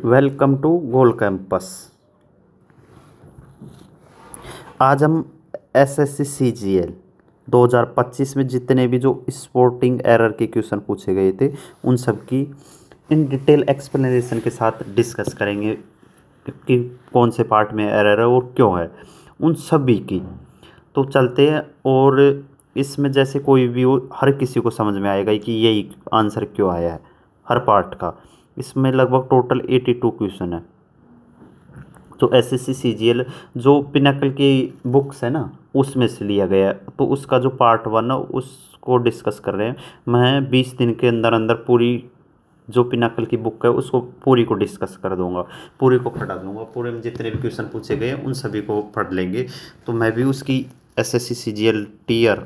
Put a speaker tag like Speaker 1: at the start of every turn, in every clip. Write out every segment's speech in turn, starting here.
Speaker 1: Welcome to goal campus. आज हम SSC CGL 2025 में जितने भी जो स्पोर्टिंग एरर के क्वेश्चन पूछे गए थे उन सब की इन डिटेल एक्सप्लेनेशन के साथ डिस्कस करेंगे कि कौन से पार्ट में एरर है और क्यों है उन सभी की। तो चलते हैं और इसमें जैसे कोई भी हो हर किसी को समझ में आएगा कि यही आंसर क्यों आया है हर पार्ट का। इसमें लगभग टोटल 82 क्वेश्चन है। तो एसएससी सीजीएल जो पिनाकल की बुक्स है ना उसमें से लिया गया है, तो उसका जो पार्ट 1 है उसको डिस्कस कर रहे हैं। मैं 20 दिन के अंदर अंदर पूरी जो पिनाकल की बुक है उसको पूरी को डिस्कस कर दूंगा, पूरी को पढ़ा दूंगा। पूरे में जितने भी क्वेश्चन पूछे गए हैं उन सभी को पढ़ लेंगे। तो मैं भी उसकी एसएससी सीजीएल टीयर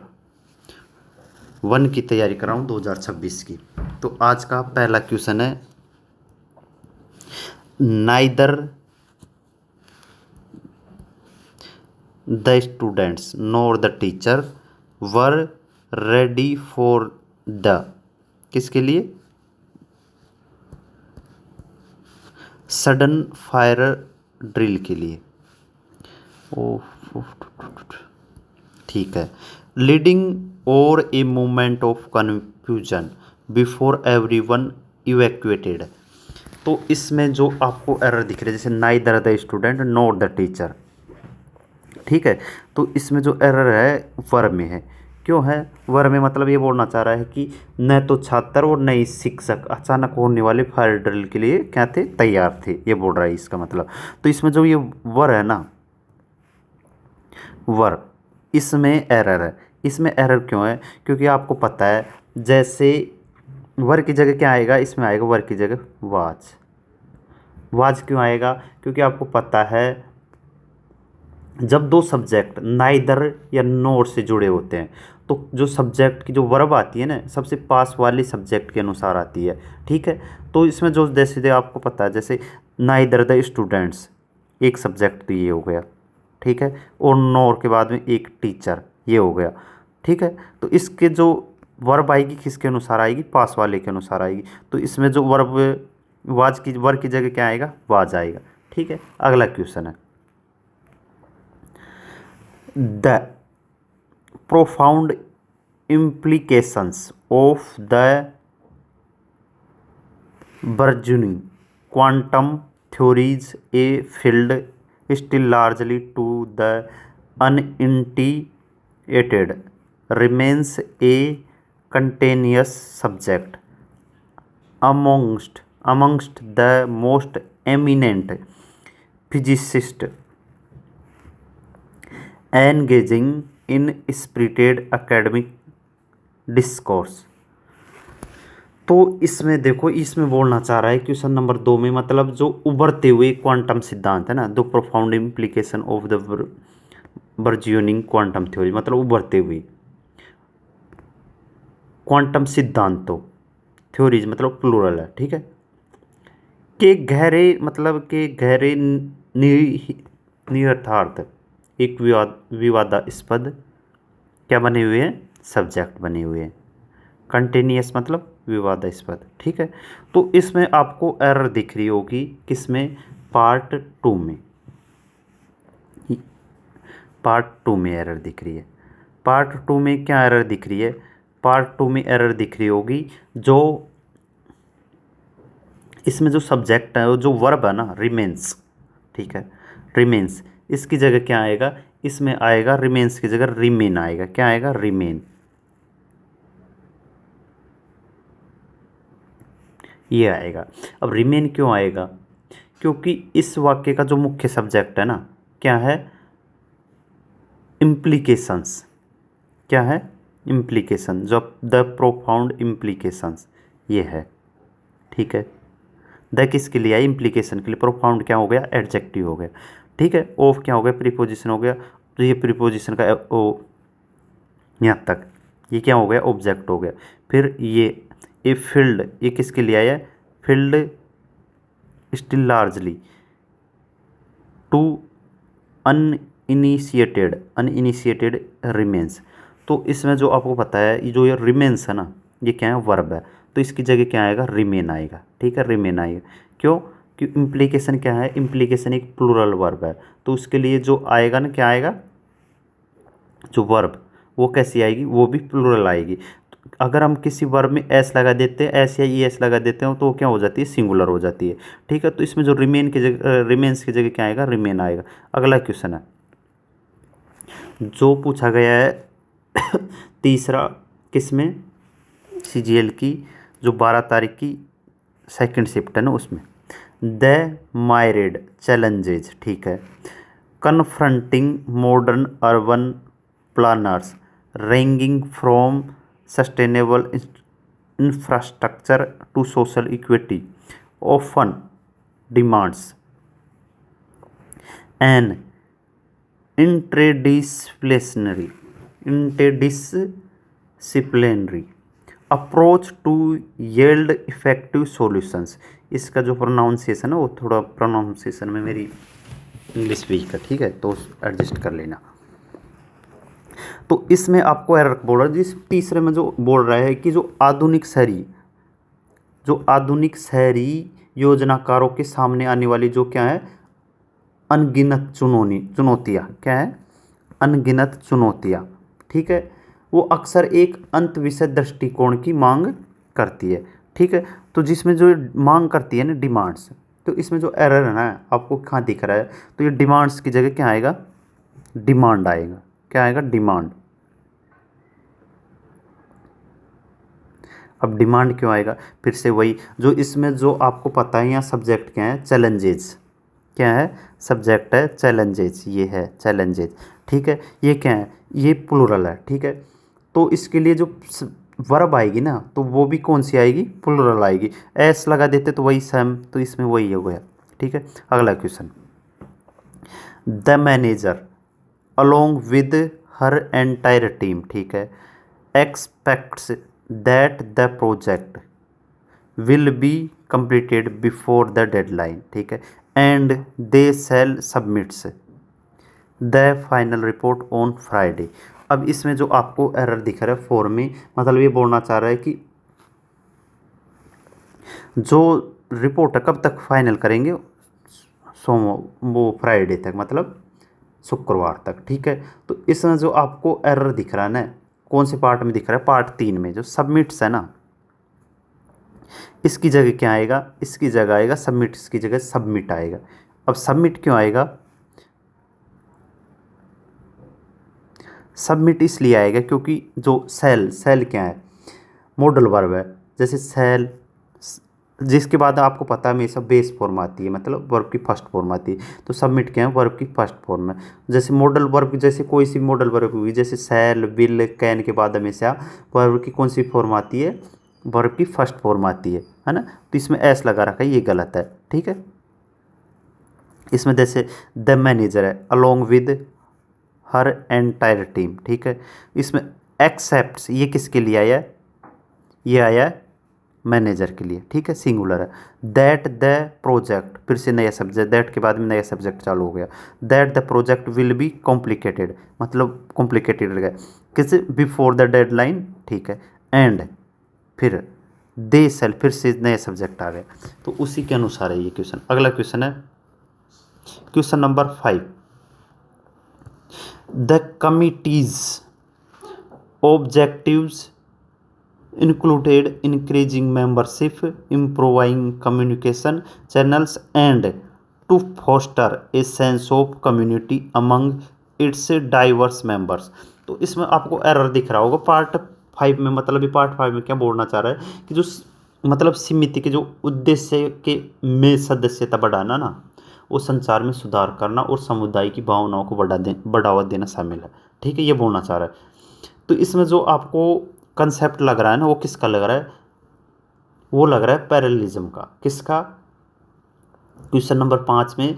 Speaker 1: 1 की तैयारी कर रहा हूँ 2026 की। तो आज का पहला क्वेश्चन है, neither the students nor the teacher were ready for the किसके लिए सडन फायर ड्रिल के लिए। ठीक है, लीडिंग और a moment of confusion before everyone evacuated. तो इसमें जो आपको एरर दिख रहा है जैसे neither the student not the teacher, ठीक है। तो इसमें जो एरर है वर में है। क्यों है वर में, मतलब ये बोलना चाह रहा है कि न तो छात्र और न ही शिक्षक अचानक होने वाले फायर ड्रिल के लिए क्या थे, तैयार थे, ये बोल रहा है इसका मतलब। तो इसमें जो ये वर है ना, वर, इसमें एरर है। इसमें एरर क्यों है, क्योंकि आपको पता है जैसे वर की जगह क्या आएगा, इसमें आएगा वर की जगह वाज। वाज क्यों आएगा, क्योंकि आपको पता है जब दो सब्जेक्ट नाइदर या नोर से जुड़े होते हैं तो जो सब्जेक्ट की जो वर्ब आती है ना सबसे पास वाले सब्जेक्ट के अनुसार आती है, ठीक है। तो इसमें जो जैसे आपको पता है जैसे नाइदर द स्टूडेंट्स एक सब्जेक्ट तो ये हो गया, ठीक है, और नोर के बाद में एक टीचर ये हो गया, ठीक है। तो इसके जो वर्ब आएगी किसके अनुसार आएगी, पास वाले के अनुसार आएगी। तो इसमें जो वर्ब वाज की वर्ब की जगह क्या आएगा, वाज आएगा, ठीक है। अगला क्वेश्चन है, the profound implications of the burgeoning quantum theories a field still largely to the uninitiated remains a continuous subject amongst the most eminent physicists engaging in spirited academic discourse। तो इसमें देखो, इसमें बोलना चाह रहा है क्वेश्चन नंबर 2 में, मतलब जो उभरते हुए क्वांटम सिद्धांत है ना, the profound implication of the burgeoning quantum theory, मतलब उभरते हुए क्वांटम सिद्धांतों, थ्योरीज मतलब प्लूरल है, ठीक है, के गहरे मतलब के गहरे निहितार्थ एक विवादास्पद क्या बने हुए हैं, सब्जेक्ट बने हुए हैं। कंटिन्यूअस मतलब विवादास्पद, ठीक है। तो इसमें आपको एरर दिख रही होगी किसमें, पार्ट 2 में, पार्ट 2 में एरर दिख रही है। पार्ट 2 में क्या एरर दिख रही है, पार्ट 2 में एरर दिख रही होगी जो इसमें जो सब्जेक्ट है जो वर्ब है ना, रिमेन्स, ठीक है, रिमेन्स, इसकी जगह क्या आएगा, इसमें आएगा रिमेन्स की जगह रिमेन आएगा। क्या आएगा, रिमेन, ये आएगा। अब रिमेन क्यों आएगा, क्योंकि इस वाक्य का जो मुख्य सब्जेक्ट है ना क्या है, इम्प्लीकेशंस। क्या है, इम्प्लीकेशन, जो द प्रोफाउंड इम्प्लीकेशंस ये है, ठीक है। द किसके लिए आई, इम्प्लीकेशन के लिए। प्रोफाउंड क्या हो गया, एडजेक्टिव हो गया, ठीक है। ऑफ क्या हो गया, प्रीपोजिशन हो गया। तो ये प्रीपोजिशन का ओ यहाँ तक ये क्या हो गया, ऑब्जेक्ट हो गया। फिर ये ए फील्ड, ये किसके लिए आया, field still largely to uninitiated remains. तो इसमें जो आपको पता है ये जो ये रिमेन्स है ना, ये क्या है, वर्ब है। तो इसकी जगह क्या आएगा, रिमेन आएगा, ठीक है, रिमेन आएगा। क्यों, कि इम्प्लीकेशन क्या है, इम्प्लीकेशन एक प्लूरल वर्ब है, तो उसके लिए जो आएगा ना, क्या आएगा, जो वर्ब वो कैसी आएगी, वो भी प्लूरल आएगी। तो अगर हम किसी वर्ब में एस लगा देते हैं, एस या ई एस लगा देते हो, तो वो क्या हो जाती है, सिंगुलर हो जाती है। ठीक है, तो इसमें जो रिमेन की जगह, रिमेन्स की जगह क्या आएगा, रिमेन आएगा। अगला क्वेश्चन है जो पूछा गया है तीसरा, किसमें, सीजीएल की जो 12 तारीख की सेकंड शिफ्ट है ना, उसमें द मायरेड चैलेंजेज, ठीक है, confronting modern urban planners ranging from sustainable infrastructure to social equity often demands an interdisciplinary approach to yield effective solutions. इसका जो प्रोनाउंसिएशन है वो थोड़ा प्रोनाउंसिएशन में मेरी इंग्लिश वीक है, ठीक है, तो एडजस्ट कर लेना। तो इसमें आपको एरर बोल रहा है, जिस तीसरे में जो बोल रहा है कि जो आधुनिक शहरी योजनाकारों के सामने आने वाली जो क्या है, अनगिनत चुनौतियाँ, क्या है, अनगिनत चुनौतियाँ, ठीक है, वो अक्सर एक अंत विषय दृष्टिकोण की मांग करती है। ठीक है, तो जिसमें जो मांग करती है ना, डिमांड्स, तो इसमें जो एरर है ना, आपको कहाँ दिख रहा है, तो ये डिमांड्स की जगह क्या आएगा, डिमांड आएगा। क्या आएगा, डिमांड। अब डिमांड क्यों आएगा, फिर से वही जो इसमें जो आपको पता है, यहाँ सब्जेक्ट क्या है, चैलेंजेस, क्या है, सब्जेक्ट है चैलेंजेस, ये है चैलेंजेस। ठीक है, ये क्या है, ये प्लूरल है। ठीक है, तो इसके लिए जो वर्ब आएगी ना, तो वो भी कौन सी आएगी, प्लूरल आएगी। एस लगा देते तो वही सेम, तो इसमें वही हो गया। ठीक है, अगला question, the manager along with her entire team, ठीक है, aspects that the project will be completed before the deadline, ठीक है, and they shall submits the final report on Friday। अब इसमें जो आपको एरर दिख रहा है फॉर्म में, मतलब ये बोलना चाह रहा है कि जो रिपोर्ट है कब तक फाइनल करेंगे, वो फ्राइडे तक, मतलब शुक्रवार तक। ठीक है, तो इसमें जो आपको एरर दिख रहा है ना, कौन से पार्ट में दिख रहा है, पार्ट 3 में जो सबमिट्स है ना, इसकी जगह क्या आएगा, इसकी जगह आएगा सबमिट, इसकी जगह सबमिट आएगा। अब सबमिट क्यों आएगा, सबमिट इसलिए आएगा क्योंकि जो सेल क्या है, मॉडल वर्ब है। जैसे सेल, जिसके बाद आपको पता है हमेशा बेस फॉर्म आती है, मतलब वर्ब की फर्स्ट फॉर्म आती है, तो सबमिट क्या है, वर्ब की फर्स्ट फॉर्म है। जैसे मॉडल वर्ब, जैसे कोई सी मॉडल वर्ब हुई, जैसे सेल, विल, कैन के बाद हमेशा वर्ब की कौन सी फॉर्म आती है, वर्ब की फर्स्ट फॉर्म आती है ना, तो इसमें एस लगा रखा है, ये गलत है। ठीक है, इसमें जैसे द मैनेजर है along with her entire team, ठीक है, इसमें एक्सेप्ट्स, ये किसके लिए आया है, ये आया है मैनेजर के लिए। ठीक है, सिंगुलर है। दैट द प्रोजेक्ट, फिर से नया सब्जेक्ट, दैट के बाद में नया सब्जेक्ट चालू हो गया, that the project will be complicated, मतलब कॉम्प्लिकेटेड रहेगा किसे, बिफोर द डेडलाइन। ठीक है, एंड फिर दे सेल, फिर से नया सब्जेक्ट आ गया, तो उसी के अनुसार है ये क्वेश्चन। अगला क्वेश्चन है question number 5, the committees objectives included increasing membership, improving communication channels and to foster a sense of community among its diverse members। तो इसमें आपको एरर दिख रहा होगा पार्ट 5 में, मतलब ये पार्ट 5 में क्या बोलना चाह रहा है कि जो मतलब समिति के जो उद्देश्य के में सदस्यता बढ़ाना ना, वो संचार में सुधार करना और समुदाय की भावनाओं को बढ़ावा देना शामिल है। ठीक है, ये बोलना चाह रहा है। तो इसमें जो आपको कंसेप्ट लग रहा है ना, वो किसका लग रहा है, वो लग रहा है पैरेललिज्म का। किसका, क्वेश्चन नंबर 5 में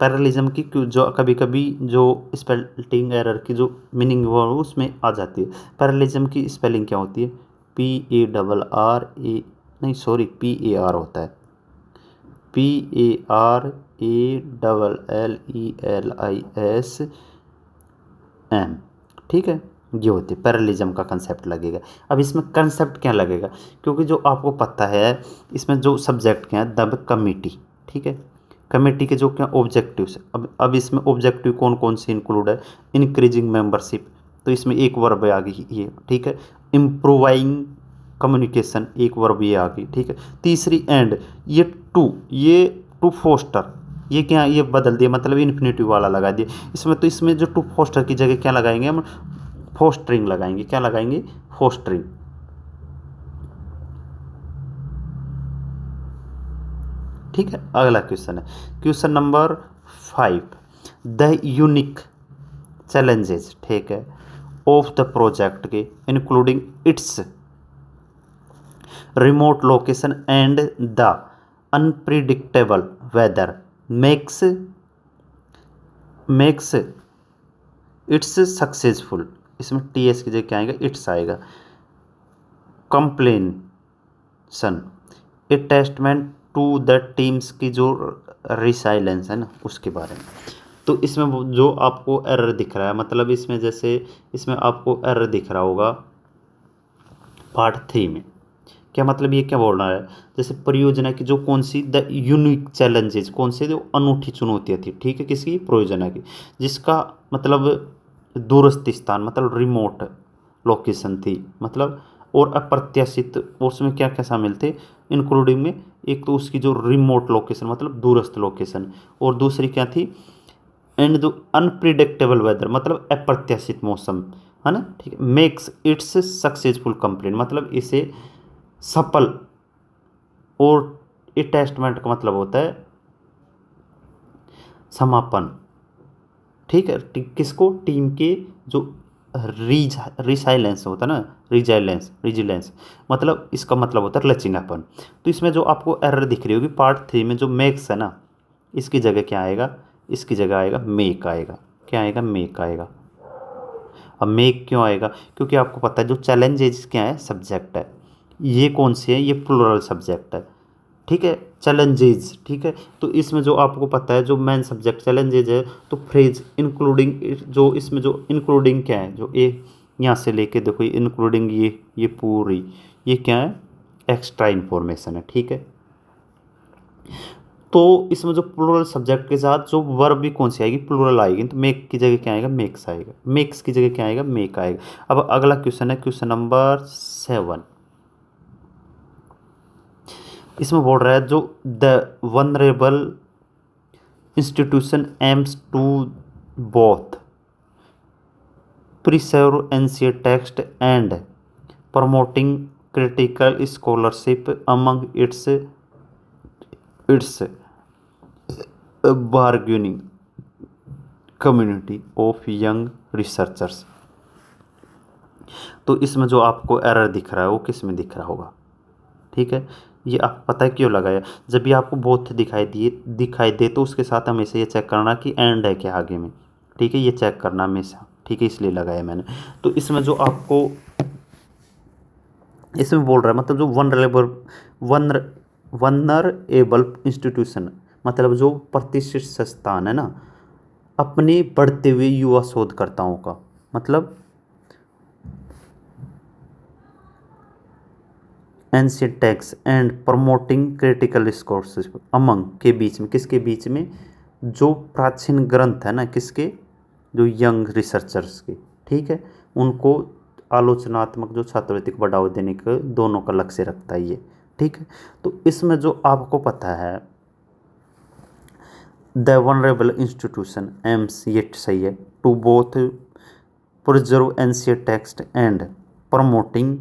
Speaker 1: पैरेललिज्म की जो कभी कभी जो स्पेलिंग एरर की जो मीनिंग वो उसमें आ जाती है। पैरेललिज्म की स्पेलिंग क्या होती है, PARR होता है, PARALLELISM। ठीक है, ये होती है, पैरेललिज्म का कंसेप्ट लगेगा। अब इसमें कंसेप्ट क्या लगेगा, क्योंकि जो आपको पता है इसमें जो सब्जेक्ट क्या है, द कमिटी, ठीक है। कमेटी के जो क्या ऑब्जेक्टिव्स, अब इसमें ऑब्जेक्टिव कौन कौन से इंक्लूड है, इंक्रीजिंग मेंबरशिप, तो इसमें एक वर्ब आ गई ये, ठीक है। इम्प्रूवाइंग कम्युनिकेशन, एक वर्ब ये आ गई, ठीक है। तीसरी एंड, ये टू फोस्टर, ये क्या, ये बदल दिया, मतलब इन्फिनेटिव वाला लगा दिया इसमें। तो इसमें जो टू फोस्टर की जगह क्या लगाएंगे हम, फोस्टरिंग लगाएंगे। क्या लगाएंगे, फोस्टरिंग। ठीक है, अगला क्वेश्चन है question number 5, the unique challenges, ठीक है, ऑफ द प्रोजेक्ट के including its remote location and the unpredictable weather makes its successful. इसमें टी एस की जगह क्या आएगा, इट्स आएगा। Completion, a testament to the team's की जो रिसाइलेंस है ना, उसके बारे में। तो इसमें जो आपको एरर दिख रहा है, मतलब इसमें जैसे इसमें आपको एरर दिख रहा होगा पार्ट 3 में, क्या मतलब ये क्या बोल रहा है, जैसे परियोजना की जो कौन सी द यूनिक चैलेंजेस, कौन से जो अनूठी चुनौतियाँ थी, ठीक है, किसकी, परियोजना की, जिसका मतलब दूरस्थ स्थान, मतलब रिमोट लोकेशन थी, मतलब और अप्रत्याशित, और उसमें क्या क्या शामिल थे, इंक्लूडिंग में एक तो उसकी जो रिमोट लोकेशन मतलब दूरस्थ लोकेशन, और दूसरी क्या थी, एंड जो अनप्रिडिक्टेबल वेदर मतलब अप्रत्याशित मौसम, है ना, ठीक है। मेक्स इट्स सक्सेसफुल कंप्लीट, मतलब इसे सफल, और अटैचमेंट का मतलब होता है समापन, ठीक है। किसको, टीम के जो रिसाइलेंस होता है ना, रिजिलेंस मतलब इसका मतलब होता है लचीलापन। तो इसमें जो आपको एरर दिख रही होगी पार्ट 3 में, जो मेक्स है ना, इसकी जगह क्या आएगा, इसकी जगह आएगा मेक आएगा। क्या आएगा, मेक आएगा। अब मेक क्यों आएगा, क्योंकि आपको पता है जो चैलेंजेस क्या है, सब्जेक्ट है, ये कौन सी है, ये प्लूरल सब्जेक्ट है, ठीक है, चैलेंजेस, ठीक है। तो इसमें जो आपको पता है जो मेन सब्जेक्ट चैलेंजेज है, तो फ्रेज इंक्लूडिंग, जो इसमें जो इंक्लूडिंग क्या है, जो ए यहाँ से लेके देखो इंक्लूडिंग ये पूरी, ये क्या है, एक्स्ट्रा इन्फॉर्मेशन है, ठीक है। तो इसमें जो प्लूरल सब्जेक्ट के साथ जो वर्ब भी कौन सी आएगी, प्लूरल आएगी, तो मेक की जगह क्या आएगा, मेक्स आएगा। मेक्स की जगह क्या आएगा, मेक आएगा। अब अगला क्वेश्चन है क्वेश्चन नंबर 7, इसमें बोल रहा है जो the venerable institution aims to both preserve ancient text and promoting critical scholarship among its burgeoning community of young researchers. तो इसमें जो आपको एरर दिख रहा है वो किस में दिख रहा होगा, ठीक है। ये आप पता है क्यों लगाया, जब भी आपको बोथ दिखाई दे तो उसके साथ हमेशा ये चेक करना कि एंड है क्या आगे में, ठीक है, ये चेक करना हमेशा, ठीक है, इसलिए लगाया मैंने। तो इसमें जो आपको इसमें बोल रहा है मतलब जो वनरेबल इंस्टीट्यूशन, मतलब जो प्रतिष्ठित संस्थान है ना, अपने बढ़ते हुए युवा शोधकर्ताओं का, मतलब ancient text and promoting critical scholarship among के बीच में, किसके बीच में, जो प्राचीन ग्रंथ है ना, किसके, जो यंग रिसर्चर्स के, ठीक है, उनको आलोचनात्मक जो छात्रवृत्ति को बढ़ावा देने के दोनों का लक्ष्य रखता है ये, ठीक है। तो इसमें जो आपको पता है द वनरेबल इंस्टीट्यूशन एम्स, ये सही है, to both preserve ancient text and promoting.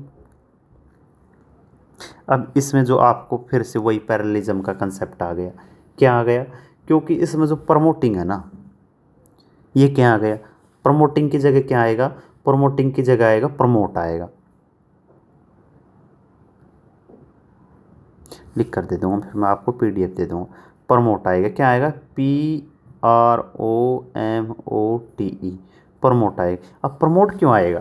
Speaker 1: अब इसमें जो आपको फिर से वही पैरेललिज्म का कंसेप्ट आ गया, क्या आ गया, क्योंकि इसमें जो प्रमोटिंग है ना, ये क्या आ गया, प्रमोटिंग की जगह क्या आएगा, प्रमोटिंग की जगह आएगा प्रमोट आएगा, लिख कर दे दूँगा, फिर मैं आपको पीडीएफ दे दूँगा। प्रमोट आएगा, क्या आएगा, PROMOTE, प्रमोट आएगा। अब प्रमोट क्यों आएगा,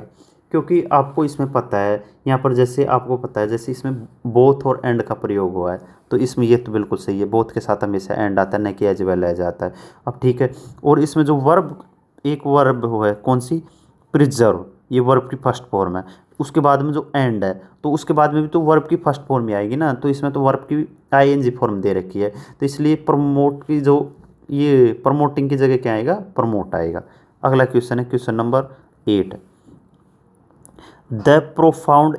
Speaker 1: क्योंकि आपको इसमें पता है यहाँ पर, जैसे आपको पता है जैसे इसमें बोथ और एंड का प्रयोग हुआ है, तो इसमें ये तो बिल्कुल सही है, बोथ के साथ हमेशा एंड आता है, न कि एज वेल एज आता है। अब ठीक है, और इसमें जो वर्ब, एक वर्ब है कौन सी, प्रिजर्व, ये वर्ब की फर्स्ट फॉर्म है। उसके बाद में जो एंड है तो उसके बाद में भी तो वर्ब की फर्स्ट फॉर्म ही आएगी ना, तो इसमें तो वर्ब की आईएनजी फॉर्म दे रखी है, तो इसलिए प्रमोट की जो ये प्रमोटिंग की जगह क्या आएगा, प्रमोट आएगा। अगला क्वेश्चन है question number 8, the profound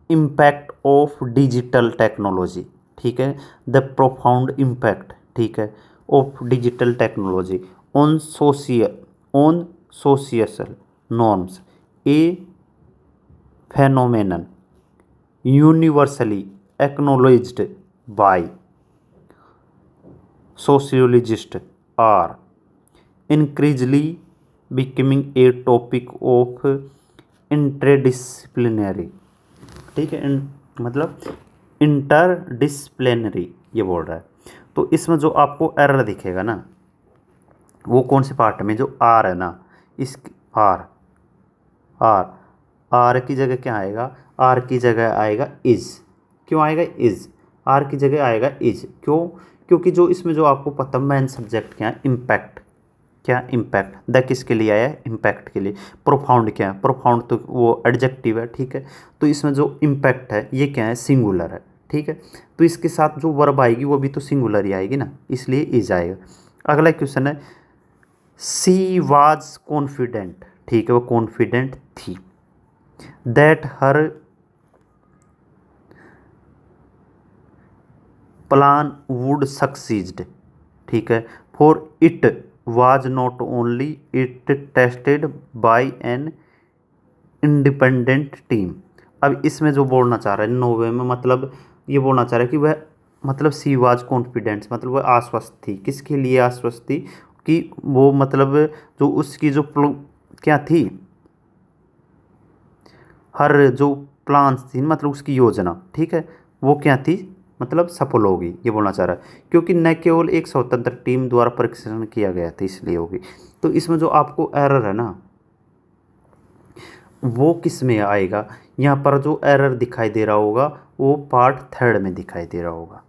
Speaker 1: impact of digital technology. ठीक है, द प्रोफाउंड इम्पैक्ट, ठीक है, of digital technology on social norms, A phenomenon universally acknowledged by sociologists are increasingly becoming a topic of interdisciplinary, ठीक है, मतलब interdisciplinary ये बोल रहा है। तो इसमें जो आपको एरर दिखेगा ना वो कौन से पार्ट में, जो आर है ना, इस आर आर आर की जगह क्या आएगा, आर की जगह आएगा इज। क्यों आएगा इज, आर की जगह आएगा इज, क्यों, क्योंकि जो इसमें जो आपको पता मेन सब्जेक्ट क्या है, इम्पैक्ट, क्या इम्पैक्ट, द किसके लिए आया है, इम्पैक्ट के लिए। प्रोफाउंड क्या है, प्रोफाउंड तो वो एडजेक्टिव है, ठीक है, तो इसमें जो इम्पैक्ट है ये क्या है, सिंगुलर है, ठीक है, तो इसके साथ जो वर्ब आएगी वो भी तो सिंगुलर ही आएगी ना, इसलिए इज आएगा। अगला क्वेश्चन है, सी वाज कॉन्फिडेंट, ठीक है, वो कॉन्फिडेंट थी, that her plan would succeed, ठीक है, for it was not only it tested by an independent team. अब इसमें जो बोलना चाह रहा है नोवे में, मतलब ये बोलना चाह रहा है कि वह, मतलब सी वाज कॉन्फिडेंस, मतलब वह आश्वस्त थी, किसके लिए आश्वस्त थी, कि वो मतलब जो उसकी जो क्या थी, हर जो प्लान्स थी मतलब उसकी योजना, ठीक है, वो क्या थी, मतलब सफल होगी, ये बोलना चाह रहा है, क्योंकि न केवल एक स्वतंत्र टीम द्वारा परीक्षण किया गया था इसलिए होगी। तो इसमें जो आपको एरर है ना वो किस में आएगा, यहाँ पर जो एरर दिखाई दे रहा होगा वो पार्ट थर्ड में दिखाई दे रहा होगा।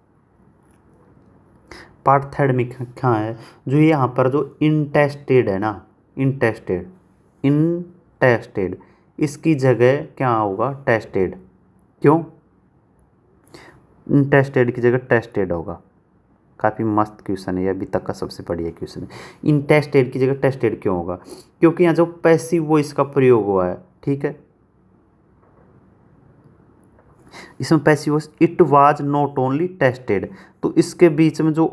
Speaker 1: पार्ट थर्ड में क्या है, जो यहाँ पर जो इंटेस्टेड है ना, इंटेस्टेड, इंटेस्टेड, इसकी जगह क्या होगा, टेस्टेड। क्यों, इंटेस्टेड की जगह टेस्टेड होगा। काफ़ी मस्त क्वेश्चन है ये, अभी तक का सबसे बढ़िया क्वेश्चन है। इंटेस्टेड की जगह टेस्टेड क्यों होगा, क्योंकि यहाँ जो पैसिव वॉइस का प्रयोग हुआ है, ठीक है, इसमें passive voice, it was not only tested, तो इसके बीच में जो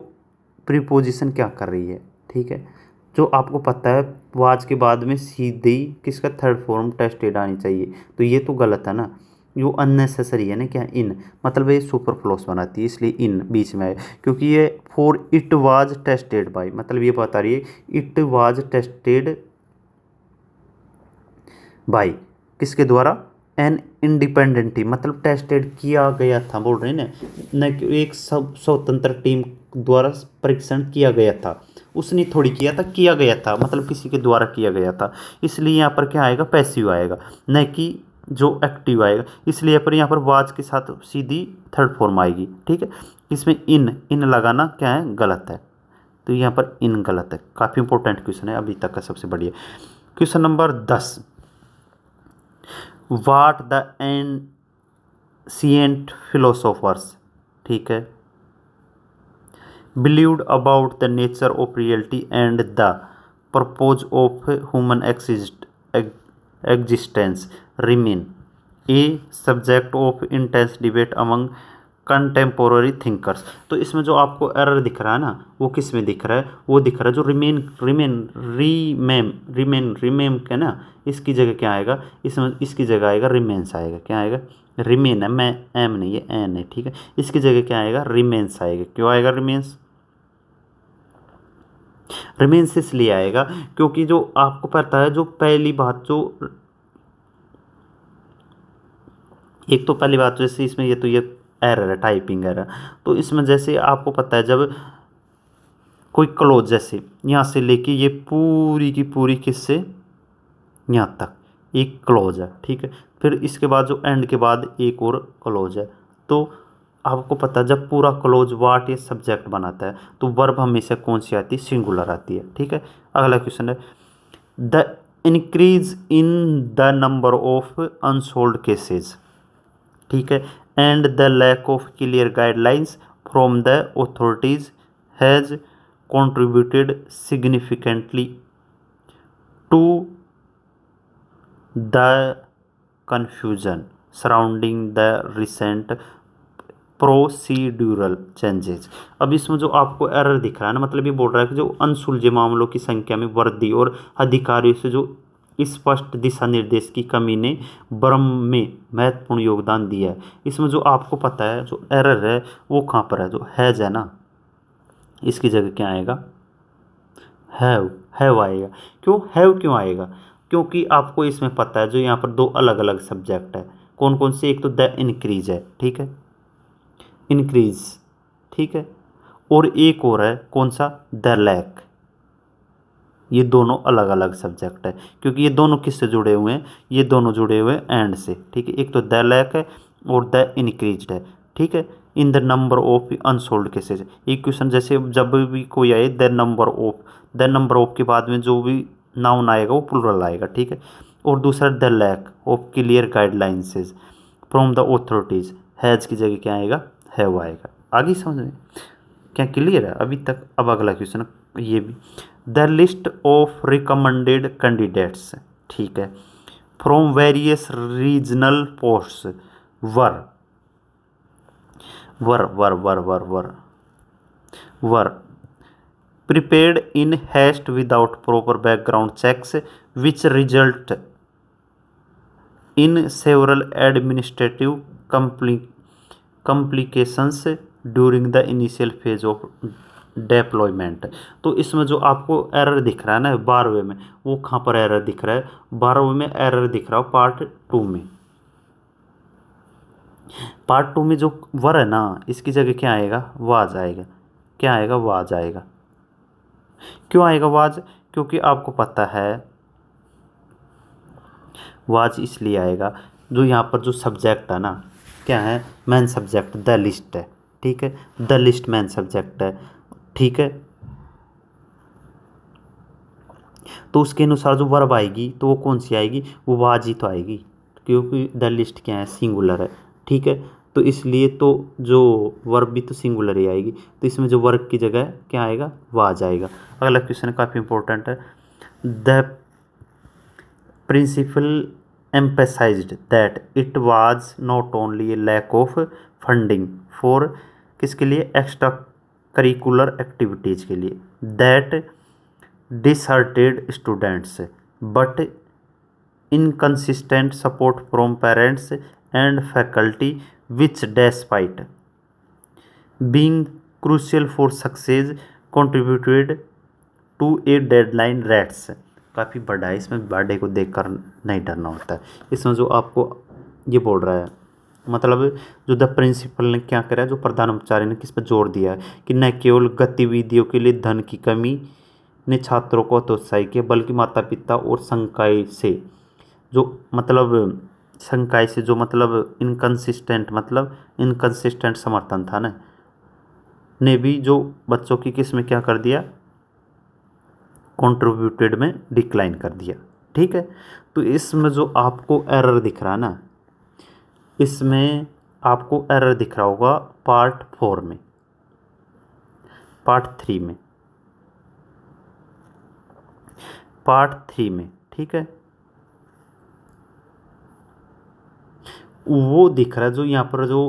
Speaker 1: प्रीपोजिशन क्या कर रही है, ठीक है, जो आपको पता है वाज के बाद में सीधी किसका थर्ड फॉर्म टेस्टेड आनी चाहिए, तो ये तो गलत है ना, यो अननेसेसरी है ना, क्या इन, मतलब ये सुपर फ्लॉस बनाती है, इसलिए इन बीच में है, क्योंकि ये for it was tested by, मतलब ये बता रही है इट वाज टेस्टेड बाय, किसके द्वारा, एन इंडिपेंडेंट टीम, मतलब टेस्टेड किया गया था, बोल रहे हैं ना, न कि एक सब स्वतंत्र टीम द्वारा परीक्षण किया गया था, उसने थोड़ी किया था, किया गया था, मतलब किसी के द्वारा किया गया था, इसलिए यहाँ पर क्या आएगा, पैसिव आएगा, न कि जो एक्टिव आएगा, इसलिए पर यहाँ पर वाज के साथ सीधी थर्ड फॉर्म आएगी, ठीक है। इसमें इन इन लगाना क्या है, गलत है, तो यहाँ पर इन गलत है। काफ़ी इंपॉर्टेंट क्वेश्चन है, अभी तक का सबसे बढ़िया। Question number 10, what the ancient philosophers, ठीक है, believed about the nature of reality and the purpose of human existence remain a subject of intense debate among contemporary thinkers. तो इसमें जो आपको एरर दिख रहा है ना वो किस में दिख रहा है, वो दिख रहा है जो रिमेन रिमेन रीमेम रिमेन रिमेम के ना, इसकी जगह क्या आएगा, इसमें इसकी जगह आएगा रिमेन्स आएगा, क्या आएगा, रिमेन है, मैं एम नहीं है एन है, ठीक है, इसकी जगह क्या आएगा, रिमेन्स आएगा। क्यों आएगा रिमेन्स, रिमेन्स इसलिए आएगा क्योंकि जो आपको पता है जो पहली बात जो, एक तो पहली बात जैसे इसमें ये तो ये एरर है, टाइपिंग एरर, तो इसमें जैसे आपको पता है जब कोई क्लोज जैसे यहाँ से लेके ये पूरी की पूरी किससे यहाँ तक एक क्लोज है, ठीक है, फिर इसके बाद जो एंड के बाद एक और क्लोज है, तो आपको पता है जब पूरा क्लोज वाट ये सब्जेक्ट बनाता है तो वर्ब हमेशा कौन सी आती है, सिंगुलर आती है, ठीक है। अगला क्वेश्चन है, the increase in the number of unsolved cases, ठीक है, and the lack of clear guidelines from the authorities has contributed significantly to the confusion surrounding the recent procedural changes. अब इसमें जो आपको एरर दिख रहा है ना, मतलब ये बोल रहा है कि जो अनसुलझे मामलों की संख्या में वृद्धि और अधिकारियों से जो स्पष्ट दिशा निर्देश की कमी ने भ्रम में महत्वपूर्ण योगदान दिया है। इसमें जो आपको पता है जो एरर है वो कहाँ पर है, जो हैज है ना, इसकी जगह क्या आएगा, हैव आएगा। क्यों हैव क्यों आएगा, क्योंकि आपको इसमें पता है जो यहाँ पर दो अलग अलग सब्जेक्ट है, कौन कौन से, एक तो द इंक्रीज है, ठीक है, इंक्रीज, ठीक है, और एक और है कौन सा, द लैक। ये दोनों अलग अलग सब्जेक्ट है, क्योंकि ये दोनों किससे जुड़े हुए हैं, ये दोनों जुड़े हुए हैं एंड से, ठीक है। एक तो द लैक है और द इंक्रीज है, ठीक है। इन the number of unsold cases, एक क्वेश्चन जैसे जब भी कोई आए द नंबर ऑफ के बाद में जो भी नाउन आएगा वो प्लूरल आएगा, ठीक है। और दूसरा the lack of clear guidelines from the authorities, has की जगह क्या आएगा, हैव आएगा। आगे समझ में क्या क्लियर है अभी तक। अब अगला क्वेश्चन ये भी, the list of recommended candidates, ठीक है, from various regional posts were were were were were were were prepared in haste without proper background checks, which result in several administrative complications during the initial phase of deployment. तो इसमें जो आपको error दिख रहा है ना 12वें में, वो कहाँ पर एरर दिख रहा है, 12वें में एरर दिख रहा है पार्ट 2 में। पार्ट 2 में जो वर है ना, इसकी जगह क्या आएगा, वाज आएगा, क्या आएगा, वाज आएगा। क्यों आएगा वाज, क्योंकि आपको पता है वाज इसलिए आएगा जो यहाँ पर जो सब्जेक्ट है ना, क्या है, मेन सब्जेक्ट द लिस्ट है, ठीक है, द लिस्ट मेन सब्जेक्ट है, ठीक है। तो उसके अनुसार जो वर्ब आएगी तो वो कौन सी आएगी, वो वाज ही तो आएगी, क्योंकि द लिस्ट क्या है, सिंगुलर है, ठीक है। तो इसलिए तो जो वर्ब भी तो सिंगुलर ही आएगी, तो इसमें जो वर्ब की जगह क्या आएगा, वाज आएगा। अगला क्वेश्चन काफ़ी इंपॉर्टेंट है, the principal emphasized that it was not only a lack of funding for किसके लिए, एक्स्ट्रा करिकुलर एक्टिविटीज़ के लिए, that disheartened students but inconsistent support from parents and faculty which despite being crucial for success contributed to a deadline rates। काफ़ी बड़ा है, इसमें birthday को देखकर नहीं डरना होता है। इसमें जो आपको ये बोल रहा है, मतलब जो द प्रिंसिपल ने क्या करा है, जो प्रधानाचार्य ने किस पर जोर दिया है कि न केवल गतिविधियों के लिए धन की कमी ने छात्रों को हतोत्साहित किया, बल्कि माता पिता और संकाय से जो मतलब संकाय से जो मतलब इनकंसिस्टेंट समर्थन था ना, ने भी जो बच्चों की किस में क्या कर दिया, कंट्रीब्यूटेड में डिक्लाइन कर दिया, ठीक है। तो इसमें जो आपको एरर दिख रहा है ना, इसमें आपको एरर दिख रहा होगा पार्ट 4 में, पार्ट 3 में, पार्ट 3 में, ठीक है, वो दिख रहा है जो यहाँ पर जो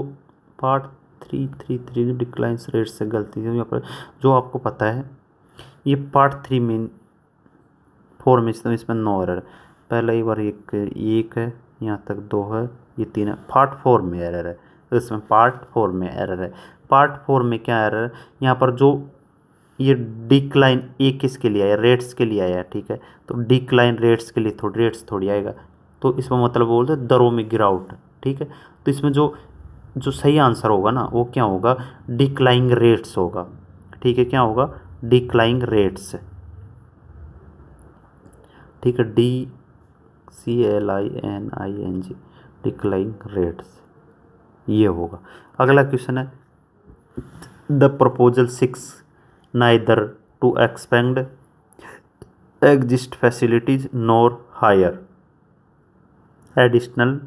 Speaker 1: पार्ट 3 डिक्लाइंस रेट से गलती है यहाँ पर, जो आपको पता है ये पार्ट 3 में 4 में इसमें 9 एरर, पहला एक बार एक है, यहाँ तक 2 है, ये 3 है, पार्ट 4 में एरर है, तो इसमें पार्ट 4 में एरर है। पार्ट 4 में क्या एरर है, यहाँ पर जो ये डिक्लाइन एक किसके लिए आया, रेट्स के लिए आया, ठीक है। तो डिक्लाइन रेट्स के लिए रेट्स थोड़ी आएगा, तो इसमें मतलब बोलते हैं दरों में गिरावट, ठीक है। तो इसमें जो जो सही आंसर होगा ना वो क्या होगा, डिक्लाइंग रेट्स होगा, ठीक है, क्या होगा, डिक्लाइंग रेट्स, ठीक है, DCLINING, डिक्लाइंग रेट्स, ये होगा। अगला क्वेश्चन है, the proposal 6 neither to expand exist facilities nor hire additional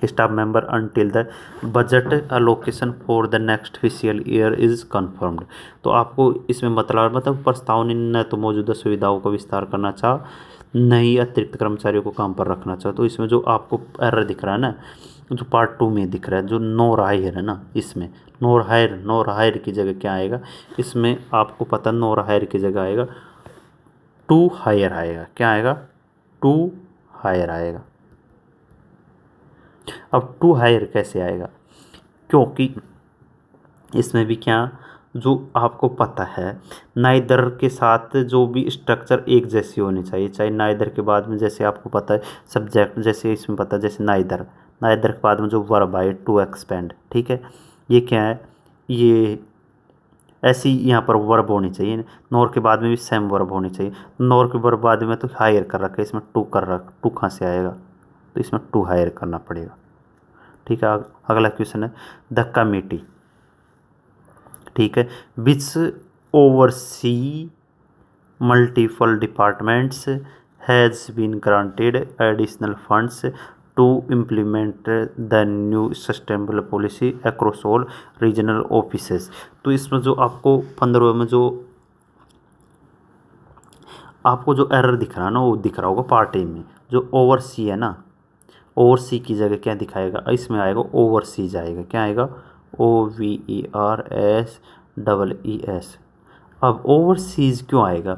Speaker 1: staff member until the budget allocation for the next fiscal year is confirmed। तो आपको इसमें मतलब प्रस्ताव ने न तो मौजूदा सुविधाओं का विस्तार करना चाह, नहीं अतिरिक्त कर्मचारियों को काम पर रखना चाह। तो इसमें जो आपको एरर दिख रहा है ना, जो पार्ट 2 में दिख रहा है, जो नोर हायर है ना, इसमें नोर हायर की जगह क्या आएगा, इसमें आपको पता नोर हायर की जगह आएगा टू हायर आएगा। क्या आएगा? टू हायर आएगा। अब टू हायर कैसे आएगा? क्योंकि इसमें भी क्या, जो आपको पता है नाइदर के साथ जो भी स्ट्रक्चर एक जैसी होनी चाहिए, चाहे नाइदर के बाद में जैसे आपको पता है सब्जेक्ट, जैसे इसमें पता है जैसे नाइदर के बाद में जो वर्ब आए टू एक्सपेंड, ठीक है, ये क्या है, ये ऐसी यहाँ पर वर्ब होनी चाहिए। नोर के बाद में भी सेम वर्ब होनी चाहिए। नोर के वर्ब बाद में तो हायर कर रखा है, इसमें टू कर रखा, टू कहाँ से आएगा, तो इसमें टू हायर करना पड़ेगा। ठीक है, अगला क्वेश्चन है द कमिटी, ठीक है, which oversee multiple departments has been granted additional funds to implement the new sustainable policy across all regional offices. तो इसमें जो आपको 15 में जो आपको जो एरर दिख रहा है ना, वो दिख रहा होगा पार्ट ए में, जो ओवरसी है ना, ओवरसी की जगह क्या दिखाएगा, इसमें आएगा ओवरसीज आएगा। क्या आएगा? OVERS। अब ओवरसीज क्यों आएगा?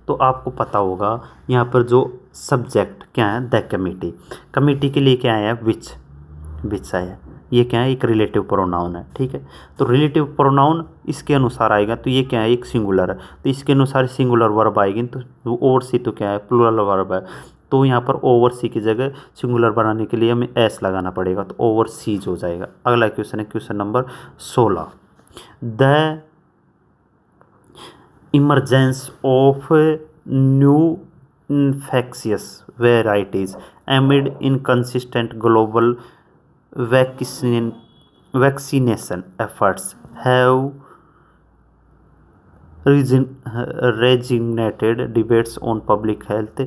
Speaker 1: तो आपको पता होगा यहाँ पर जो सब्जेक्ट क्या है, द कमिटी, कमिटी के लिए क्या आया, विच आया। ये क्या है, एक रिलेटिव प्रोनाउन है। ठीक है, तो रिलेटिव प्रोनाउन इसके अनुसार आएगा, तो ये क्या है, एक सिंगुलर है, तो इसके अनुसार सिंगुलर वर्ब आएगी। तो ओवरसी तो क्या है, प्लूरल वर्ब है, तो यहाँ पर ओवरसी की जगह सिंगुलर बनाने के लिए हमें एस लगाना पड़ेगा, तो ओवरसीज हो जाएगा। अगला क्वेश्चन है question number 16, the emergence of new infectious varieties amid inconsistent global vaccination efforts have reignited debates on public health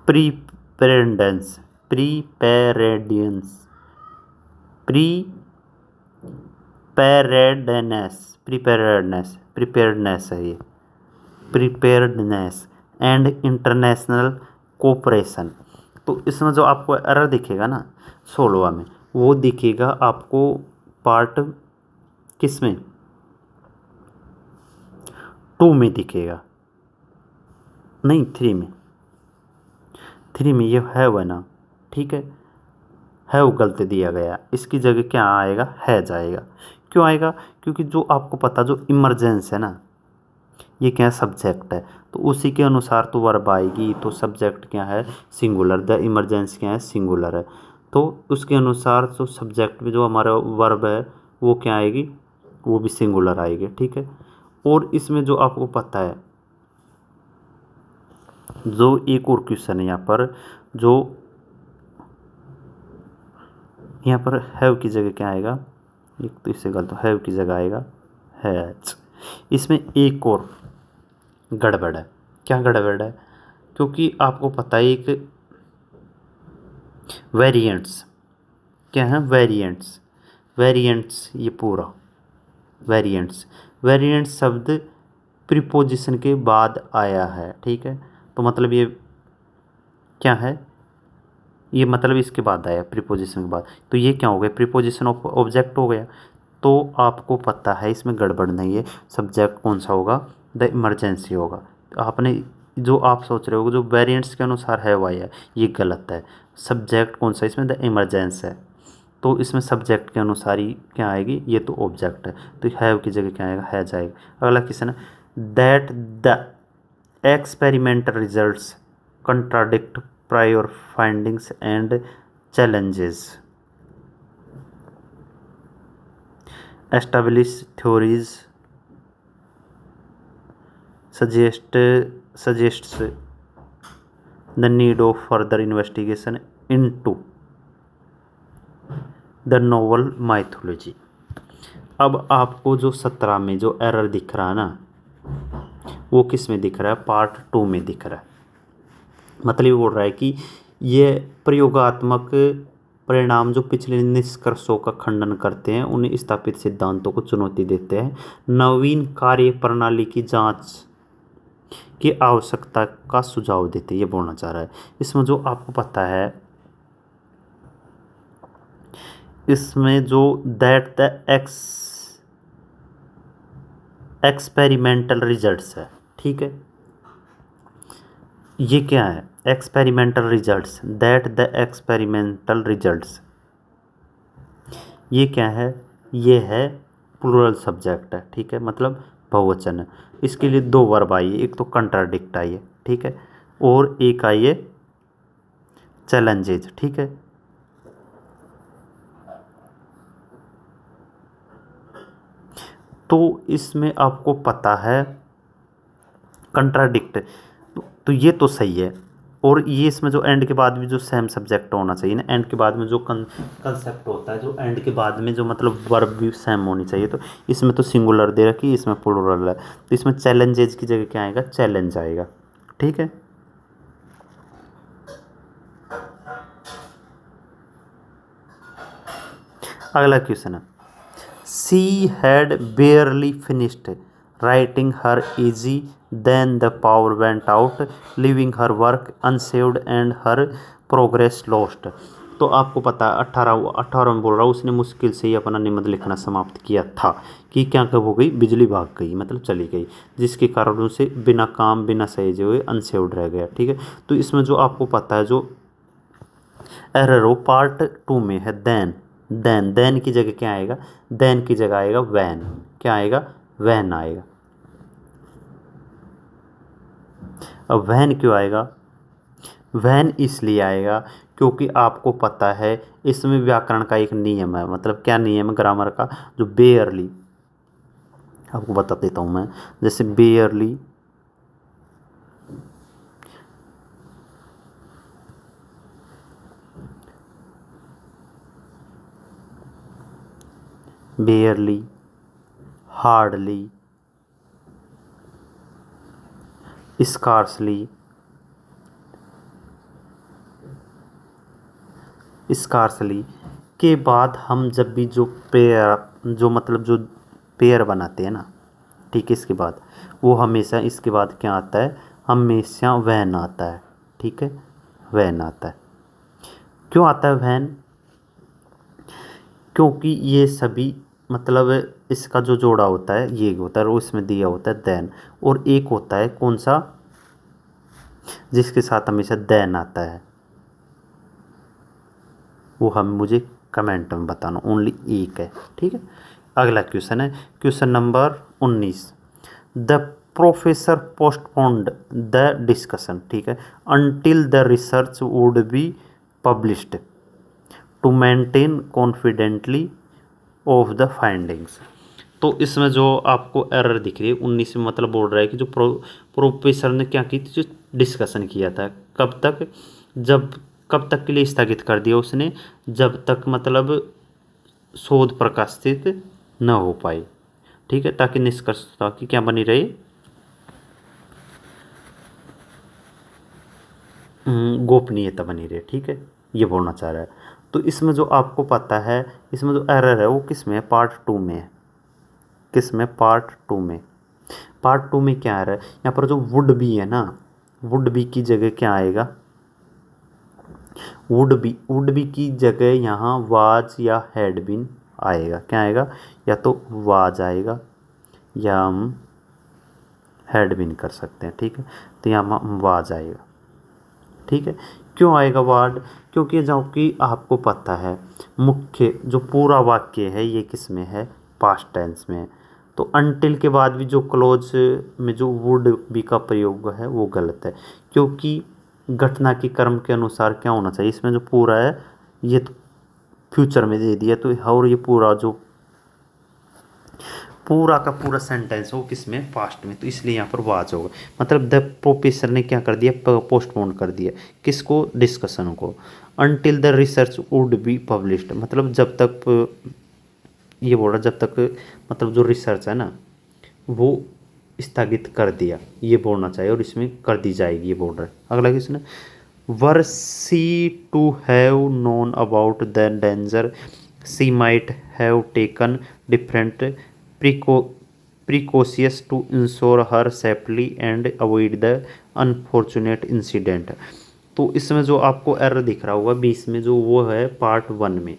Speaker 1: preparedness है ये, प्रिपेयर्डनेस एंड इंटरनेशनल कोऑपरेशन। तो इसमें जो आपको एरर दिखेगा ना 16 में, वो दिखेगा आपको पार्ट किस में, 2 में दिखेगा, नहीं 3 में, 3 में ये है वह ना, ठीक है, है वो गलत दिया गया, इसकी जगह क्या आएगा, है जाएगा। क्यों आएगा? क्योंकि जो आपको पता जो इमरजेंस है ना, ये क्या है, सब्जेक्ट है, तो उसी के अनुसार तो वर्ब आएगी। तो सब्जेक्ट क्या है, सिंगुलर, द इमरजेंसी क्या है, सिंगुलर है, तो उसके अनुसार जो सब्जेक्ट में जो हमारा वर्ब है वो क्या आएगी, वो भी सिंगुलर आएगी। ठीक है, और इसमें जो आपको पता है, जो एक और क्वेश्चन है यहाँ पर, जो यहाँ पर हैव की जगह क्या आएगा, एक तो इससे गलत, हैव की जगह आएगा हैज। इसमें एक और गड़बड़ है। क्या गड़बड़ है? क्योंकि आपको पता है एक वेरिएंट्स, क्या है, वेरिएंट्स ये पूरा वेरिएंट्स शब्द प्रीपोजिशन के बाद आया है। ठीक है, तो मतलब ये क्या है, ये मतलब इसके बाद आया प्रीपोजिशन के बाद, तो ये क्या हो गया, प्रीपोजिशन ऑफ ऑब्जेक्ट हो गया। तो आपको पता है इसमें गड़बड़ नहीं है, सब्जेक्ट कौन सा होगा, द इमरजेंसी होगा। आपने जो आप सोच रहे हो जो वेरिएंट्स के अनुसार है वाई है, ये गलत है। सब्जेक्ट कौन सा इसमें, द इमरजेंस है, तो इसमें सब्जेक्ट के अनुसार ही क्या आएगी, ये तो ऑब्जेक्ट है, तो हैव की जगह क्या आएगा, है जाएगा। अगला क्वेश्चन है that the experimental results contradict prior findings and challenges established theories suggests the need of further investigation into the novel mythology। अब आपको जो 17 में जो एरर दिख रहा है ना, वो किस में दिख रहा है, पार्ट 2 में दिख रहा है। मतलब ये बोल रहा है कि ये प्रयोगात्मक परिणाम जो पिछले निष्कर्षों का खंडन करते हैं, उन्हें स्थापित सिद्धांतों को चुनौती देते हैं, नवीन कार्य प्रणाली की जांच की आवश्यकता का सुझाव देते हैं, ये बोलना चाह रहा है। इसमें जो आपको पता है, इसमें जो दैट द एक्सपेरिमेंटल रिजल्ट्स है, ठीक है, ये क्या है, experimental results, that the experimental results, ये क्या है, ये है प्लूरल सब्जेक्ट है, ठीक है, मतलब बहुवचन है। इसके लिए दो वर्ब आई है, एक तो कंट्राडिक्ट आई है, ठीक है, और एक आई है चैलेंजेज, ठीक है। तो इसमें आपको पता है कंट्राडिक्ट, तो ये तो सही है। और ये इसमें जो एंड के बाद भी जो सेम सब्जेक्ट होना चाहिए ना, एंड के बाद में जो कंसेप्ट होता है, जो एंड के बाद में जो मतलब वर्ब भी सेम होनी चाहिए। तो इसमें तो सिंगुलर दे रखी, इसमें प्लूरल है, तो इसमें चैलेंजेज की जगह क्या आएगा, चैलेंज आएगा, ठीक है। अगला क्वेश्चन है, she had बेयरली finished writing her easy then the power went out leaving her work unsaved and her progress lost। तो आपको पता है 18 में बोल रहा हूँ, उसने मुश्किल से ही अपना निबंध लिखना समाप्त किया था कि क्या कब हो गई, बिजली भाग गई, मतलब चली गई, जिसके कारण उसे बिना काम बिना सहेजे हुए अनसेव्ड रह गया, ठीक है। तो इसमें जो आपको पता है, जो एरर हो पार्ट 2 में है, देन की जगह क्या आएगा, देन की जगह आएगा वैन, क्या आएगा, वैन आएगा। अब वैन क्यों आएगा, वैन इसलिए आएगा क्योंकि आपको पता है इसमें व्याकरण का एक नियम है, मतलब क्या नियम है, ग्रामर का, जो बेयरली, आपको बता देता हूँ मैं, जैसे बेयरली, बेयरली, हार्डली, स्कार्सली, स्कार्सली के बाद हम जब भी जो पेयर, जो मतलब जो पेयर बनाते हैं ना, ठीक है, इसके बाद वो हमेशा, इसके बाद क्या आता है, हमेशा वैन आता है, ठीक है, वैन आता है। क्यों आता है वैन, क्योंकि ये सभी मतलब इसका जो जोड़ा होता है ये होता है, और इसमें दिया होता है देन, और एक होता है कौन सा, जिसके साथ हमेशा देन आता है, वो हम मुझे कमेंट में बताना, ओनली एक है, ठीक है। अगला क्वेश्चन है, question number 19, the professor postponed the discussion, ठीक है, until the research would be published to maintain confidently of the findings. तो इसमें जो आपको एरर दिख रही है 19 में, मतलब बोल रहा है कि जो प्रोफेसर ने क्या की थी, जो डिस्कशन किया था, कब तक, जब कब तक के लिए स्थगित कर दिया उसने, जब तक मतलब शोध प्रकाशित न हो पाई, ठीक है, ताकि निष्कर्षता की क्या बनी रहे, गोपनीयता बनी रहे, ठीक है, ये बोलना चाह रहा है। तो इसमें जो आपको पता है, इसमें जो एरर है वो किस में है, पार्ट 2 में है, किस में, पार्ट 2 में। पार्ट 2 में क्या आ रहा है, यहाँ पर जो वुड बी है ना, वुड बी की जगह क्या आएगा, वुड बी की जगह यहाँ वाज या हैड बीन आएगा, क्या आएगा, या तो वाज आएगा या हम हैड बीन कर सकते हैं, ठीक है। तो यहाँ वाज आएगा, ठीक है। क्यों आएगा वार्ड, क्योंकि जो कि आपको पता है मुख्य जो पूरा वाक्य है ये किस में है, पास्ट टेंस में है। तो अनटिल के बाद भी जो क्लोज में जो वुड बी का प्रयोग है वो गलत है, क्योंकि घटना के क्रम के अनुसार क्या होना चाहिए, इसमें जो पूरा है ये तो फ्यूचर में दे दिया, तो और ये पूरा जो पूरा का पूरा सेंटेंस हो किस में, पास्ट में, तो इसलिए यहाँ पर वाज होगा। मतलब द प्रोफेसर ने क्या कर दिया, पोस्टपोन कर दिया, किसको, डिस्कशन को, until the research would be published, मतलब जब तक, ये बोल रहा जब तक मतलब जो रिसर्च है ना वो स्थगित कर दिया, ये बोलना चाहिए और इसमें कर दी जाएगी, ये बोल रहा है। अगला क्वेश्चन है, were she to have known about the danger she might have taken different precautions to ensure her safety and avoid the unfortunate incident. तो इसमें जो आपको एरर दिख रहा होगा 20 में, जो वो है पार्ट 1 में,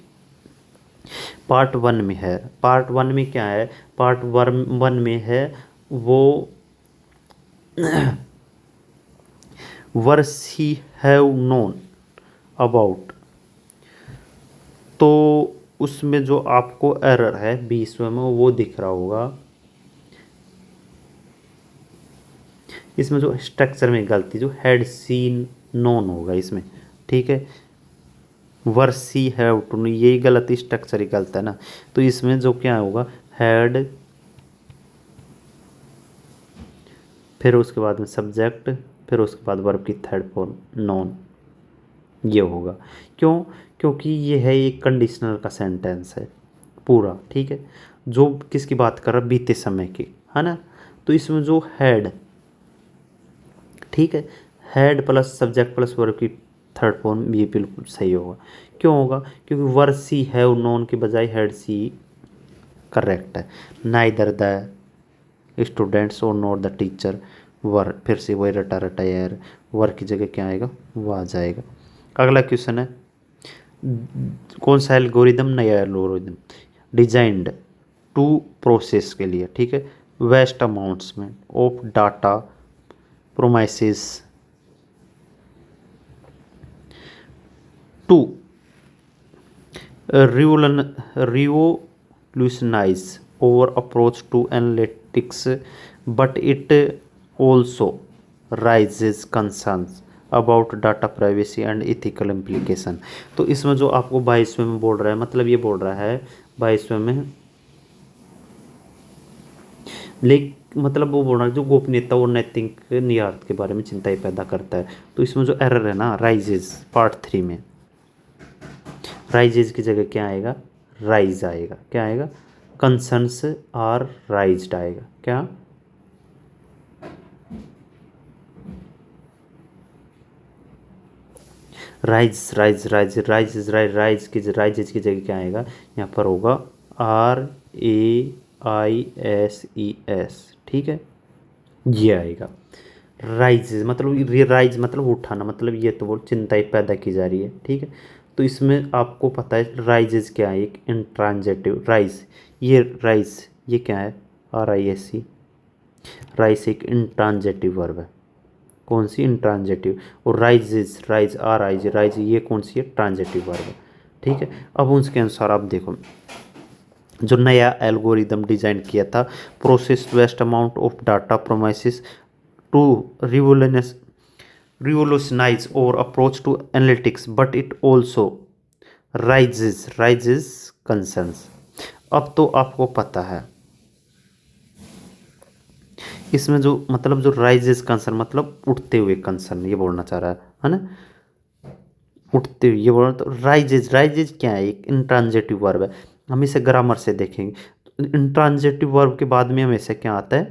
Speaker 1: पार्ट 1 में है। पार्ट 1 में क्या है, पार्ट 1 में है वो verse he have known about, तो उसमें जो आपको एरर है 20वें में वो दिख रहा होगा। इसमें जो स्ट्रक्चर में गलती, जो हैड सीन नोन होगा इसमें, ठीक है, वर्सी हैव टू, यही गलती, स्ट्रक्चर ही गलत है ना। तो इसमें जो क्या होगा, हैड, फिर उसके बाद में सब्जेक्ट, फिर उसके बाद वर्ब की थर्ड फॉर्म नॉन, ये होगा। क्यों? क्योंकि ये है एक कंडीशनल का सेंटेंस है पूरा, ठीक है, जो किसकी बात कर रहा है, बीते समय की, है ना। तो इसमें जो हैड, ठीक है, had plus subject plus verb की थर्ड फॉर्म, ये बिल्कुल सही होगा। क्यों होगा? क्योंकि वर सी हैव नोन के बजाय हैड सी करेक्ट है। नाइदर द स्टूडेंट्स और नॉट द टीचर वर, फिर से वही रटा रटा यार, वर की जगह क्या आएगा, वो आ जाएगा। अगला क्वेश्चन है, कौन सा एल्गोरिदम, नया एल्गोरिदम डिजाइंड टू प्रोसेस के लिए, ठीक है, वेस्ट अमाउंट्स में of data promises to revolutionize our approach to analytics, but it also raises concerns about data privacy and ethical implication। तो इसमें जो आपको 22वें में बोल रहा है, मतलब ये बोल रहा है 22वें में, मतलब वो बोल रहा है जो गोपनीयता और नैतिक निहितार्थ के बारे में चिंता ही पैदा करता है। तो इसमें जो एरर है ना, राइजेज, पार्ट 3 में राइजेज की जगह क्या आएगा, राइज आएगा। क्या आएगा? कंसर्न्स आर राइज्ड आएगा। क्या? राइजेज की जगह क्या आएगा, यहाँ पर होगा RAISES, ठीक है, ये आएगा। राइजेज मतलब, राइज मतलब उठाना, मतलब ये तो वो चिंता ही पैदा की जा रही है, ठीक है। तो इसमें आपको पता है राइजेज क्या है, एक इंट्रांजेटिव राइज, ये राइज ये क्या है, RISE, राइज एक इंट्रांजेटिव वर्ब है। कौन सी? इंट्रांजेटिव। और राइजेज, राइज राइज ये कौन सी है, ट्रांजेटिव वर्ब है, ठीक है। अब उसके अनुसार आप देखो, जो नया एल्गोरिदम डिजाइन किया था, process vast amount of data promises to revolutionize our approach to analytics, but it also raises concerns। अब तो आपको पता है इसमें जो मतलब, जो राइजेस कंसर्न मतलब उठते हुए कंसर्न, ये बोलना चाह रहा है ना, उठते हुए, ये बोल रहा। तो राइजेज क्या है, एक इंट्रांजेटिव वर्ब है। हम इसे ग्रामर से देखेंगे तो इंट्रांजेटिव वर्ब के बाद में हमेशा क्या आता है,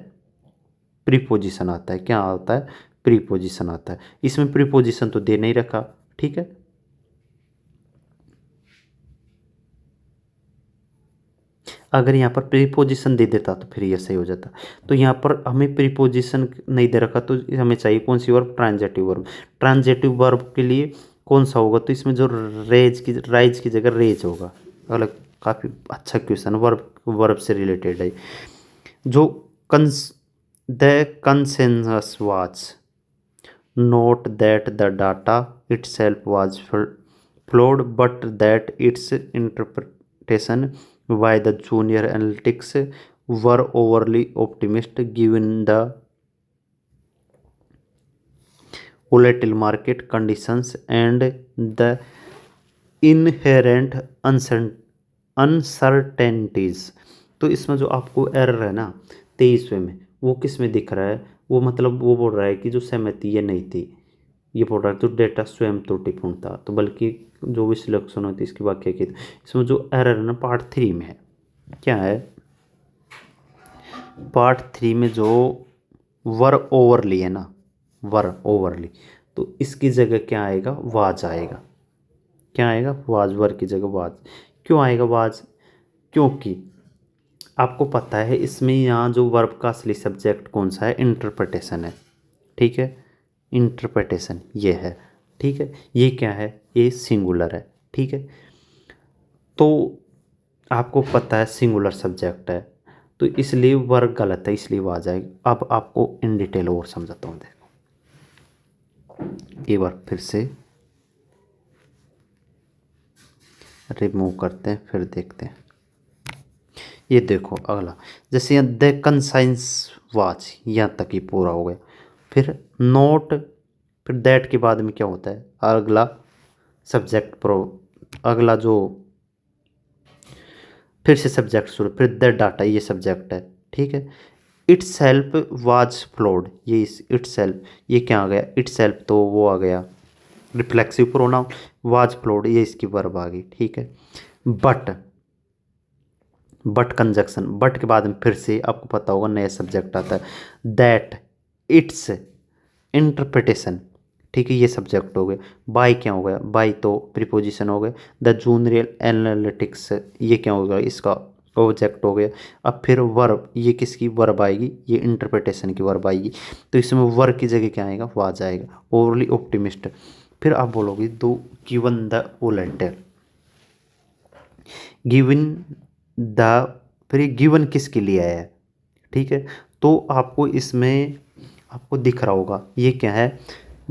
Speaker 1: प्रीपोजिशन आता है। क्या आता है? प्रीपोजिशन आता है। इसमें प्रीपोजिशन तो दे नहीं रखा, ठीक है। अगर यहाँ पर प्रीपोजिशन दे देता तो फिर ये सही हो जाता। तो यहाँ पर हमें प्रीपोजिशन नहीं दे रखा, तो हमें चाहिए कौन सी verb, transitive verb. Transitive verb के लिए कौन सा होगा, तो इसमें जो राइज की जगह रेज होगा। अलग, काफ़ी अच्छा क्वेश्चन, वर्ब से रिलेटेड है। जो the consensus was note that the data itself was flawed, but that its interpretation by the junior analytics were overly optimistic given the volatile market conditions and the inherent uncertainties। तो इसमें जो आपको error है ना 23वें में, वो किस में दिख रहा है, वो मतलब वो बोल रहा है कि जो सहमति ये नहीं थी, ये बोल रहा है तो डेटा स्वयं त्रुटिपूर्ण था, तो बल्कि जो विश्लेषण होती इसकी व्याख्या की। इसमें जो एरर है ना पार्ट 3 में है, क्या है, पार्ट 3 में जो वर ओवरली है ना, वर ओवरली, तो इसकी जगह क्या आएगा, वाज आएगा। क्या आएगा, वाज, वर की जगह वाज। क्यों आएगा वाज, क्योंकि आपको पता है इसमें यहाँ जो वर्ब का असली सब्जेक्ट कौन सा है, इंटरप्रिटेशन है। ठीक है, इंटरप्रिटेशन ये है। ठीक है, ये क्या है, ये सिंगुलर है। ठीक है, तो आपको पता है सिंगुलर सब्जेक्ट है, तो इसलिए वर्ब गलत है, इसलिए वो आ जाएगी। अब आपको इन डिटेल और समझाता हूँ, देखो एक बार फिर से रिमूव करते हैं, फिर देखते हैं। ये देखो अगला, जैसे यहाँ द कंसाइंस वाच, यहाँ तक ही पूरा हो गया। फिर नोट, फिर दैट के बाद में क्या होता है, अगला सब्जेक्ट प्रो, अगला जो फिर से सब्जेक्ट शुरू, फिर द डाटा, ये सब्जेक्ट है। ठीक है, इट सेल्फ वाज फ्लोड, ये इट सेल्फ, ये क्या आ गया, इट सेल्फ तो वो आ गया रिफ्लेक्सिव प्रोनाउन, वाज फ्लोड ये इसकी वर्ब आ गई। ठीक है, बट कंजक्शन, बट के बाद में फिर से आपको पता होगा नया सब्जेक्ट आता है, दैट, इट्स, इंटरप्रिटेशन। ठीक है, ये सब्जेक्ट हो गए। बाय क्या हो गया, बाय तो प्रीपोजिशन हो गए। द जूनियर एनालिटिक्स, ये क्या होगा, इसका ऑब्जेक्ट हो गया। अब फिर वर्ब, ये किसकी वर्ब आएगी, ये इंटरप्रिटेशन की वर्ब आएगी, तो इसमें वर्ब की जगह क्या आएगा, वाज आएगा। ओवरली ऑप्टिमिस्ट, फिर आप बोलोगे दो, given the volunteer, given the, फिर ये गिवन किसके लिए है। ठीक है, तो आपको इसमें आपको दिख रहा होगा ये क्या है,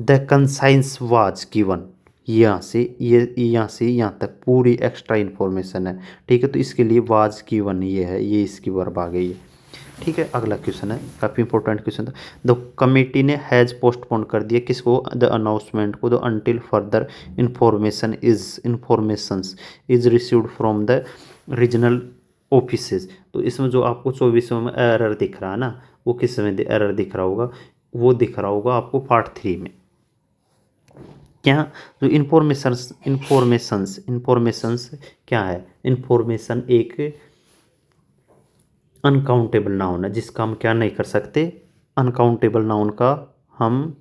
Speaker 1: द कंसाइंस वाज गिवन, यहाँ से ये यहाँ से यहाँ तक पूरी एक्स्ट्रा इन्फॉर्मेशन है। ठीक है, तो इसके लिए वाज गिवन ये है, ये इसकी वर्ब आ गई है। ठीक है, अगला क्वेश्चन है, काफ़ी इंपॉर्टेंट क्वेश्चन था। द कमेटी ने हैज़ पोस्टपोन कर दिया किसको, द अनाउंसमेंट को, the until further informations is received from the regional offices. तो इसमें जो आपको 24वें में एरर दिख रहा है ना, वो किस में एरर दिख रहा होगा, वो दिख रहा होगा आपको पार्ट 3 में। क्या, जो इंफॉर्मेशंस क्या है, इंफॉर्मेशन एक अनकाउंटेबल नाउन है जिसका हम क्या नहीं कर सकते, अनकाउंटेबल नाउन का हम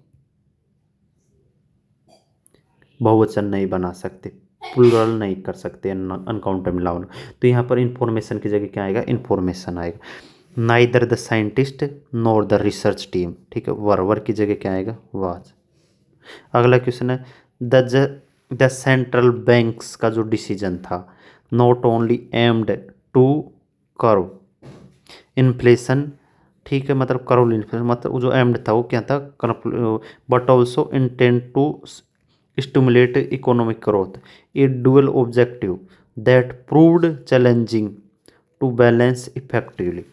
Speaker 1: बहुवचन नहीं बना सकते, प्लूरल नहीं कर सकते अनकाउंटेबल नाउन। तो यहाँ पर इंफॉर्मेशन की जगह क्या आएगा, इंफॉर्मेशन आएगा। Neither the scientist nor the research team, ठीक है, वर की जगह क्या आएगा, वाज। अगला क्वेश्चन है, द सेंट्रल बैंक्स का जो डिसीजन था, not only aimed to curb inflation, ठीक है, मतलब करोल इन्फ्लेशन, मतलब वो जो एम्ड था वो क्या था, but also intend to stimulate economic growth, a dual objective that proved challenging to balance effectively.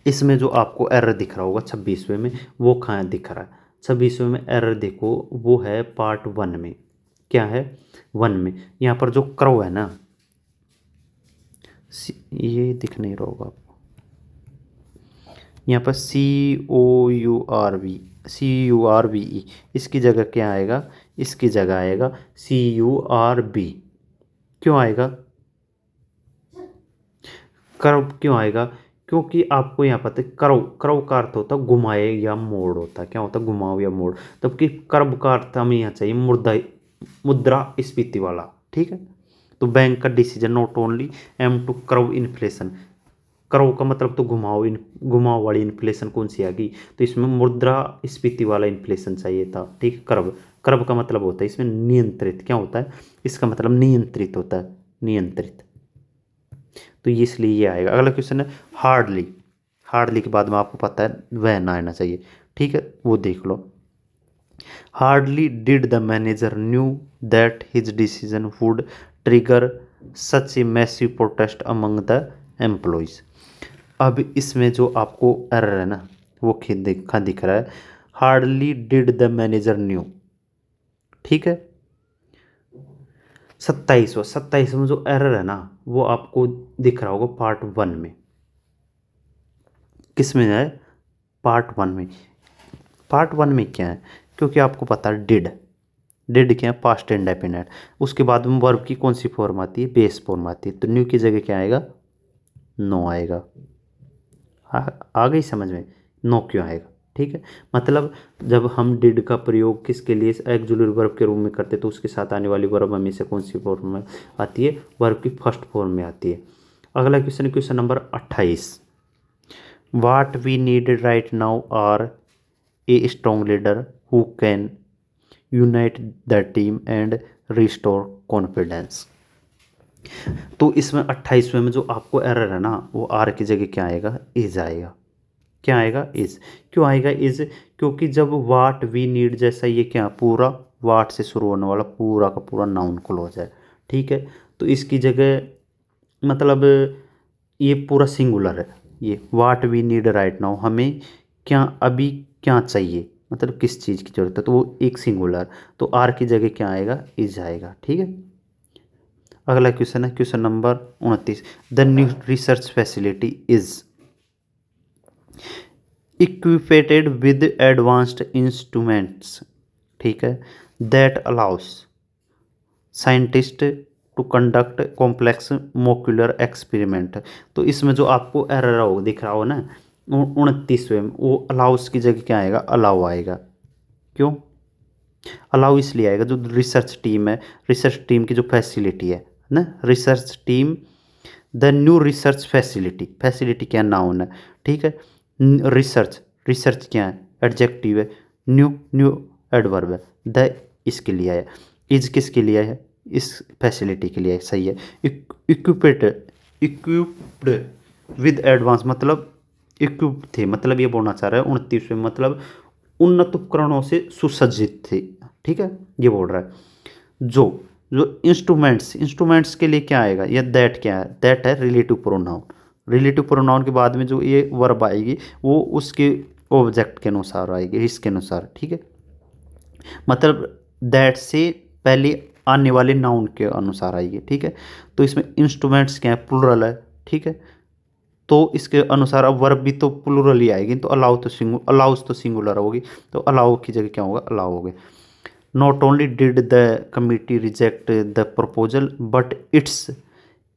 Speaker 1: इसमें जो आपको एरर दिख रहा होगा 26वें में, वो कहाँ दिख रहा है, 26वें में एरर देखो, वो है पार्ट 1 में। क्या है, 1 में, यहाँ पर जो क्रव है ना, ये दिख नहीं रहा होगा आपको, यहाँ पर COURB, इसकी जगह क्या आएगा, इसकी जगह आएगा CURB। क्यों आएगा, कर्व क्यों आएगा, क्योंकि आपको यहाँ पता है कर्व का अर्थ होता है घुमाए या मोड़ होता है, क्या होता है, घुमाओ या मोड़, जबकि कर्व का अर्थ हमें यहाँ चाहिए मुद्रास्फीति वाला। ठीक है, तो बैंक का decision not only aim to curb inflation, curb का मतलब तो घुमाव वाली इन्फ्लेशन कौन सी आ गई, तो इसमें मुद्रास्फीति वाला इन्फ्लेशन चाहिए था। ठीक है, कर्व का मतलब होता है इसमें नियंत्रित, क्या होता है, इसका मतलब नियंत्रित होता है, नियंत्रित, तो ये इसलिए ये आएगा। अगला क्वेश्चन है, हार्डली के बाद में आपको पता है वह ना आना चाहिए। ठीक है, वो देख लो, hardly did the manager knew that his decision would trigger such a massive protest among the employees. अब इसमें जो आपको एरर है ना, वो दिख रहा है, hardly did the manager new. ठीक है, 27वां जो एरर है ना, वो आपको दिख रहा होगा पार्ट 1 में। किस में है, पार्ट 1 में। पार्ट 1 में क्या है, क्योंकि आपको पता है डिड क्या है, पास्ट इंडेफिनिट, उसके बाद में वर्ब की कौन सी फॉर्म आती है, बेस फॉर्म आती है, तो न्यू की जगह क्या आएगा, नो आएगा। आ गई समझ में, नो क्यों आएगा, ठीक है। मतलब जब हम डिड का प्रयोग किसके लिए ऑक्सिलरी वर्ब के रूप में करते तो उसके साथ आने वाली वर्ब हमें से कौन सी फॉर्म में आती है, वर्ब की फर्स्ट फॉर्म में आती है। अगला question, question number 28, what we need right now are a strong leader who can unite the team and restore confidence. तो इसमें 28वें में जो आपको एरर है ना, वो आर की जगह क्या आएगा, इज आएगा। क्या आएगा, इज। क्यों आएगा इज, क्योंकि जब वाट वी नीड जैसा ये क्या पूरा वाट से शुरू होने वाला पूरा का पूरा नाउन क्लोज है, ठीक है। तो इसकी जगह मतलब ये पूरा सिंगुलर है, ये what we need right now, हमें क्या अभी क्या चाहिए, मतलब किस चीज़ की जरूरत है, तो वो एक सिंगुलर, तो आर की जगह क्या आएगा, इज आएगा, ठीक है। अगला क्वेश्चन है question number 29, the new research facility is equipped with advanced instruments, ठीक है, that allows scientist to conduct complex molecular experiment. तो इसमें जो आपको एरर हो दिख रहा हो ना 29वें में, वो अलाउस की जगह क्या आएगा, अलाउ आएगा। क्यों अलाउ, इसलिए आएगा जो रिसर्च टीम है, रिसर्च टीम की जो फैसिलिटी है ना, research team the new research facility, facility क्या नाउन है, ठीक है। रिसर्च, रिसर्च क्या है, एडजेक्टिव है, न्यू न्यू एडवर्ब है, द इसके लिए है, इज किसके लिए है, इस फैसिलिटी के लिए है, सही है। इक्विप्ड, इक्विप्ड विद एडवांस मतलब इक्विप थे, मतलब ये बोलना चाह रहा है 29वें मतलब उन्नत उपकरणों से सुसज्जित थे, ठीक है, ये बोल रहा है। जो जो इंस्ट्रूमेंट्स, इंस्ट्रूमेंट्स के लिए क्या आएगा, या दैट क्या है, दैट है रिलेटिव प्रोनाउन, रिलेटिव प्रोनाउन के बाद में जो ये वर्ब आएगी वो उसके ऑब्जेक्ट के अनुसार आएगी, इसके अनुसार, ठीक है। मतलब दैट से पहले आने वाले नाउन के अनुसार आएगी, ठीक है। तो इसमें इंस्ट्रूमेंट्स क्या है, प्लूरल है, ठीक है। तो इसके अनुसार अब वर्ब भी तो प्लूरल ही आएगी, तो अलाउ तो अलाउस तो सिंगुलर होगी, तो अलाउ की जगह क्या होगा, अलाउ होगी। Not only did the committee reject the proposal, but its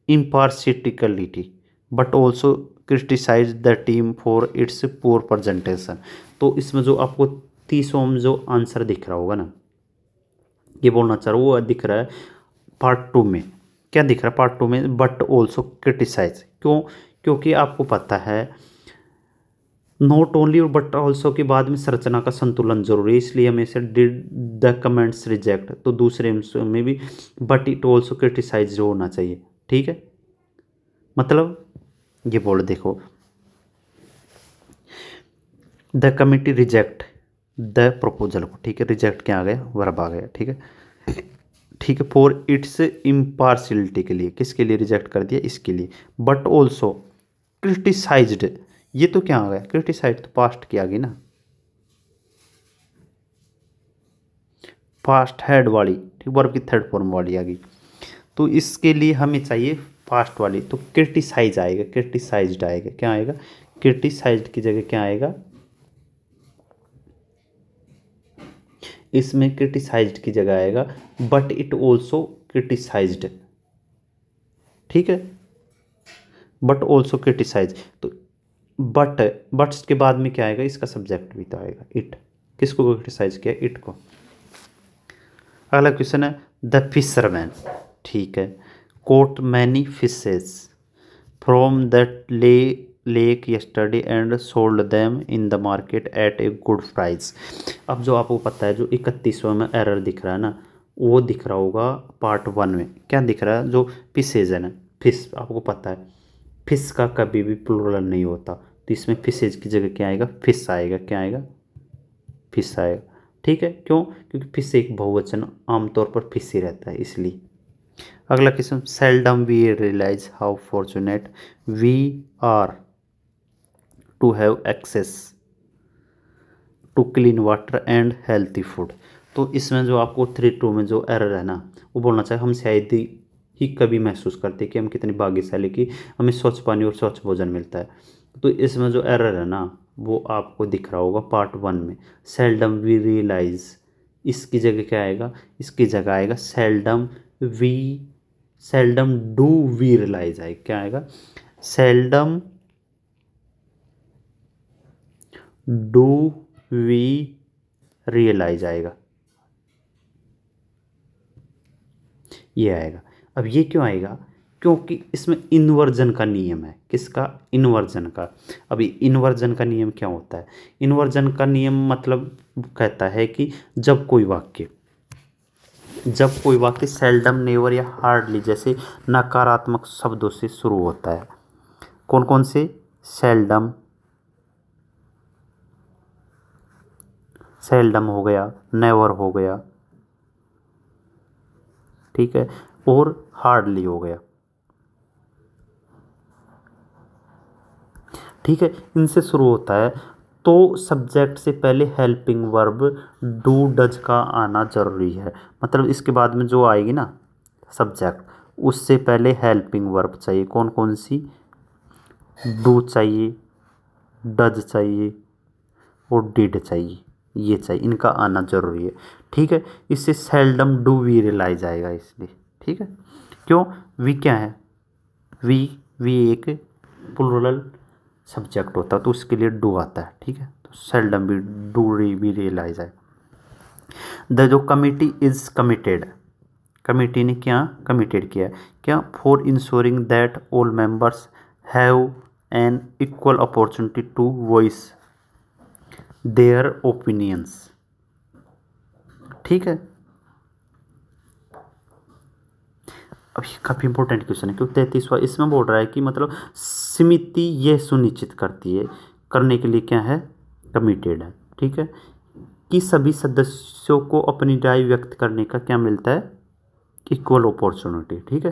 Speaker 1: impartiality, but also criticized the team for its poor presentation। तो इसमें जो आपको 30वां में जो आंसर दिख रहा होगा ना, ये बोलना चाह रहा हूँ, वो दिख रहा है पार्ट 2 में, क्या दिख रहा है पार्ट 2 में, बट ऑल्सो क्रिटिसाइज। क्यों, क्योंकि आपको पता है नॉट ओनली और बट ऑल्सो के बाद में संरचना का संतुलन जरूरी है, इसलिए हमेशा डिड द कमेंट्स रिजेक्ट, तो दूसरे में भी बट इट ऑल्सो क्रिटिसाइज होना चाहिए, ठीक है। मतलब ये बोल देखो, the committee reject the proposal को, ठीक है, रिजेक्ट क्या आ गया, वर्ब आ गया, ठीक है, ठीक है। फॉर इट्स इम्पार्शियलिटी के लिए, किसके लिए रिजेक्ट कर दिया, इसके लिए। बट ऑल्सो क्रिटिसाइज्ड, ये तो क्या आ गया, क्रिटिसाइज तो पास्ट की आ गई ना, फास्ट हेड वाली, ठीक, वर्ब की थर्ड फॉर्म वाली आ गई, तो इसके लिए हमें चाहिए फास्ट वाली, तो क्रिटिसाइज आएगा, क्रिटिसाइज्ड आएगा, क्या आएगा, क्रिटिसाइज्ड की जगह क्या आएगा, इसमें क्रिटिसाइज्ड की जगह आएगा बट इट ऑल्सो क्रिटिसाइज्ड, ठीक है, बट ऑल्सो क्रिटिसाइज। तो बट्स के बाद में क्या आएगा, इसका सब्जेक्ट भी तो आएगा, इट, किसको क्रिटिसाइज किया, इट को। अगला क्वेश्चन है द फिशरमैन, ठीक है, caught many fishes from that lake yesterday and sold them in the market at a good price। अब जो आपको पता है जो 31वें में एरर दिख रहा है ना, वो दिख रहा होगा पार्ट 1 में, क्या दिख रहा है, जो फिशेज है ना, फिश आपको पता है फिश का कभी भी प्लूरल नहीं होता, तो इसमें फिशेज की जगह क्या आएगा, फिश आएगा, क्या आएगा, फिश आएगा, ठीक है। क्यों, क्योंकि फिश एक बहुवचन आमतौर पर फिश ही रहता है, इसलिए। अगला question, seldom we realise how fortunate we are to have access to clean water and healthy food. तो इसमें जो आपको 3-2 में जो एरर है ना, वो बोलना चाहिए हम शायद ही कभी महसूस करते कि हम कितनी भाग्यशाली कि हमें स्वच्छ पानी और स्वच्छ भोजन मिलता है। तो इसमें जो एरर है ना, वो आपको दिख रहा होगा पार्ट 1 में, सेल्डम वी रियलाइज, इसकी जगह क्या आएगा, इसकी जगह आएगा seldom we, seldom do we realise आएगा, क्या आएगा, सेल्डम डू वी रियलाइज आएगा, ये आएगा। अब ये क्यों आएगा? क्योंकि इसमें इन्वर्जन का नियम है। किसका? इन्वर्जन का। अभी इन्वर्जन का नियम क्या होता है? इन्वर्जन का नियम मतलब कहता है कि जब कोई वाक्य सेल्डम, नेवर या हार्डली जैसे नकारात्मक शब्दों से शुरू होता है। कौन कौन से? सेल्डम, सेल्डम हो गया, नेवर हो गया, ठीक है, और हार्डली हो गया, ठीक है, इनसे शुरू होता है। तो सब्जेक्ट से पहले हेल्पिंग वर्ब डू डज का आना जरूरी है। मतलब इसके बाद में जो आएगी ना सब्जेक्ट, उससे पहले हेल्पिंग वर्ब चाहिए। कौन कौन सी? डू चाहिए, डज चाहिए और डिड चाहिए, ये चाहिए, इनका आना जरूरी है, ठीक है। इससे सेल्डम डू वी रियलाइज आएगा इसलिए, ठीक है। क्यों? वी क्या है? वी एक प्लूरल सब्जेक्ट होता है तो उसके लिए डू आता है, ठीक है। तो सेल्डम भी डू वी रियलाइज है। द जो कमिटी इज कमिटेड, कमिटी ने क्या कमिटेड किया है? क्या? For ensuring that all members have an equal opportunity to voice their opinions, ठीक है। अब ये काफ़ी इंपॉर्टेंट क्वेश्चन है क्योंकि 33वां इसमें बोल रहा है कि मतलब समिति यह सुनिश्चित करती है, करने के लिए क्या है? कमिटेड है, ठीक है, कि सभी सदस्यों को अपनी राय व्यक्त करने का क्या मिलता है? इक्वल अपॉर्चुनिटी, ठीक है।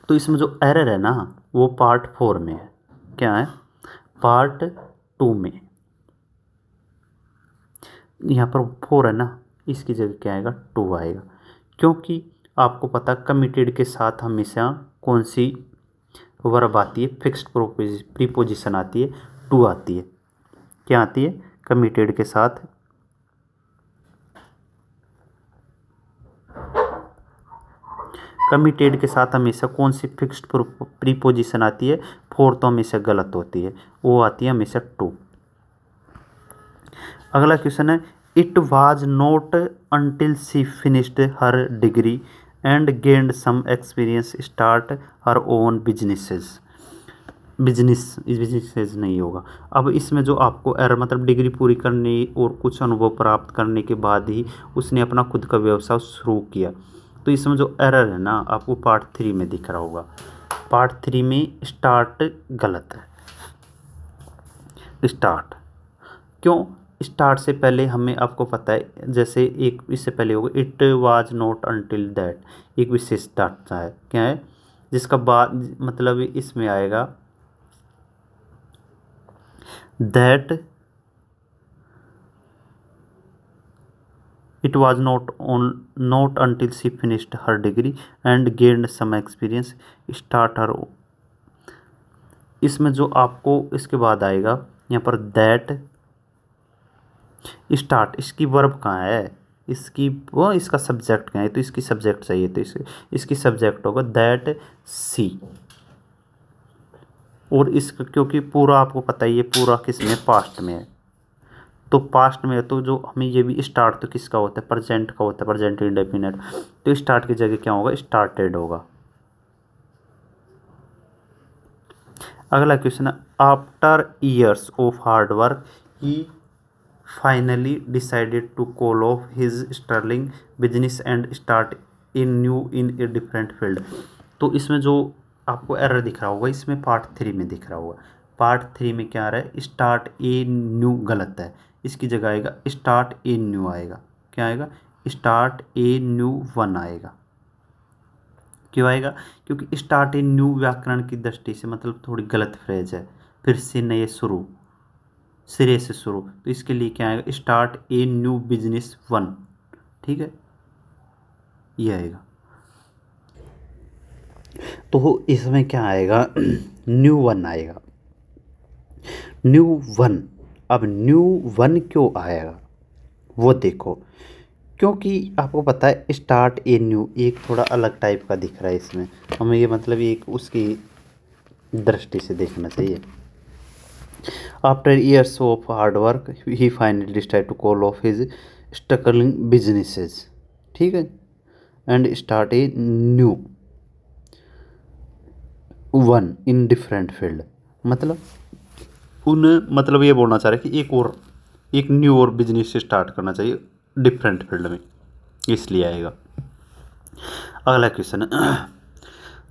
Speaker 1: तो इसमें जो एरर है ना वो पार्ट 4 में है। क्या है? पार्ट 2 में। यहाँ पर 4 है ना, इसकी जगह क्या आएगा? 2 आएगा, क्योंकि आपको पता कमिटेड के साथ हमेशा कौन सी वर्ब आती है? फिक्स्ड प्रीपोजिशन आती है, टू आती है। क्या आती है? कमिटेड के साथ हमेशा कौन सी फिक्स्ड प्रीपोजिशन आती है? 4 तो हमेशा गलत होती है, वो आती है हमेशा 2। अगला क्वेश्चन है, it was not until she finished her degree and gained some experience start her own businesses. Businesses नहीं होगा। अब इसमें जो आपको एरर मतलब डिग्री पूरी करने और कुछ अनुभव प्राप्त करने के बाद ही उसने अपना खुद का व्यवसाय शुरू किया। तो इसमें जो एरर है ना आपको पार्ट 3 में दिख रहा होगा। पार्ट 3 में स्टार्ट गलत है। स्टार्ट क्यों? स्टार्ट से पहले हमें आपको पता है जैसे एक इससे पहले होगा it was not until that, एक विशेषता है। क्या है? जिसका बाद मतलब इसमें आएगा that it was not until she finished her degree and gained some experience start her. इसमें जो आपको इसके बाद आएगा यहाँ पर दैट स्टार्ट, इसकी वर्ब कहाँ है? इसकी वो इसका सब्जेक्ट कहाँ है? तो इसकी सब्जेक्ट चाहिए, तो इसकी सब्जेक्ट होगा दैट सी। और इसका क्योंकि पूरा आपको पता ही है पूरा किस में? पास्ट में है। तो पास्ट में है तो जो हमें ये भी स्टार्ट तो किसका होता है? प्रेजेंट का होता है, प्रेजेंट इंडेफिनिट। तो स्टार्ट की जगह क्या होगा? स्टार्टेड होगा। अगला क्वेश्चन है, after years of hard work he finally decided to call off his sterling business and start in a different field. तो इसमें जो आपको एरर दिख रहा होगा इसमें पार्ट 3 में दिख रहा होगा। पार्ट 3 में क्या आ रहा है? स्टार्ट ए न्यू गलत है, इसकी जगह आएगा स्टार्ट ए न्यू आएगा। क्या आएगा? स्टार्ट ए न्यू 1 आएगा। क्यों आएगा? क्योंकि स्टार्ट ए न्यू व्याकरण की दृष्टि से मतलब थोड़ी गलत फ्रेज है, फिर से नए शुरू, सिरे से शुरू। तो इसके लिए क्या आएगा? स्टार्ट ए न्यू बिजनेस 1, ठीक है, ये आएगा। तो इसमें क्या आएगा? न्यू 1 आएगा। न्यू 1। अब न्यू 1 क्यों आएगा वो देखो, क्योंकि आपको पता है स्टार्ट ए न्यू एक थोड़ा अलग टाइप का दिख रहा है इसमें, हमें ये मतलब एक उसकी दृष्टि से देखना चाहिए। After years of hard work he finally decide to call off his struggling businesses, ठीक है, and start a new one in different field. मतलब उन्हें मतलब ये बोलना चाह रहे हैं कि एक न्यू और बिजनेस स्टार्ट करना चाहिए डिफरेंट फील्ड में, इसलिए आएगा। अगला क्वेश्चन है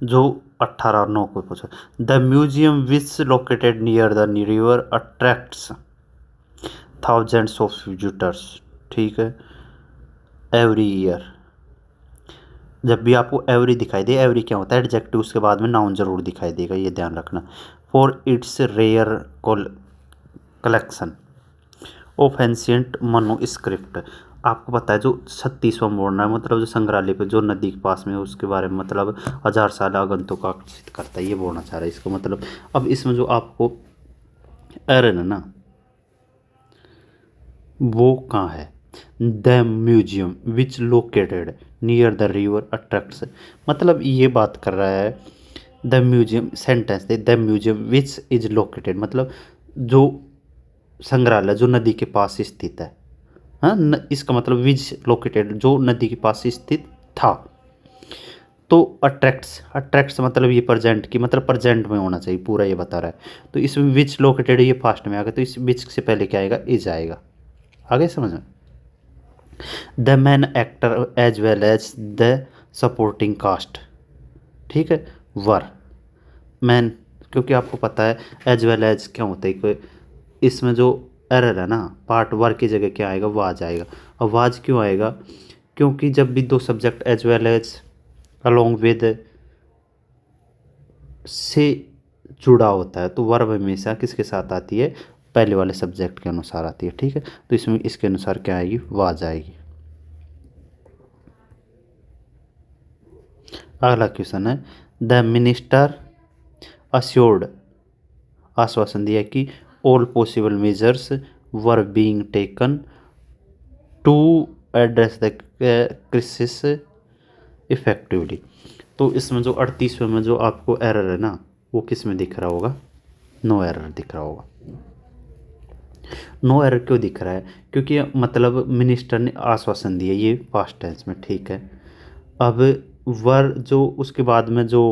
Speaker 1: जो 18/9 को पूछा, the museum which located near the river attracts thousands of visitors, ठीक है, एवरी ईयर। जब भी आपको एवरी दिखाई दे, एवरी क्या होता है एडजेक्टिव, उसके बाद में नाउन जरूर दिखाई देगा, ये ध्यान रखना। For its rare collection of ancient manuscript, आपको पता है जो 36वां बोलना है, मतलब जो संग्रहालय पे जो नदी के पास में है उसके बारे में, मतलब 1000 साल आगंतुक को आकर्षित करता है, ये बोलना चाह रहा है इसको। मतलब अब इसमें जो आपको एरन है ना, वो कहाँ है, the museum which located near the river attracts, मतलब ये बात कर रहा है the museum, sentence they the museum which is located, मतलब जो संग्रहालय जो नदी के पास स्थित है, हाँ इसका मतलब विच लोकेटेड जो नदी के पास स्थित था। तो अट्रैक्ट्स मतलब ये प्रेजेंट की, मतलब प्रेजेंट में होना चाहिए पूरा, ये बता रहा है। तो इसमें विच लोकेटेड ये फास्ट में आ गया, तो इस विच से पहले क्या आएगा, इज आएगा। आगे समझ में, the main actor as well as the supporting cast, ठीक है, वर मैन, क्योंकि आपको पता है एज वेल एज क्या होता है, कोई इसमें जो एरर है ना, पार्ट वर की जगह क्या आएगा, वाज आएगा। और वाज क्यों आएगा, क्योंकि जब भी दो subject as well as along with से जुड़ा होता है, तो वर्ब हमेशा किसके साथ आती है, पहले वाले सब्जेक्ट के अनुसार आती है, ठीक है। तो इसमें इसके अनुसार क्या आएगी, वाज आएगी। अगला क्वेश्चन है, द मिनिस्टर अश्योर्ड, आश्वासन दिया कि all possible measures were being taken to address the crisis effectively. तो इसमें जो 38वें में जो आपको एरर है ना, वो किस में दिख रहा होगा, नो एरर दिख रहा होगा। नो एरर क्यों दिख रहा है, क्योंकि मतलब मिनिस्टर ने आश्वासन दिया, ये पास्ट टेंस में, ठीक है। अब वर जो उसके बाद में जो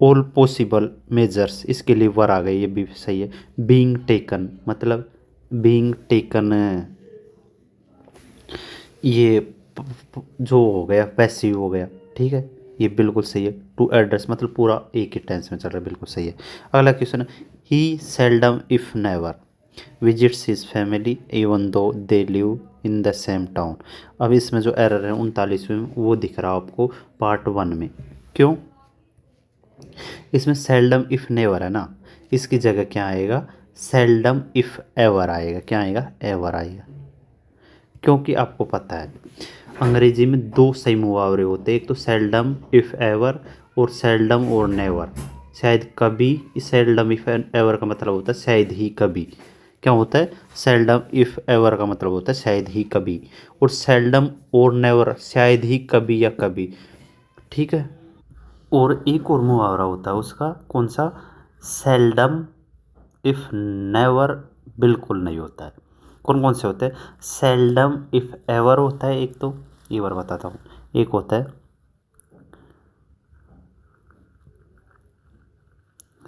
Speaker 1: ऑल पॉसिबल मेजर्स, इसके लिए वर आ गए, ये भी सही है। बीइंग टेकन मतलब बीइंग टेकन, ये जो हो गया पैसिव हो गया, ठीक है, ये बिल्कुल सही है। टू एड्रेस मतलब पूरा एक ही टेंस में चल रहा है, बिल्कुल सही है। अगला क्वेश्चन है, he seldom if never visits his family even though they live in the same town. अब इसमें जो एरर है 39वें में, वो दिख रहा है आपको पार्ट 1 में। क्यों, इसमें सेल्डम इफ नेवर है ना, इसकी जगह क्या आएगा, सेल्डम इफ एवर आएगा। क्या आएगा, एवर आएगा। क्योंकि आपको पता है अंग्रेजी में दो सही मुहावरे होते हैं, एक तो सेल्डम इफ एवर और सेल्डम और नेवर। शायद कभी, सेल्डम इफ एवर का मतलब होता है शायद ही कभी। क्या होता है, सेल्डम इफ एवर का मतलब होता है शायद ही कभी, और सेल्डम और नेवर शायद ही कभी या कभी, ठीक है। और एक और मुहावरा होता है उसका, कौन सा, सेल्डम इफ नेवर बिल्कुल नहीं होता है। कौन कौन से होते हैं, सेल्डम इफ एवर होता है एक, तो ये बार बताता हूँ, एक होता है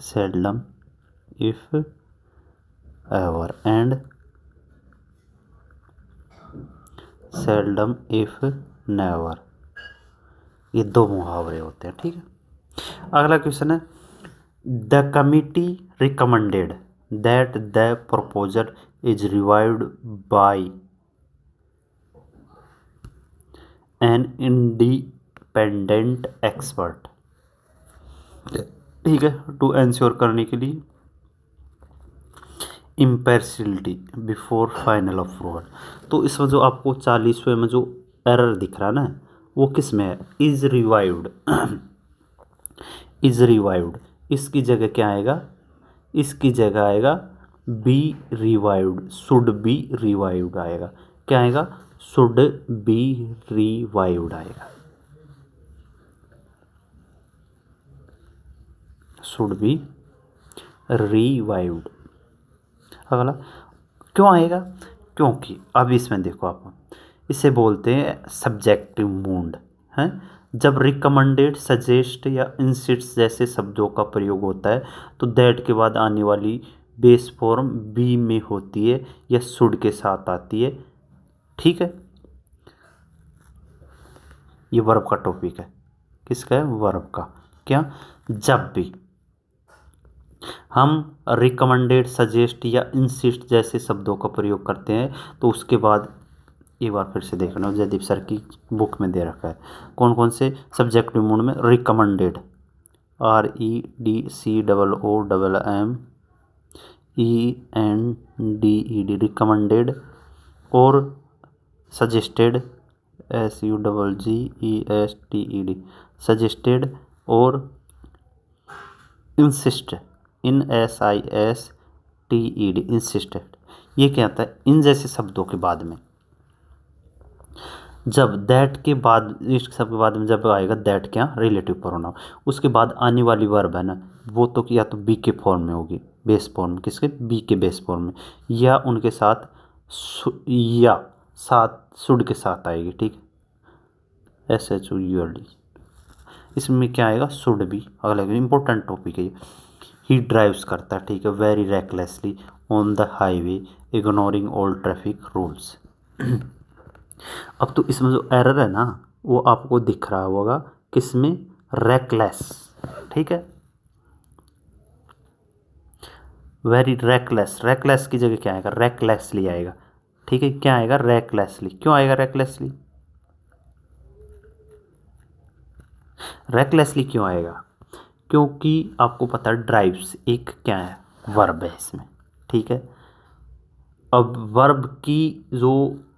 Speaker 1: seldom if ever and seldom if never, ये दो मुहावरे होते हैं, ठीक है। अगला क्वेश्चन है, the committee recommended that the proposal is revived by an independent expert, ठीक है, टू एंश्योर करने के लिए इम्पेर्सिलिटी बिफोर फाइनल अप्रूवल। तो इसमें जो आपको 40वें में जो एरर दिख रहा है ना, वो किस में है, इज रिवाइव्ड इज रिवाइव्ड, इसकी जगह क्या आएगा, इसकी जगह आएगा B revived, should be revived आएगा। क्या आएगा, शुड बी रिवाइव्ड आएगा, शुड बी रिवाइव्ड। अगला क्यों आएगा, क्योंकि अब इसमें देखो आप, इसे बोलते हैं सब्जेक्टिव मूड है। जब रिकमेंडेड, सजेस्ट या इंसिस्ट जैसे शब्दों का प्रयोग होता है तो दैट के बाद आने वाली बेस फॉर्म बी में होती है या शुड के साथ आती है। ठीक है, ये वर्ब का टॉपिक है। किसका है, वर्ब का। क्या, जब भी हम रिकमेंडेड, सजेस्ट या इंसिस्ट जैसे शब्दों का प्रयोग करते हैं तो उसके बाद, एक बार फिर से देख लो, जयदीप सर की बुक में दे रखा है कौन कौन से सब्जेक्टिव मूड में। रिकमेंडेड, REDCOOMMENDED रिकमेंडेड, और सजेस्टेड, SUGGESTED सजेस्टेड, और इंसिस्ट, INSISTED इंसिस्टेड। ये क्या आता है, इन जैसे शब्दों के बाद में, जब दैट के बाद, इस सब के बाद में जब आएगा दैट, क्या, रिलेटिव प्रोनाउन, उसके बाद आने वाली वर्ब है ना, वो तो या तो बी के फॉर्म में होगी, बेस फॉर्म, किसके, बी के बेस फॉर्म में, या उनके साथ या साथ शुड के साथ आएगी। ठीक है, SHUD, इसमें क्या आएगा, शुड भी। अगला इंपॉर्टेंट टॉपिक है ये। ही ड्राइव्स करता है, ठीक है, very recklessly on the highway ignoring all traffic rules. अब तो इसमें जो एरर है ना वो आपको दिख रहा होगा, किसमें, रेकलेस। ठीक है, वेरी रेकलेस, रेकलेस की जगह क्या आएगा, रेकलेसली आएगा। ठीक है, क्या आएगा, रेकलेसली। क्यों आएगा रेकलेसली, रेकलेसली क्यों आएगा, क्योंकि आपको पता है ड्राइव्स एक क्या है, वर्ब है इसमें। ठीक है, अब वर्ब की जो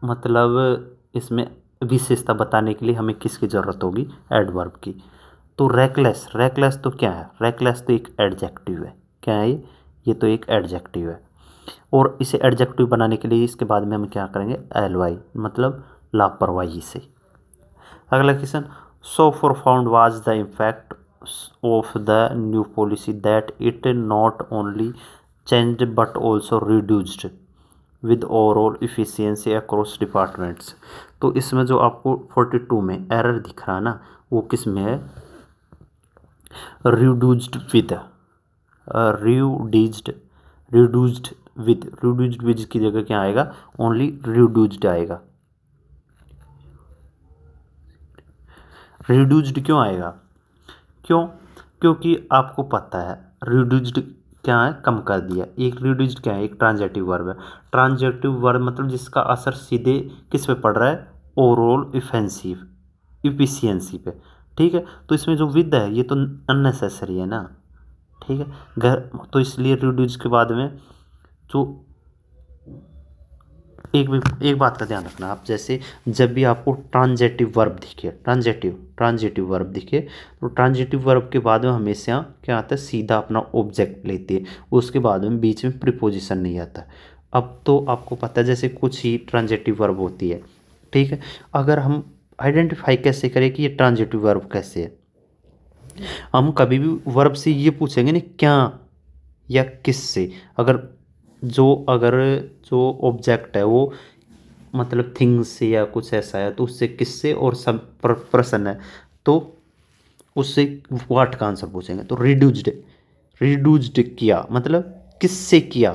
Speaker 1: मतलब इसमें विशेषता बताने के लिए हमें किसकी ज़रूरत होगी, एडवर्ब की। तो रेकलेस, रेकलेस तो क्या है, रेकलेस तो एक एडजेक्टिव है। क्या है ये तो एक एडजेक्टिव है, और इसे एडजेक्टिव बनाने के लिए इसके बाद में हम क्या करेंगे, LY, मतलब लापरवाही से। अगला question, so profound was the impact of the new policy that it not only changed but also reduced with overall efficiency across departments. तो इसमें जो आपको 42 में एरर दिख रहा है ना, वो किस में है, रिड्यूस्ड विद, रिड्यूस्ड विद की जगह क्या आएगा, ओनली रिड्यूस्ड आएगा। रिड्यूस्ड क्यों आएगा, क्यों, क्योंकि आपको पता है रिड्यूस्ड क्या है, कम कर दिया। एक रिड्यूस्ड क्या है, एक ट्रांजेटिव वर्ब है। ट्रांजेटिव वर्ब मतलब जिसका असर सीधे किस पे पड़ रहा है, ओवरऑल इफिशियंसी पे। ठीक है, तो इसमें जो विद है ये तो अननेसेसरी है ना। ठीक है, घर तो इसलिए रिड्यूस के बाद में जो एक बात का ध्यान रखना आप, जैसे जब भी आपको ट्रांजेटिव वर्ब दिखे, ट्रांजेटिव वर्ब दिखे, तो ट्रांजेटिव वर्ब के बाद में हमेशा क्या आता है, सीधा अपना ऑब्जेक्ट लेती है, उसके बाद में बीच में प्रीपोजिशन नहीं आता। अब तो आपको पता है जैसे कुछ ही ट्रांजेटिव वर्ब होती है। ठीक है, अगर हम आइडेंटिफाई कैसे करें कि ये ट्रांजेटिव वर्ब कैसे है, हम कभी भी वर्ब से ये पूछेंगे ना क्या या किससे। अगर जो ऑब्जेक्ट है वो मतलब थिंग्स से या कुछ ऐसा है तो उससे किससे, और सब पर्सन है तो उससे व्हाट का आंसर पूछेंगे। तो रिड्यूस्ड किया मतलब किससे किया,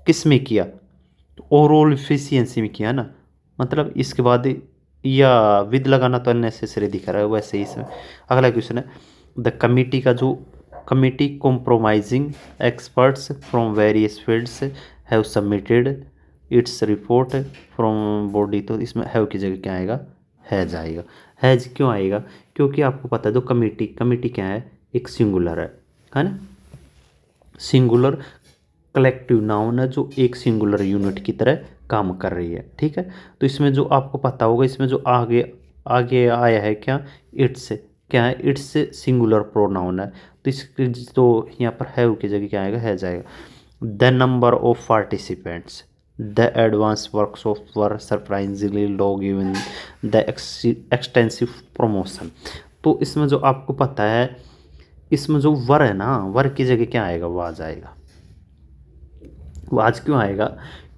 Speaker 1: किस में किया, तो ओवरऑल इफिशियंसी में किया ना। मतलब इसके बाद या विद लगाना तो अननेसेसरी दिख रहा है, वैसे ही इसमें। अगला क्वेश्चन है, द कमिटी का जो committee compromising experts from various fields have submitted its report from body. तो इसमें हैव की जगह क्या आएगा, हैज आएगा। हैज क्यों आएगा, क्योंकि आपको पता है जो कमिटी क्या है, एक सिंगुलर है ना, सिंगुलर कलेक्टिव नाउन है जो एक सिंगुलर यूनिट की तरह काम कर रही है। ठीक है, तो इसमें जो आपको पता होगा, इसमें जो आगे आगे आया है क्या, इट्स, क्या है, इट्स सिंगुलर प्रोनाउन है। तो इसके तो यहाँ पर हैव की जगह क्या आएगा, है जाएगा। The number of participants the advance workshop were surprisingly low given the extensive promotion. तो इसमें जो आपको पता है, इसमें जो वर है ना, वर की जगह क्या आएगा, वाज आएगा। वो आज क्यों आएगा?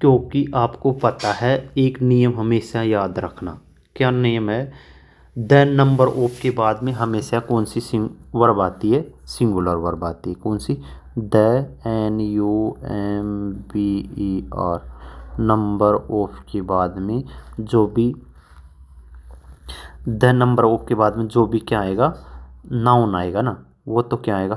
Speaker 1: क्योंकि आपको पता है एक नियम हमेशा याद रखना। क्या नियम है? द नंबर ऑफ के बाद में हमेशा कौन सी वर्ब आती है? सिंगुलर वर्ब आती है। कौन सी? The, NUMBER। नंबर ऑफ के बाद में जो भी द नंबर ऑफ के बाद में जो भी क्या आएगा? नाउन आएगा ना, वो तो क्या आएगा?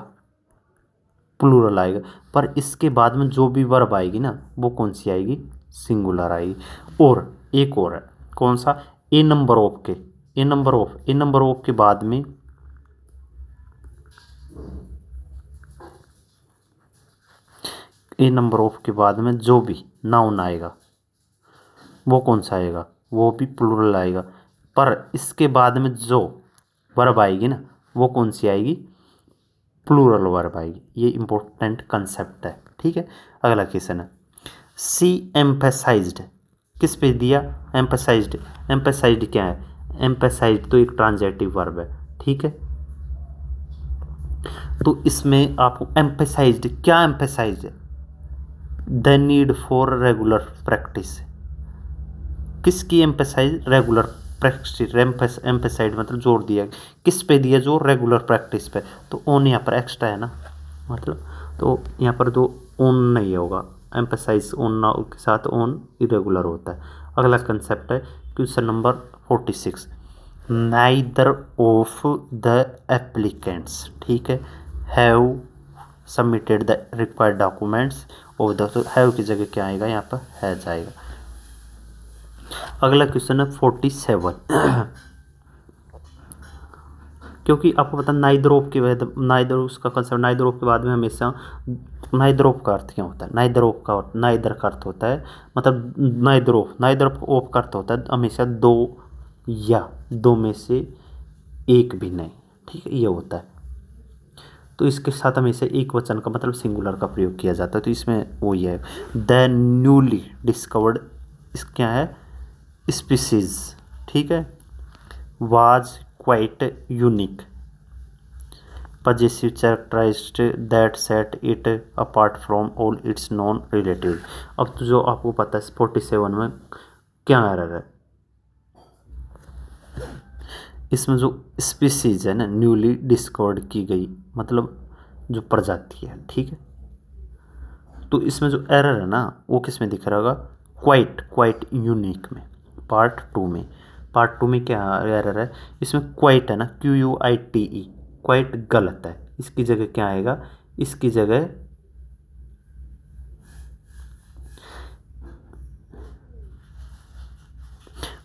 Speaker 1: प्लूरल आएगा। पर इसके बाद में जो भी वर्ब आएगी ना, वो कौन सी आएगी? सिंगुलर आएगी। और एक और है, कौन सा? ए नंबर ऑफ के, ए नंबर ऑफ के बाद में ए नंबर ऑफ के बाद में जो भी नाउन आएगा वो कौन सा आएगा? वो भी प्लूरल आएगा। पर इसके बाद में जो वर्ब आएगी ना, वो कौन सी आएगी? प्लूरल वर्ब आएगी। ये इंपॉर्टेंट कंसेप्ट है, ठीक है। अगला क्वेश्चन है, सी एम्फेसाइज्ड किस पे दिया? एम्फेसाइज्ड। एम्फेसाइज्ड क्या है? एम्फेसाइज्ड तो एक ट्रांजेटिव वर्ब है, ठीक है। तो इसमें आपको एम्फेसाइज्ड क्या? Emphasized the need for regular practice. किसकी एम्फेसाइज? Regular practice. एम्फेसाइड मतलब जोर दिया। किस पे दिया? जो रेगुलर प्रैक्टिस पे। तो ऑन यहाँ पर एक्स्ट्रा है ना, मतलब तो यहाँ पर जो ऑन नहीं होगा, एम्फेसाइज ऑन ना के साथ ऑन इरेगुलर होता है। अगला कंसेप्ट है question number 46, neither of the applicants, ठीक है, have submitted the required documents of the, तो हैव की जगह क्या आएगा? यहाँ पर हैज आएगा। अगला क्वेश्चन है 47 क्योंकि आपको पता नाइदर ऑफ के बाद, नाइदर उसका कंसेप्ट, नाइदर ऑफ के बाद में हमेशा नाइदर ऑफ का अर्थ क्या होता है? नाइदर ऑफ का, नाइदर का अर्थ होता है मतलब नाइदर ऑफ का अर्थ होता है हमेशा दो या दो में से एक भी नहीं, ठीक है, ये होता है। तो इसके साथ हमेशा एक वचन का मतलब सिंगुलर का प्रयोग किया जाता है। तो इसमें वो ये है, द न्यूली डिस्कवर्ड, इस क्या है? स्पीसीज, ठीक है, was quite unique, possessive characteristic that set it apart from all its known relatives। अब तो जो आपको पता है 47 में क्या एरर है? इसमें जो स्पीसीज है ना, न्यूली डिस्कवर्ड की गई, मतलब जो प्रजाति है, ठीक है। तो इसमें जो एरर है ना, वो किस में दिख रहा होगा? क्वाइट यूनिक में, पार्ट टू में क्या एरर है? इसमें क्वाइट है ना, QUITE, क्वाइट गलत है। इसकी जगह क्या आएगा? इसकी जगह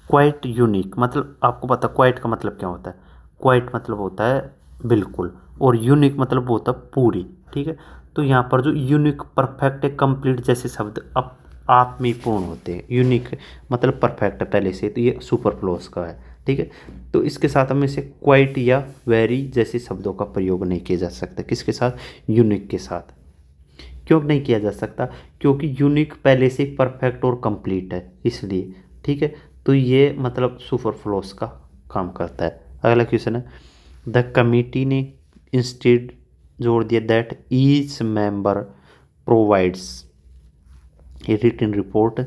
Speaker 1: क्वाइट यूनिक, मतलब आपको पता क्वाइट का मतलब क्या होता है? क्वाइट मतलब होता है बिल्कुल, और यूनिक मतलब होता है पूरी, ठीक है। तो यहाँ पर जो यूनिक, परफेक्ट, कंप्लीट जैसे शब्द अब आप में पूर्ण होते हैं। यूनिक मतलब परफेक्ट है पहले से, तो ये सुपरफ्लूअस का है, ठीक है। तो इसके साथ हमें से क्वाइट या वेरी जैसे शब्दों का प्रयोग नहीं किया जा सकता। किसके साथ? यूनिक के साथ। क्यों नहीं किया जा सकता? क्योंकि यूनिक पहले से परफेक्ट और कंप्लीट है, इसलिए, ठीक है। तो ये मतलब सुपरफ्लूअस का काम करता है। अगला क्वेश्चन है, द कमिटी ने इंस्टेड जोड़ दिया that each member provides a written report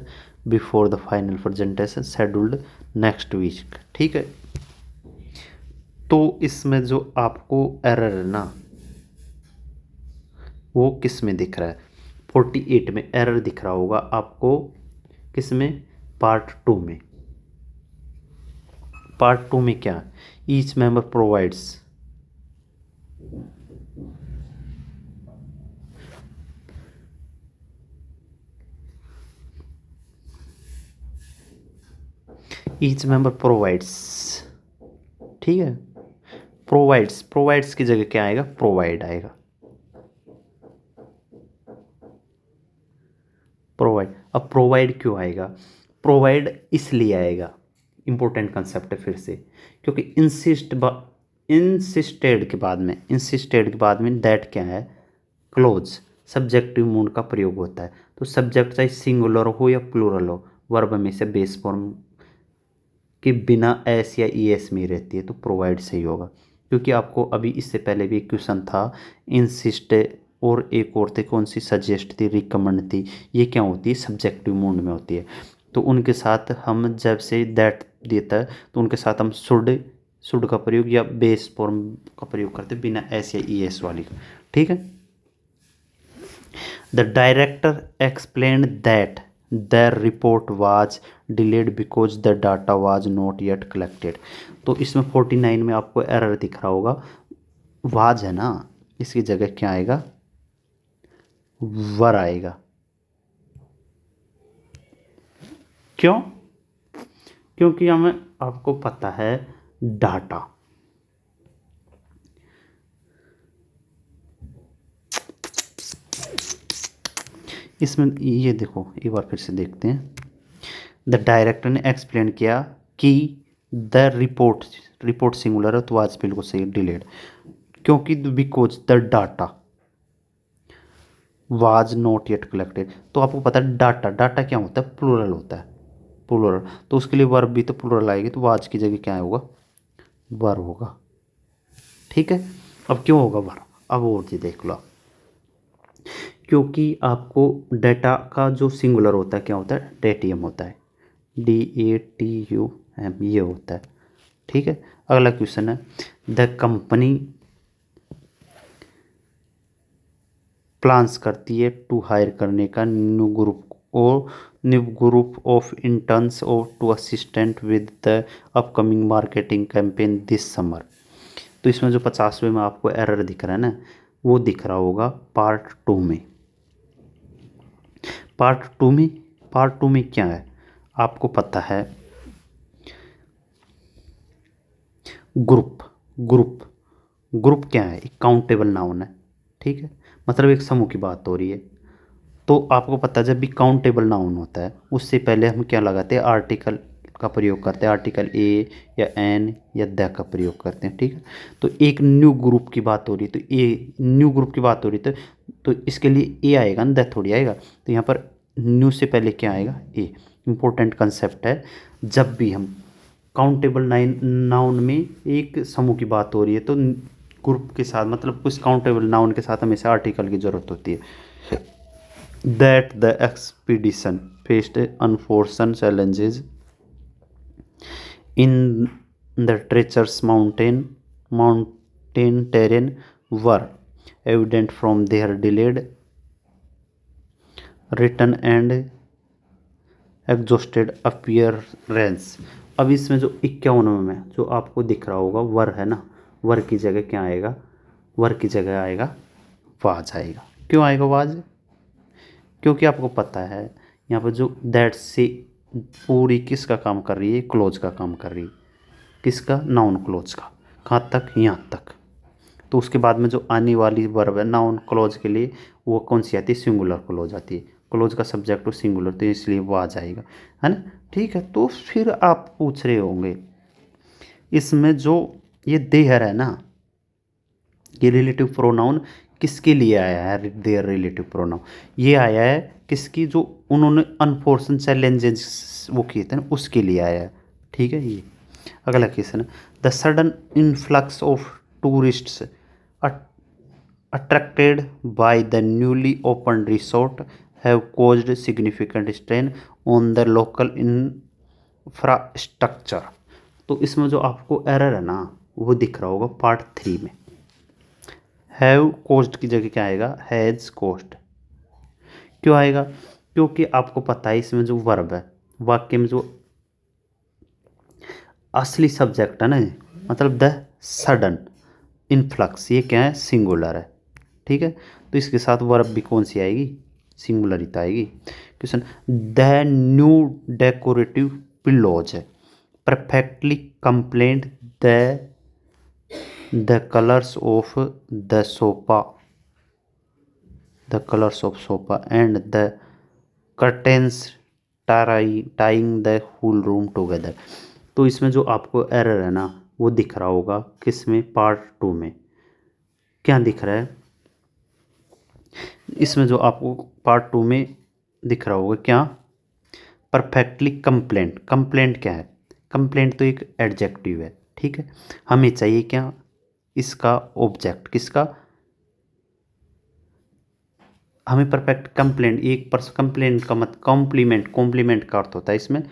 Speaker 1: before the final presentation scheduled next week, ठीक है। तो इसमें जो आपको एरर है ना, वो किस में दिख रहा है? 48 में एरर दिख रहा होगा आपको। किस में? पार्ट टू में। पार्ट टू में क्या? Each member provides, each member provides, ठीक है। प्रोवाइड्स की जगह क्या आएगा? प्रोवाइड आएगा। प्रोवाइड, अब प्रोवाइड क्यों आएगा? प्रोवाइड इसलिए आएगा, इंपॉर्टेंट कंसेप्ट है फिर से, क्योंकि इंसिस्टेड के बाद में दैट क्या है? क्लोज, सब्जेक्टिव मूड का प्रयोग होता है। तो सब्जेक्ट चाहे सिंगुलर हो या प्लूरल हो, वर्ब में से बेस फॉर्म के बिना एस या ई एस में रहती है, तो प्रोवाइड सही होगा। क्योंकि आपको अभी इससे पहले भी एक क्वेश्चन था, इंसिस्ट और एक और थे कौन सी, सजेस्ट थी, रिकमेंड थी। ये क्या होती है, सब्जेक्टिव मोड में होती है। तो उनके साथ हम जब से दैट देता है तो उनके साथ हम शुड का प्रयोग या बेस फॉर्म का प्रयोग करते बिना एस या ई एस वाली का। ठीक है। The director explained that their report was delayed because the data was not yet collected। तो इसमें 49 में आपको एरर दिख रहा होगा, वाज है ना, इसकी जगह क्या आएगा, वर आएगा। क्यों? क्योंकि हमें आपको पता है डाटा, इसमें ये देखो एक बार फिर से देखते हैं। द डायरेक्टर ने एक्सप्लेन किया कि द रिपोर्ट सिंगुलर है तो आज बिल्कुल सही, डिलेड क्योंकि because the data was not yet collected. तो आपको पता है डाटा क्या होता है, प्लूरल होता है, प्लूरल। तो उसके लिए वर्ब भी तो प्लूरल आएगी, तो वाज की जगह क्या होगा, वर होगा। ठीक है। अब क्यों होगा वर, अब और जी देख लो। क्योंकि आपको डाटा का जो सिंगुलर होता है क्या होता है, डेटियम होता है, DATUM ये होता है। ठीक है। अगला क्वेश्चन है, द कंपनी प्लान्स करती है टू हायर करने का न्यू ग्रुप ऑफ इंटर्न्स और to assistant with the upcoming marketing campaign this summer. तो इसमें जो 50वें में आपको एरर दिख रहा है ना, वो दिख रहा होगा पार्ट 2 में। पार्ट टू में क्या है, आपको पता है ग्रुप क्या है, एक काउंटेबल नाउन है। ठीक है। मतलब एक समूह की बात हो रही है। तो आपको पता है जब भी काउंटेबल नाउन होता है उससे पहले हम क्या लगाते हैं, आर्टिकल का प्रयोग करते हैं, आर्टिकल ए या एन या द का प्रयोग करते हैं। ठीक है। तो एक न्यू ग्रुप की बात हो रही है, तो ए न्यू ग्रुप की बात हो रही है तो इसके लिए ए आएगा ना, द थोड़ी आएगा। तो यहाँ पर न्यू से पहले क्या आएगा, ए। इम्पोर्टेंट कंसेप्ट है, जब भी हम काउंटेबल नाउन में एक समूह की बात हो रही है तो ग्रुप के साथ, मतलब उस काउंटेबल नाउन के साथ हमेशा आर्टिकल की जरूरत होती है। That the expedition faced unforeseen challenges in the treacherous mountain terrain were evident from their delayed return and exhausted appearance. अब इसमें जो 51 में जो आपको दिख रहा होगा वर है ना, वर की जगह क्या आएगा, वर की जगह आएगा वाज आएगा। क्यों आएगा वाज, क्योंकि आपको पता है यहाँ पर जो दैट से पूरी किसका काम कर रही है, क्लोज का काम कर रही है, किसका, नाउन क्लोज का। कहाँ तक, यहाँ तक। तो उसके बाद में जो आने वाली वर्ब है नाउन क्लोज के लिए, वो कौन सी आती है, सिंगुलर क्लोज आती है। क्लोज का सब्जेक्ट हो सिंगुलर, तो इसलिए वो आ जाएगा, है ना। ठीक है। तो फिर आप पूछ रहे होंगे इसमें जो ये देयर है ना, ये रिलेटिव प्रोनाउन किसके लिए आया है, देयर रिलेटिव प्रोनाउन ये आया है किसकी, जो उन्होंने अनफोर्चुन चैलेंजेस वो किए थे ना, उसके लिए आया है। ठीक है। ये अगला क्वेश्चन है, the sudden influx of tourists attracted by the newly opened resort have caused significant strain on the local infrastructure। तो इसमें जो आपको एरर है ना वो दिख रहा होगा पार्ट 3 में। हैव कोस्ट की जगह क्या आएगा, हैज कोस्ट। क्यों आएगा, क्योंकि आपको पता है इसमें जो वर्ब है, वाक्य में जो असली सब्जेक्ट है ना, मतलब द सडन इन्फ्लक्स, ये क्या है, सिंगुलर है। ठीक है। तो इसके साथ वर्ब भी कौन सी आएगी, सिंगुलरिटी आएगी। Question, the new decorative pillows perfectly complement the colours of the sofa and the curtains tying the whole room together. तो इसमें जो आपको एरर है ना वो दिख रहा होगा किस में, पार्ट 2 में। क्या दिख रहा है इसमें जो आपको पार्ट 2 में दिख रहा होगा, क्या, परफेक्टली कंप्लेंट क्या है, कंप्लेंट तो एक एडजेक्टिव है। ठीक है। हमें चाहिए क्या, इसका ऑब्जेक्ट, किसका, हमें परफेक्ट कंप्लेंट, एक पर कंप्लेंट का मत कॉम्प्लीमेंट, कॉम्प्लीमेंट का अर्थ होता है इसमें,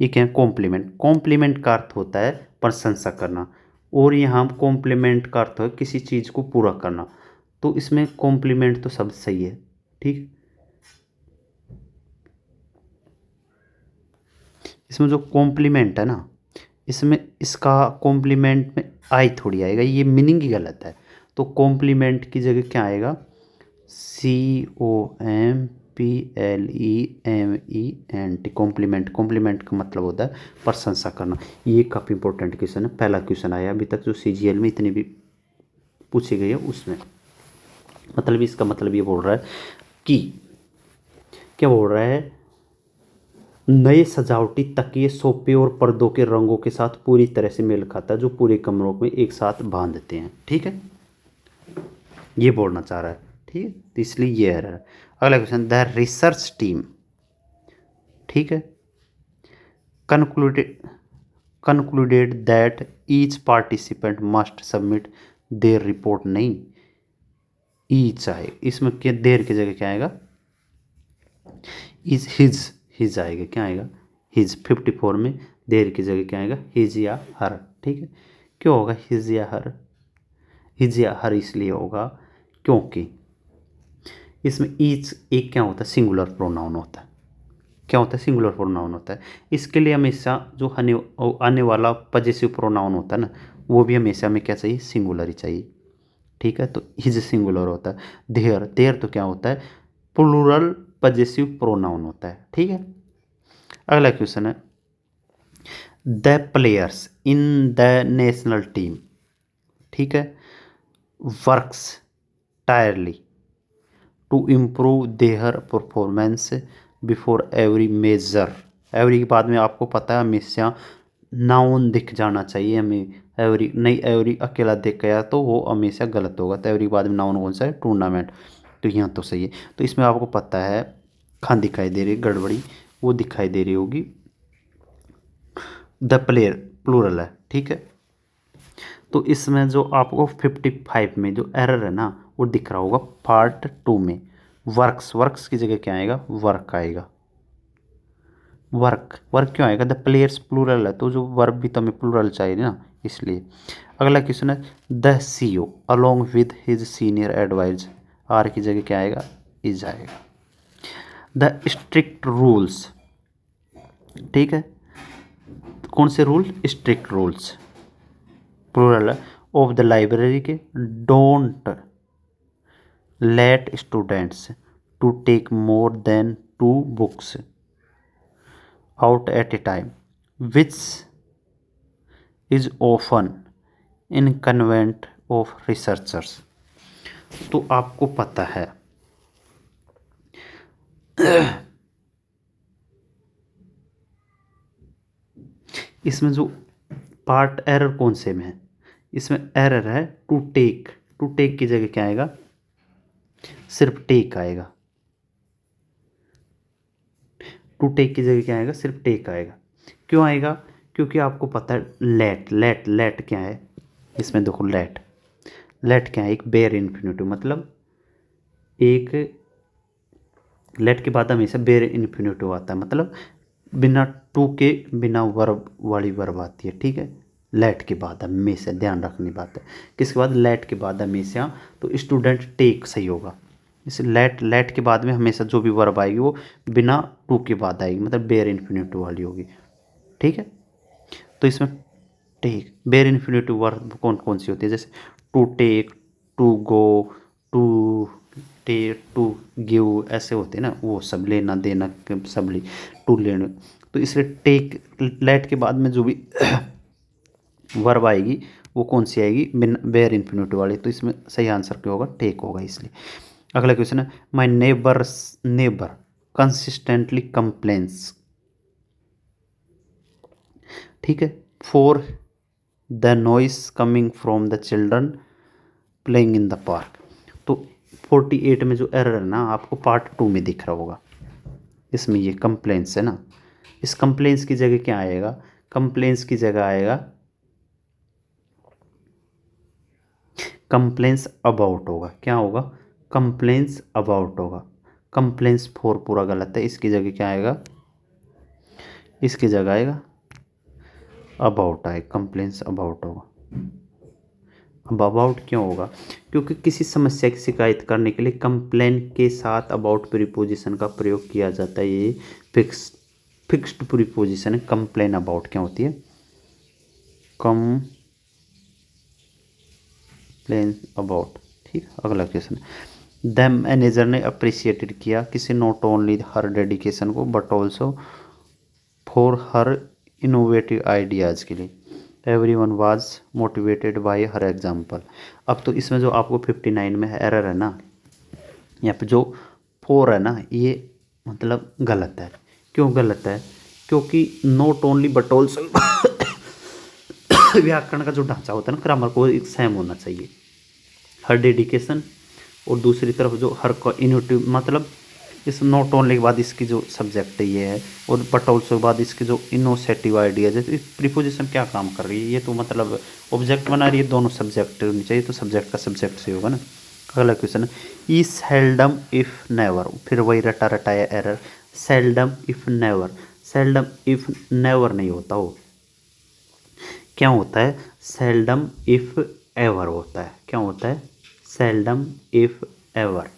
Speaker 1: ये क्या है कॉम्प्लीमेंट, कॉम्प्लीमेंट का अर्थ होता है प्रशंसा करना, और यहाँ कॉम्प्लीमेंट का अर्थ है किसी चीज़ को पूरा करना, तो इसमें कॉम्प्लीमेंट तो शब्द सही है। ठीक, इसमें जो कॉम्प्लीमेंट है ना, इसमें इसका कॉम्प्लीमेंट में आई थोड़ी आएगा, ये मीनिंग ही गलत है। तो कॉम्प्लीमेंट की जगह क्या आएगा, COMPLEMENT, कॉम्प्लीमेंट। कॉम्प्लीमेंट का मतलब होता है प्रशंसा करना। ये काफ़ी इंपॉर्टेंट क्वेश्चन है, पहला क्वेश्चन आया अभी तक जो CGL में इतनी भी पूछी गई है उसमें। मतलब इसका मतलब ये बोल रहा है कि, क्या बोल रहा है, नए सजावटी तकिए, सोफे और पर्दों के रंगों के साथ पूरी तरह से मेल खाता है, जो पूरे कमरों में एक साथ बांधते हैं। ठीक है, ये बोलना चाह रहा है। ठीक है, तो इसलिए ये एरर है। अगला क्वेश्चन, द रिसर्च टीम, ठीक है, concluded that each participant must submit there report, नहीं ईच आए, इसमें क्या देर की जगह क्या आएगा, इज हिज आएगा, क्या आएगा हिज। 54 में देर की जगह क्या आएगा, हिज या हर। ठीक है, क्यों होगा हिज या हर, हिज या हर इसलिए होगा क्योंकि इसमें ईच एक क्या होता है, सिंगुलर प्रोनाउन होता है। क्या होता है, सिंगुलर प्रोनाउन होता है। इसके लिए हमेशा जो आने वाला पजेसिव प्रोनाउन होता है ना, वो भी हमेशा हमें क्या चाहिए, सिंगुलर ही चाहिए। ठीक है, तो हिज सिंगुलर होता है। देयर, देयर तो क्या होता है, प्लूरल पजेसिव प्रोनाउन होता है। ठीक है, अगला क्वेश्चन है, the players in the national team, ठीक है, works tirelessly to improve their performance before every major. Every के बाद में आपको पता है हमेशा नाउन दिख जाना चाहिए हमें, एवरी नहीं, एवरी अकेला दिख गया तो वो हमेशा गलत होगा। तो एवरी के बाद में नाउन कौन सा है, टूर्नामेंट, तो यहाँ तो सही है। तो इसमें आपको पता है खान दिखाई दे रही है, गड़बड़ी वो दिखाई दे रही होगी, द प्लेयर प्लूरल है। ठीक है, तो इसमें जो आपको 55 में जो एरर है ना, वो दिख रहा होगा पार्ट 2 में। वर्क्स, वर्क्स की जगह क्या आएगा, वर्क आएगा। वर्क, वर्क क्यों आएगा, द प्लेयर्स प्लूरल है, तो जो वर्ब भी तो हमें प्लूरल चाहिए ना, इसलिए। अगला क्वेश्चन है, the CEO along with his senior advise, are की जगह क्या आएगा, इज आएगा। द स्ट्रिक्ट रूल्स, ठीक है, कौन से रूल, स्ट्रिक्ट रूल्स प्लूरल है, ऑफ द लाइब्रेरी के, don't let students to take more than 2 books out at a time, which is often inconvenient of researchers. तो आपको पता है इसमें जो पार्ट एरर कौन से में है, इसमें एरर है टू टेक, टू टेक की जगह क्या आएगा, सिर्फ टेक आएगा। टू टेक की जगह क्या आएगा, सिर्फ टेक आएगा। क्यों आएगा, क्योंकि आपको पता है लेट, लेट, लेट क्या है, इसमें देखो लेट, लेट क्या है, एक बेयर इन्फिनिटिव, मतलब एक लेट के बाद हमेशा बेयर इन्फिनिटिव आता है, मतलब बिना टू के बिना वर्ब वाली वर्ब आती है। ठीक है, लेट के बाद हमेशा, ध्यान रखनी बात है, किसके बाद, लेट के बाद हमेशा, तो स्टूडेंट टेक सही होगा। इस लेट, लेट के बाद में हमेशा जो भी वर्ब आएगी वो बिना टू के बाद आएगी, मतलब बेयर इन्फिनिटिव वाली होगी। ठीक है, तो इसमें टेक, बेयर इन्फिनिटिव वर्ब कौन कौन सी होती है, जैसे to take, to go, to take, to give, ऐसे होते हैं ना, वो सब लेना देना, सब ले, टू लेने। तो इसलिए टेक, लेट के बाद में जो भी वर्ब आएगी वो कौन सी आएगी, बेयर इन्फिनिटिव वाली, तो इसमें सही आंसर क्या होगा, टेक होगा। इसलिए अगला क्वेश्चन है, माई नेबर कंसिस्टेंटली कंप्लेन्स, ठीक है, for the noise coming from the children playing in the park. तो 48 में जो एरर है ना, आपको पार्ट 2 में दिख रहा होगा, इसमें ये कंप्लेंट्स है ना, इस कंप्लेंट्स की जगह क्या आएगा, कंप्लेंट्स की जगह आएगा कंप्लेंट्स अबाउट होगा, क्या होगा, कंप्लेंस अबाउट होगा, कंप्लेंस फॉर पूरा गलत है, इसकी जगह क्या आएगा, इसकी जगह आएगा अबाउट आएगा, कंप्लेंस अबाउट होगा। अब अबाउट क्यों होगा, क्योंकि किसी समस्या की शिकायत करने के लिए कंप्लेन के साथ अबाउट प्रीपोजिशन का प्रयोग किया जाता है। ये फिक्स्ड प्रीपोजिशन है। कंप्लेन अबाउट क्या होती है, कंप्लेन अबाउट। ठीक, अगला क्वेश्चन। द मैनेजर ने अप्रिशिएटेड किया किसी, नॉट ओनली हर डेडिकेशन को but also for her innovative ideas के लिए। Everyone was motivated by her example. अब तो इसमें जो आपको 59 में एरर है ना, यहाँ पे जो 4 है ना, ये मतलब गलत है। क्यों गलत है, क्योंकि नॉट ओनली बट ऑल्सो व्याकरण का जो ढांचा होता है ना, ग्रामर को एक सेम होना चाहिए। हर डेडिकेशन और दूसरी तरफ जो हर इनोवेटिव, मतलब इस नॉट ओनली के बाद इसकी जो सब्जेक्ट है ये है, और बट ऑल्सो के बाद इसकी जो इनोसेटिव आइडियाज है। तो इस प्रीपोजिशन क्या काम कर रही है, ये तो मतलब ऑब्जेक्ट बना रही है, दोनों सब्जेक्ट होनी चाहिए, तो सब्जेक्ट का सब्जेक्ट से होगा ना। अगला क्वेश्चन है, ई सेल्डम इफ नेवर, फिर वही रटा रटाया error. Seldom if never, seldom if never नहीं होता, वो क्या होता है, सेल्डम इफ एवर होता है। क्या होता है, सेल्डम इफ एवर।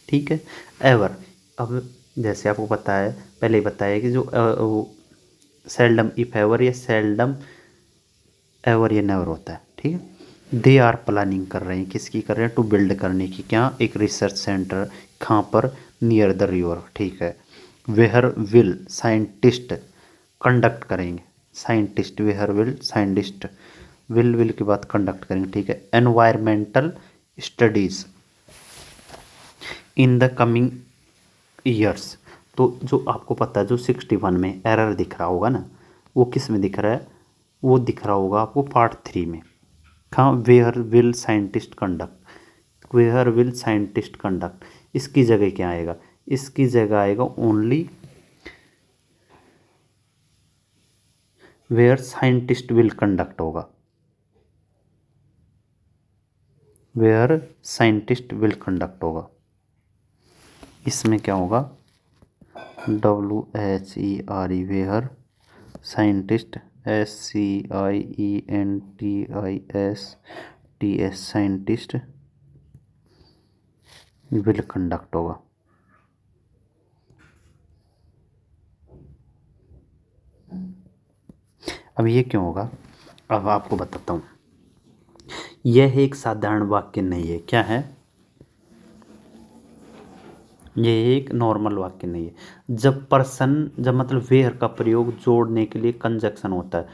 Speaker 1: ठीक है, एवर। अब जैसे आपको पता है, पहले ही बताया कि जो सेल्डम इफ एवर या सेल्डम एवर या नेवर होता है। ठीक है, दे आर प्लानिंग कर रहे हैं, किसकी कर रहे हैं, टू बिल्ड करने की, क्या, एक रिसर्च सेंटर, कहाँ पर, नियर द रिवर। ठीक है, वेहर विल साइंटिस्ट कंडक्ट करेंगे, साइंटिस्ट, वेहर विल साइंटिस्ट, विल के बाद कंडक्ट करेंगे। ठीक है, environmental studies in the coming years. तो जो आपको पता है, जो 61 में एरर दिख रहा होगा ना, वो किस में दिख रहा है, वो दिख रहा होगा आपको पार्ट 3 में। कहाँ, where will scientist conduct, where will scientist conduct, इसकी जगह क्या आएगा, इसकी जगह आएगा only where scientist will conduct होगा, वेयर साइंटिस्ट विल कंडक्ट होगा। इसमें क्या होगा, WHERE, where scientist, SCIENTISTS scientist will conduct होगा। अब ये क्यों होगा, अब आपको बताता हूँ। यह एक साधारण वाक्य नहीं है, क्या है, ये एक नॉर्मल वाक्य नहीं है। जब पर्सन, जब मतलब वेयर का प्रयोग जोड़ने के लिए कंजक्शन होता है,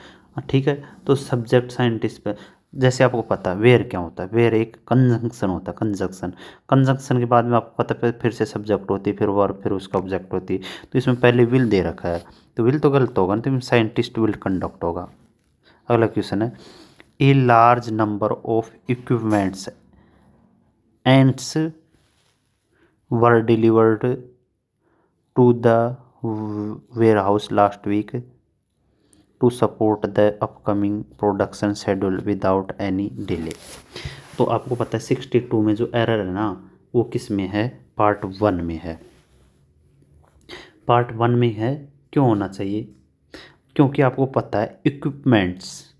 Speaker 1: ठीक है, तो सब्जेक्ट साइंटिस्ट पे, जैसे आपको पता है वेयर क्या होता है, वेयर एक कंजंक्शन होता है, कंजक्शन। कंजक्शन के बाद में आपको पता है फिर से सब्जेक्ट होती है, फिर वर्ब, फिर उसका ऑब्जेक्ट होती है। तो इसमें पहले विल दे रखा है, तो विल तो गलत होगा ना, तो साइंटिस्ट विल कंडक्ट होगा। अगला क्वेश्चन है, a large number of equipments ends were delivered to the warehouse last week to support the upcoming production schedule without any delay। तो आपको पता है 62 में जो एरर है ना, वो किस में है, पार्ट 1 में है। पार्ट 1 में है, क्यों होना चाहिए, क्योंकि आपको पता है इक्विपमेंट्स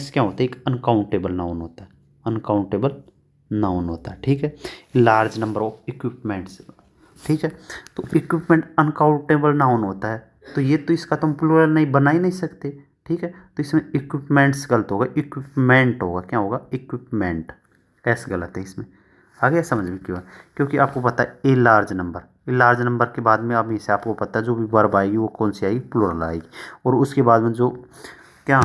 Speaker 1: क्या होता है, एक अनकाउंटेबल नाउन होता है, अनकाउंटेबल नाउन होता है। ठीक है, लार्ज नंबर ऑफ इक्विपमेंट्स। ठीक है, तो इक्विपमेंट अनकाउंटेबल नाउन होता है, तो ये तो इसका तुम प्लूरल नहीं बना ही नहीं सकते। ठीक है, तो इसमें इक्विपमेंट्स गलत होगा, इक्विपमेंट होगा, क्या होगा, इक्विपमेंट। एस गलत है इसमें। आ गया समझ में क्यों, क्योंकि आपको पता है a large number, a large number के बाद में अब इसे आपको पता है जो भी वर्ब आएगी वो कौन सी आएगी, प्लूरल आएगी, और उसके बाद में जो क्या,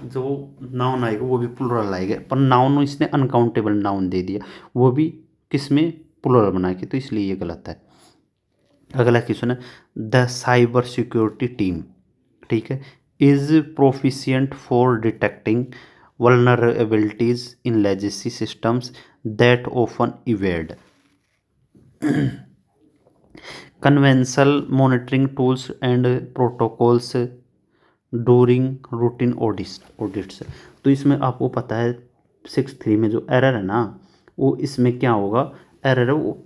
Speaker 1: जो नाउन आएगा वो भी प्लूरल आएगा, पर नाउन इसने अनकाउंटेबल नाउन दे दिया, वो भी किस में, प्लूरल बना के, तो इसलिए ये गलत है। अगला क्वेश्चन है, द साइबर सिक्योरिटी टीम, ठीक है, is proficient for detecting vulnerabilities in legacy systems that often evade conventional monitoring tools and protocols during routine audits. तो इसमें आपको पता है 6.3 में जो एरर है ना, वो इसमें क्या होगा, एरर है वो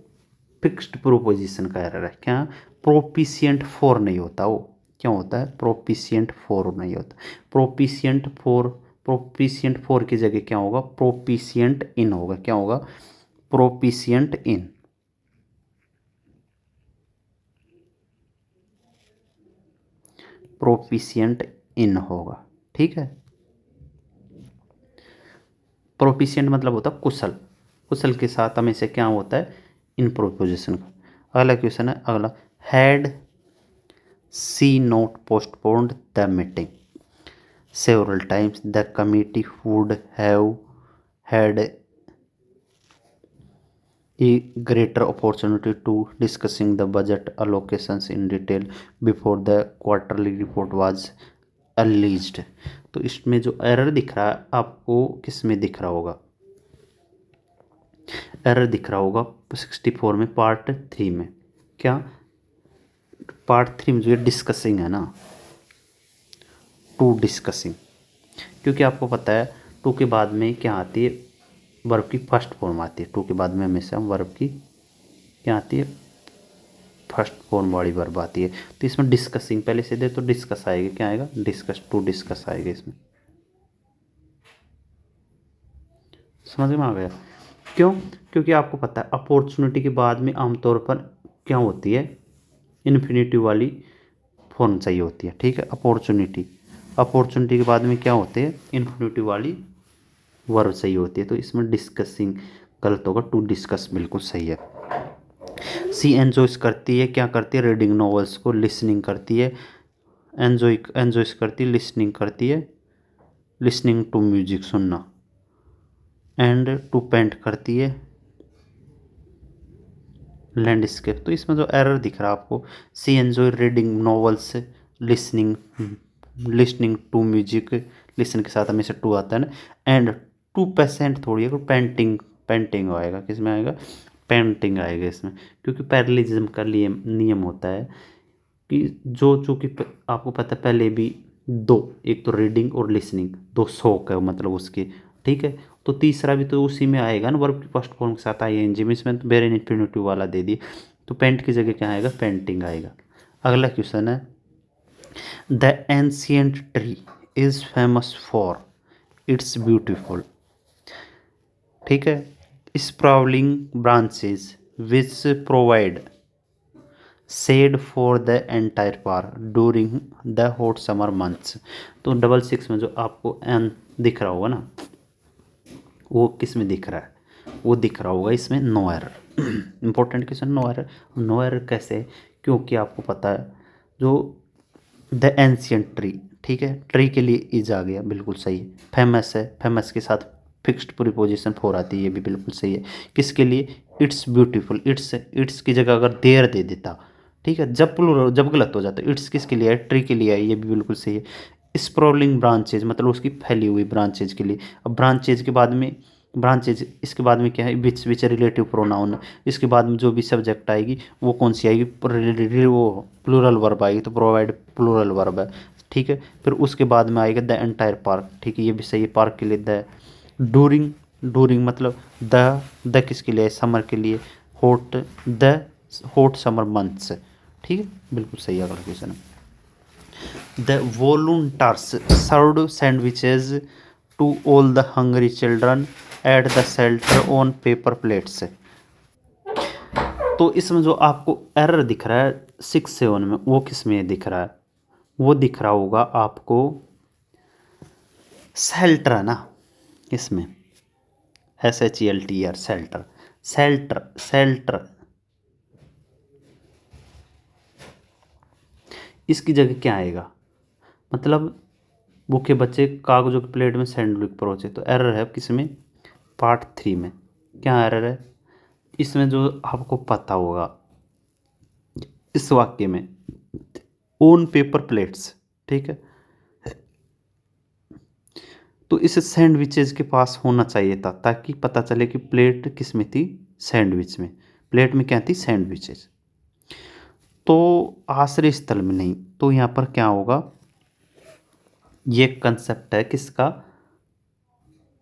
Speaker 1: फिक्स्ड प्रोपोजिशन का एरर है। क्या, प्रोपिशिएंट फॉर नहीं होता वो, क्या होता है, प्रोपिशिएंट फॉर नहीं होता। प्रोपिशिएंट फॉर की जगह क्या होगा, प्रोपिशिएंट इन होगा। क्या होगा, प्रोपिशिएंट इन। प्रोपिशिएंट इन होगा, ठीक है। प्रोपिशिएंट मतलब होता है कुशल, कुशल के साथ हमेशा क्या होता है, इन प्रोपोजिशन का। अगला क्वेश्चन है, अगला, had she not postponed the meeting several times, the committee would have had a greater opportunity to discussing the budget allocations in detail before the quarterly report was released। तो इसमें जो error दिख रहा है आपको, किस में दिख रहा होगा, एरर दिख रहा होगा 64 में, पार्ट 3 में। क्या, पार्ट 3 में जो डिस्कसिंग है ना, टू डिस्कसिंग, क्योंकि आपको पता है टू के बाद में क्या आती है, वर्ब की फर्स्ट फॉर्म आती है। टू के बाद में हमेशा वर्ब की क्या आती है, फर्स्ट फॉर्म वाली वर्ब आती है। तो इसमें डिस्कसिंग पहले से दे तो डिस्कस आएगा, क्या आएगा, डिस्कस, टू डिस्कस आएगा इसमें। समझ में आ गया, क्यों, क्योंकि आपको पता है अपॉर्चुनिटी के बाद में आमतौर पर क्या होती है, इन्फिनिटिव वाली फॉर्म चाहिए होती है, ठीक है। अपॉर्चुनिटी के बाद में क्या होते हैं, इन्फिनिटिव वाली वर्ब सही होती है। तो इसमें डिस्कसिंग गलत होगा, टू डिस्कस बिल्कुल सही है। सी एन्जॉयस करती है, क्या करती है, रीडिंग नॉवेल्स को, लिसनिंग करती है, एन्जॉयस करती है, लिसनिंग करती है, लिसनिंग टू म्यूजिक सुनना, एंड टू पेंट करती है लैंडस्केप। तो इसमें जो एरर दिख रहा है आपको, she enjoy reading novels, listening listening to music, listen के साथ हमेशा टू आता है ना, एंड 2% थोड़ी है, पेंटिंग, पेंटिंग आएगा, किस में आएगा, पेंटिंग आएगा इसमें। क्योंकि पैरलिज्म का नियम होता है कि जो चूँकि आपको पता है पहले भी दो, एक तो रीडिंग और लिसनिंग, दो शौक है मतलब उसके, ठीक है। तो तीसरा भी तो उसी में आएगा ना, वर्ब की फर्स्ट फॉर्म के साथ आईएनजी में, इसमें तो वेरी इन्फिनिटिव वाला दे दिए, तो पेंट की जगह क्या आएगा, पेंटिंग आएगा। अगला क्वेश्चन है, the ancient tree is famous for its beautiful, ठीक है, sprawling branches which provide shade for the entire park during the hot summer months. तो 66 में जो आपको एन दिख रहा होगा ना, वो किस में दिख रहा है, वो दिख रहा होगा इसमें no error. Important question, no error. No error कैसे, क्योंकि आपको पता है जो द एंशियंट ट्री, ठीक है, ट्री के लिए इज आ गया, बिल्कुल सही है। फेमस है, फेमस के साथ फिक्स्ड प्रीपोजिशन फॉर आती है, ये भी बिल्कुल सही है। किसके लिए, इट्स ब्यूटीफुल, इट्स की जगह अगर देयर दे देता, ठीक है, जब गलत हो जाता, इट्स किसके लिए है, ट्री के लिए है, ये भी बिल्कुल सही है। स्प्रोलिंग ब्रांचेज मतलब उसकी फैली हुई ब्रांचेज के लिए। अब ब्रांचेज के बाद में, ब्रांचेज इसके बाद में क्या है, विच रिलेटिव प्रोनाउन, इसके बाद में जो भी सब्जेक्ट आएगी वो कौन सी आएगी, वो प्लूरल वर्ब आएगी, तो प्रोवाइड प्लूरल वर्ब है, ठीक है। फिर उसके बाद में आएगा द एंटायर पार्क, ठीक है, ये भी सही है, पार्क के लिए द। डूरिंग, डूरिंग मतलब द किसके लिए, समर के लिए, hot, the hot summer months, ठीक है, बिल्कुल सही है। अगला क्वेश्चन है, the volunteers served sandwiches to all the hungry children at the shelter on paper plates। तो इसमें जो आपको एरर दिख रहा है 6-7 में, वो किस में दिख रहा है, वो दिख रहा होगा आपको शेल्टर है ना, इसमें SHELTER, शेल्टर, शेल्टर, शेल्टर, इसकी जगह क्या आएगा, मतलब भूखे बच्चे कागजों की प्लेट में सैंडविच परोसे। तो एरर है किसमें, पार्ट 3 में। क्या एरर है इसमें, जो आपको पता होगा इस वाक्य में, ओन पेपर प्लेट्स, ठीक है, तो इस सैंडविचेज के पास होना चाहिए था, ताकि पता चले कि प्लेट किस में थी, सैंडविच में, प्लेट में क्या थी, सैंडविचेज। तो आश्रय स्थल में नहीं, तो यहाँ पर क्या होगा, ये कंसेप्ट है किसका,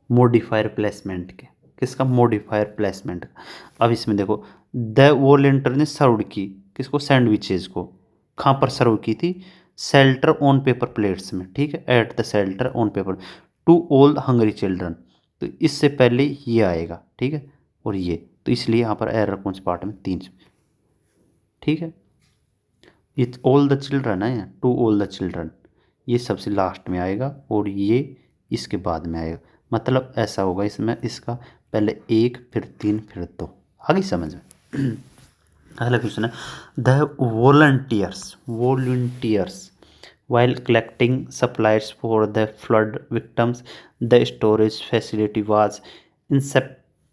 Speaker 1: मॉडिफायर प्लेसमेंट के, किसका, मॉडिफायर प्लेसमेंट का। अब इसमें देखो, द वॉलेंटियर ने सर्व की किसको, सैंडविचेज को, कहाँ पर सर्व की थी, शेल्टर ऑन पेपर प्लेट्स में, ठीक है, at the shelter on paper two all Hungary children. तो इससे पहले ये आएगा, ठीक है, और ये, तो इसलिए यहाँ पर एरर कौन से पार्ट में, 3, ठीक है। इट ऑल द चिल्ड्रन है, टू ऑल द चिल्ड्रन, ये सबसे लास्ट में आएगा और ये इसके बाद में आएगा। मतलब ऐसा होगा इसमें, इसका पहले 1 फिर 3 फिर 2। आ गई समझ में। अगला क्वेश्चन है, the volunteers while collecting supplies for the flood victims, the storage facility was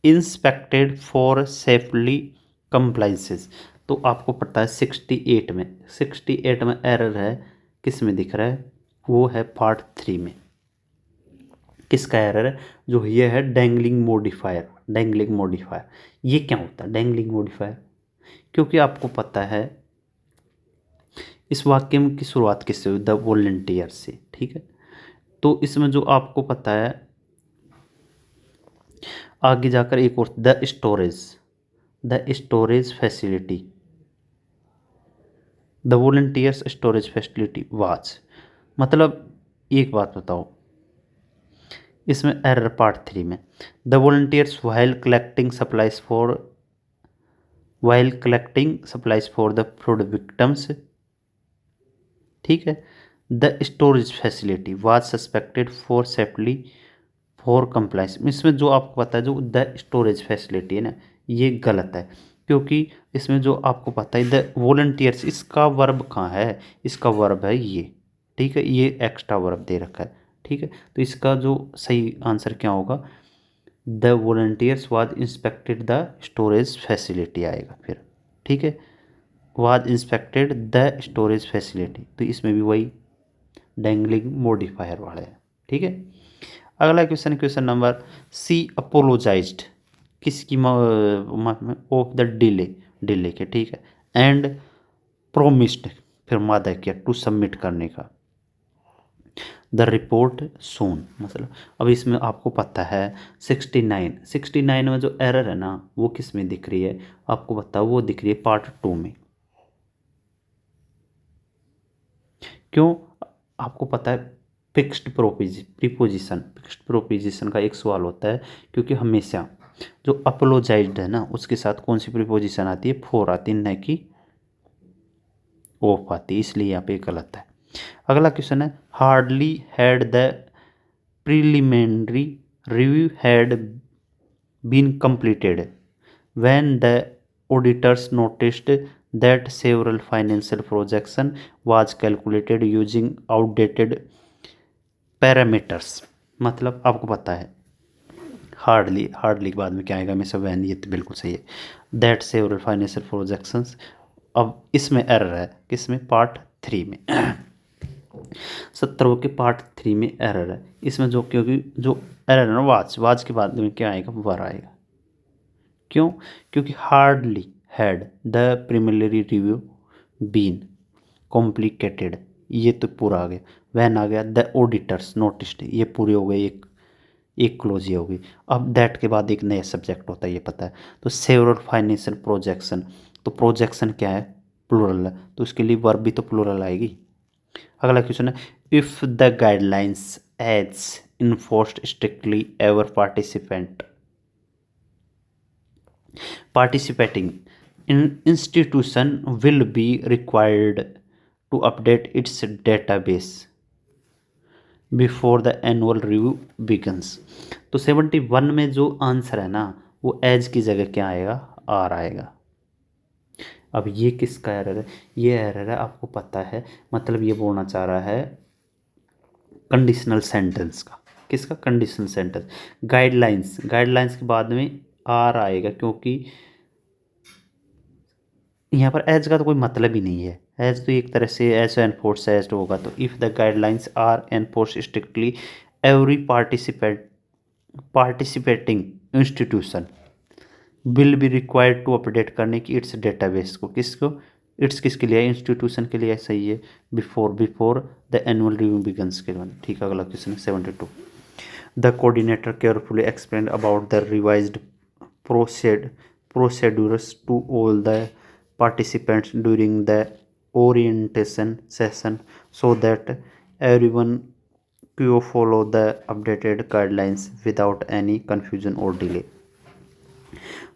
Speaker 1: inspected for safely compliances। तो आपको पता है 68 में एरर है, किस में दिख रहा है, वो है पार्ट 3 में। किसका एरर है, जो ये है डैंगलिंग मॉडिफायर। डैंगलिंग मॉडिफायर ये क्या होता है, डैंगलिंग मॉडिफायर, क्योंकि आपको पता है इस वाक्य की शुरुआत किससे हुई, द वॉलंटियर से, ठीक है। तो इसमें जो आपको पता है आगे जाकर एक और, the storage facility, the volunteers storage facility was. मतलब एक बात बताओ, इसमें एरर पार्ट 3 में, the volunteers while collecting supplies for the flood victims, ठीक है, the storage facility was suspected for safely for compliance. इसमें जो आपको पता है, जो द स्टोरेज फैसिलिटी है ना, ये गलत है, क्योंकि इसमें जो आपको पता है द वॉलंटियर्स, इसका वर्ब कहाँ है, इसका वर्ब है ये, ठीक है, ये एक्स्ट्रा वर्ब दे रखा है, ठीक है। तो इसका जो सही आंसर क्या होगा, the volunteers was inspected the storage facility आएगा फिर, ठीक है, was inspected the storage facility. तो इसमें भी वही डैंगलिंग मॉडिफायर वाले हैं, ठीक है। अगला question, question number C, apologised किसकी ऑफ द डिले के, ठीक है, एंड प्रोमिस्ड, फिर वादा किया टू सबमिट करने का, द रिपोर्ट सून। मतलब अब इसमें आपको पता है 69 में जो एरर है ना, वो किस में दिख रही है, आपको पता है वो दिख रही है पार्ट 2 में। क्यों, आपको पता है फिक्स्ड प्रीपोजिशन का एक सवाल होता है, क्योंकि हमेशा जो अपोलोजाइज्ड है ना, उसके साथ कौन सी प्रीपोजिशन आती है, फोर आती है, न कि ऑफ आती है, इसलिए यहाँ पे गलत है। अगला क्वेश्चन है, hardly had the preliminary review had been completed when the auditors noticed that several financial projection was calculated using outdated parameters। मतलब आपको पता है हार्डली के बाद में क्या आएगा, हमेशा वैन, ये तो बिल्कुल सही है, दैट सेवरल फाइनेंशियल प्रोजेक्शंस। अब इसमें एरर है, किसमें, पार्ट 3 में। 70 के पार्ट 3 में एरर है इसमें, जो क्योंकि जो एरर है ना, वाज के बाद में क्या आएगा, वर आएगा। क्यों, क्योंकि hardly had the preliminary review been complicated, ये तो पूरा आ गया, वैन आ गया, द ऑडिटर्स नोटिस्ड, ये पूरी हो गई, एक क्लोज ये हो गई। अब दैट के बाद एक नया सब्जेक्ट होता है, ये पता है। तो सेवरल फाइनेंशियल प्रोजेक्शन, तो प्रोजेक्शन क्या है, प्लूरल है, तो उसके लिए वर्ब भी तो प्लूरल आएगी। अगला क्वेश्चन है, if the guidelines as enforced strictly ever participating institution will be required to update its database before the annual review begins। तो 71 में जो आंसर है ना, वो एज की जगह क्या आएगा, आर आएगा। अब ये किसका एरर है, ये एरर है, आपको पता है, मतलब ये बोलना चाह रहा है कंडीशनल सेंटेंस का, किसका, कंडीशनल सेंटेंस। गाइडलाइंस के बाद में आर आएगा, क्योंकि यहाँ पर एज का तो कोई मतलब ही नहीं है, एज तो एक तरह से एज एनफोर्स एज होगा। तो if the guidelines are enforce strictly every participating institution will be required to update करने की इट्स डेटाबेस को, किसको, इट्स किसके लिए है, इंस्टीट्यूशन के लिए सही है, before the annual review begins के लिए, ठीक है। अगला क्वेश्चन है 72। The coordinator carefully explain about the revised procedures to all the participants during the orientation session so that everyone could follow the updated guidelines without any confusion or delay।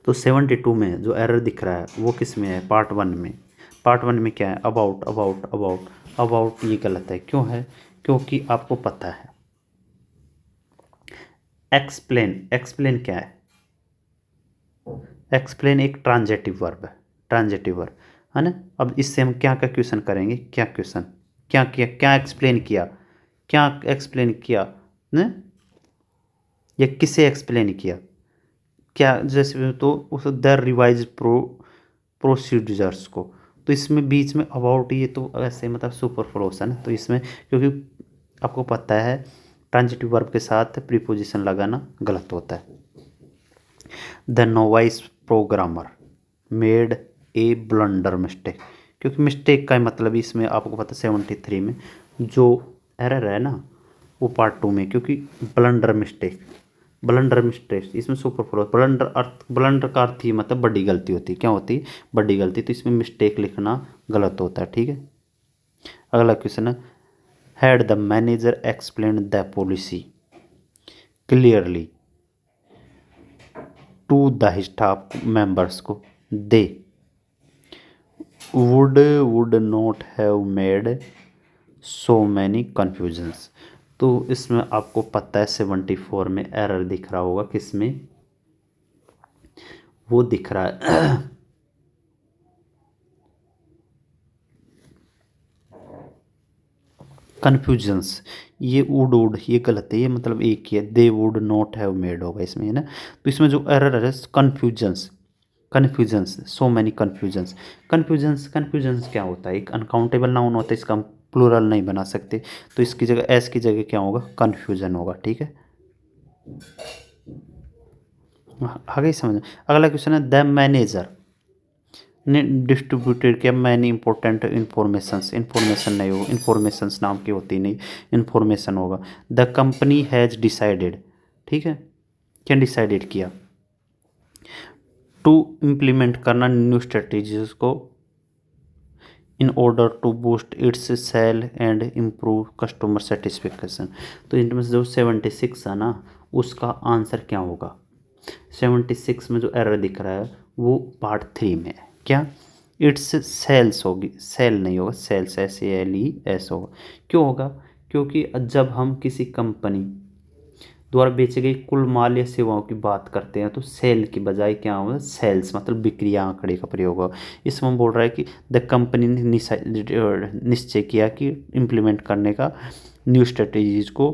Speaker 1: तो 72 में जो error दिख रहा है वो किस में है, पार्ट 1 में। पार्ट 1 में क्या है, अबाउट अबाउट अबाउट अबाउट, ये गलत है। क्यों है, क्योंकि आपको पता है एक्सप्लेन क्या है, एक्सप्लेन एक ट्रांजेटिव वर्ब है, ट्रांजेटिव वर्ब है ना। अब इससे हम क्या क्या क्वेश्चन करेंगे, क्या क्वेश्चन, क्या किया, क्या एक्सप्लेन किया, क्या एक्सप्लेन किया ने, या किसे एक्सप्लेन किया, क्या, जैसे तो उस द रिवाइज प्रोसीजर्स को। तो इसमें बीच में अबाउट, ये तो ऐसे मतलब सुपरफ्लोस है ना, तो इसमें क्योंकि आपको पता है ट्रांजिटिव वर्ब के साथ प्रीपोजिशन लगाना गलत होता है। The novice programmer made a blunder mistake, क्योंकि मिस्टेक का मतलब इसमें आपको पता 73 में जो एरर है ना वो पार्ट 2 में, क्योंकि ब्लंडर मिस्टेक इसमें सुपरफ्लो, ब्लंडर का अर्थ ही मतलब बड़ी गलती होती है, क्या होती है, बड़ी गलती। तो इसमें मिस्टेक लिखना गलत होता है, ठीक है। अगला क्वेश्चन है had the manager explain the policy clearly to the staff members को, they would not have made so many confusions. तो इसमें आपको पता है 74 में एरर दिख रहा होगा, किसमें, वो दिख रहा है कन्फ्यूजन्स, ये वुड ये गलत है, ये मतलब एक ही है, दे वुड नॉट हैव मेड होगा इसमें, है ना। तो इसमें जो एरर है कन्फ्यूजन्स सो मैनी कन्फ्यूजन्स क्या होता है, एक अनकाउंटेबल नाउन होता है, इसका हम प्लूरल नहीं बना सकते, तो इसकी जगह एस की जगह क्या होगा, कन्फ्यूजन होगा, ठीक है। आगे समझ। अगला क्वेश्चन है द मैनेजर ने डिस्ट्रीब्यूटेड किया मैनी इंपॉर्टेंट इन्फॉर्मेशन नहीं होगा, इन्फॉर्मेशंस नाम की होती नहीं, इन्फॉर्मेशन होगा। द कंपनी हैज़ डिसाइडेड, ठीक है, क्या डिसाइडेड किया, टू इम्प्लीमेंट करना न्यू स्ट्रेटेजीज को in order to boost its sale and improve customer satisfaction. तो इनमें से जो 76 है ना उसका आंसर क्या होगा, 76 में जो एरर दिख रहा है वो पार्ट 3 में है, क्या, इट्स सेल्स होगी, सेल नहीं होगा, सेल्स SALES होगा। क्यों होगा, क्योंकि जब हम किसी कंपनी द्वारा बेचे गए कुल माल या सेवाओं की बात करते हैं तो सेल की बजाय क्या होगा, सेल्स, मतलब बिक्री आंकड़े का प्रयोग होगा। इसमें हम बोल रहा है कि द कंपनी ने निश्चय किया कि इम्प्लीमेंट करने का न्यू स्ट्रेटेजीज को,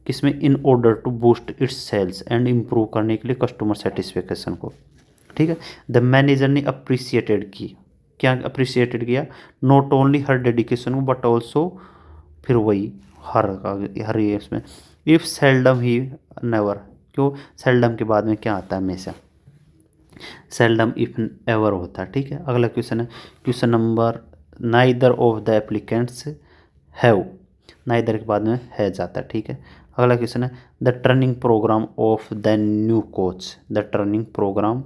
Speaker 1: किसमें, in order to boost its sales and improve करने के लिए कस्टमर सेटिस्फेक्शन को, ठीक है। द मैनेजर ने अप्रिसिएटेड की, क्या अप्रिसिएटेड किया, not only her dedication but also, फिर वही हर ये इसमें, इफ़ सेल्डम ही नेवर, क्यों, सेल्डम के बाद में क्या आता है, हमेशा सेल्डम इफ एवर होता है, ठीक है। अगला क्वेश्चन है question number neither of the applicants have, neither के बाद में है जाता है, ठीक है। अगला क्वेश्चन है the training programme of the new coach, the training programme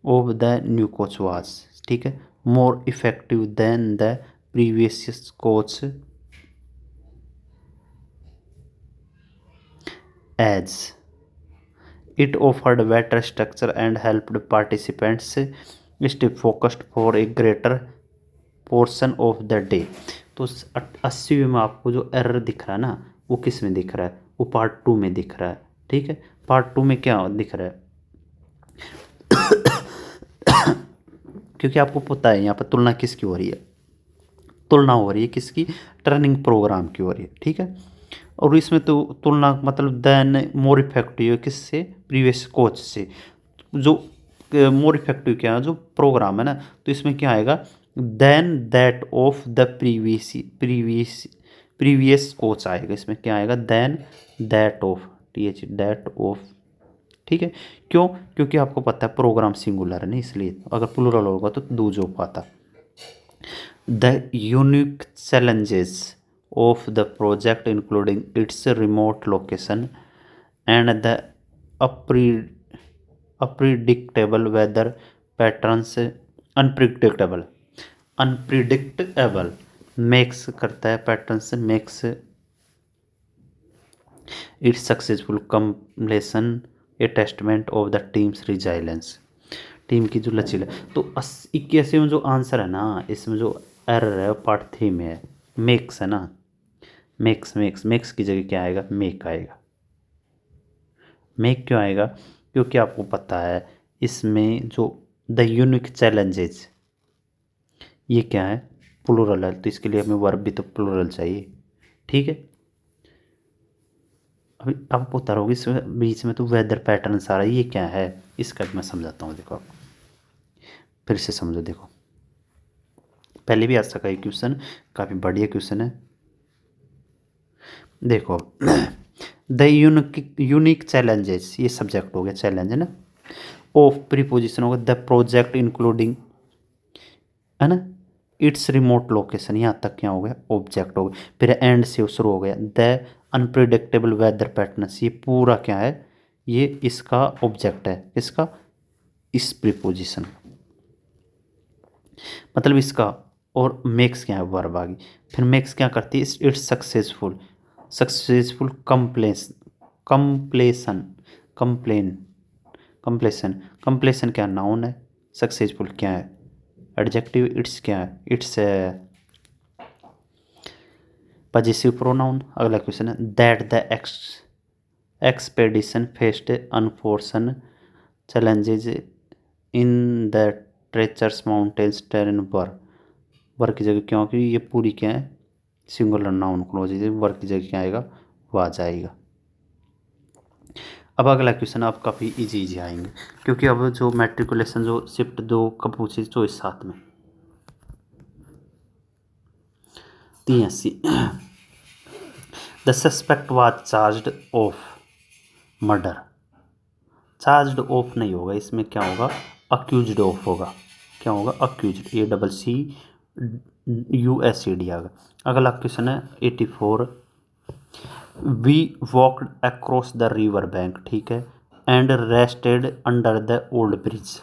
Speaker 1: of the new coach was, ठीक है, more effective than the previous coach as it offered better structure and helped participants stay focused for a greater portion of the day। तो 80 में आपको जो error दिख रहा है ना वो किस में दिख रहा है, वो पार्ट 2 में दिख रहा है, ठीक है। पार्ट 2 में क्या दिख रहा है क्योंकि आपको पता है यहाँ पर तुलना किसकी हो रही है, तुलना हो रही है किसकी, ट्रेनिंग प्रोग्राम की हो रही है, ठीक है। और इसमें तो तुलना मतलब देन मोर इफेक्टिव है किससे, प्रीवियस कोच से। जो मोर इफेक्टिव क्या है, जो प्रोग्राम है ना, तो इसमें क्या आएगा, than that of the previous coach आएगा, इसमें क्या आएगा, than that of, that of, ठीक है। क्यों, क्योंकि आपको पता है प्रोग्राम सिंगुलर है ना, इसलिए अगर प्लूरल होगा तो दूज हो पाता। The unique challenges of the project, including its remote location and the unpre- unpredictable weather patterns, unpredictable unpredictable makes करता है patterns makes its successful completion a testament of the team's resilience। Team की जो लचीला, तो 81 में जो answer है ना, इसमें जो एरर है पार्ट 3 में है, मेक्स है ना, मेक्स मेक्स मेक्स की जगह क्या आएगा, मेक आएगा। मेक क्यों आएगा, क्योंकि आपको पता है इसमें जो द यूनिक चैलेंजेज, ये क्या है, प्लूरल है, तो इसके लिए हमें वर्ब भी तो प्लूरल चाहिए। ठीक है, अभी आप उतारोगे इसमें बीच में तो वेदर पैटर्न सारा, ये क्या है, इसका भी मैं समझाता हूँ। देखो आप फिर से समझो, देखो पहले भी आ सका ये क्वेश्चन, काफ़ी बढ़िया क्वेश्चन है। देखो द यूनिक चैलेंजेस, ये सब्जेक्ट हो गया, चैलेंज है ना, ऑफ प्रीपोजिशन होगा द प्रोजेक्ट इंक्लूडिंग, है ना, इट्स रिमोट लोकेशन, यहाँ तक क्या हो गया, ऑब्जेक्ट हो गया, फिर एंड से शुरू हो गया द अनप्रिडिक्टेबल वेदर पैटर्न्स, ये पूरा क्या है, ये इसका ऑब्जेक्ट है, इसका इस प्रीपोजिशन, मतलब इसका, और मेक्स क्या है, वर्ब आ गई। फिर मेक्स क्या करती है, इट्स सक्सेसफुल, सक्सेसफुल कंप्लेस कंप्लेसन कंप्लेन कंप्लेसन, कंप्लेसन क्या नाउन है, सक्सेसफुल क्या है एडजेक्टिव, इट्स क्या है, इट्स पजेसिव प्रोनाउन। अगला क्वेश्चन है that the expedition faced unforeseen challenges in the treacherous mountains terrain were की जगह, क्योंकि ये पूरी क्या है, सिंगुलर नाउन क्लोज है, वर की जगह क्या आएगा, वो आ जाएगा। अब अगला क्वेश्चन आप काफ़ी इजी इजी आएंगे, क्योंकि अब जो मैट्रिकुलेशन जो शिफ्ट 2 कब पूछी, 24/7 में, 83। The suspect was charged of murder, charged of नहीं होगा, इसमें क्या होगा, अक्यूज्ड ऑफ होगा, क्या होगा, अक्यूज्ड, ACCUSED आएगा। अगला क्वेश्चन है 84, we walked across the river bank, ठीक है, and rested under the old bridge,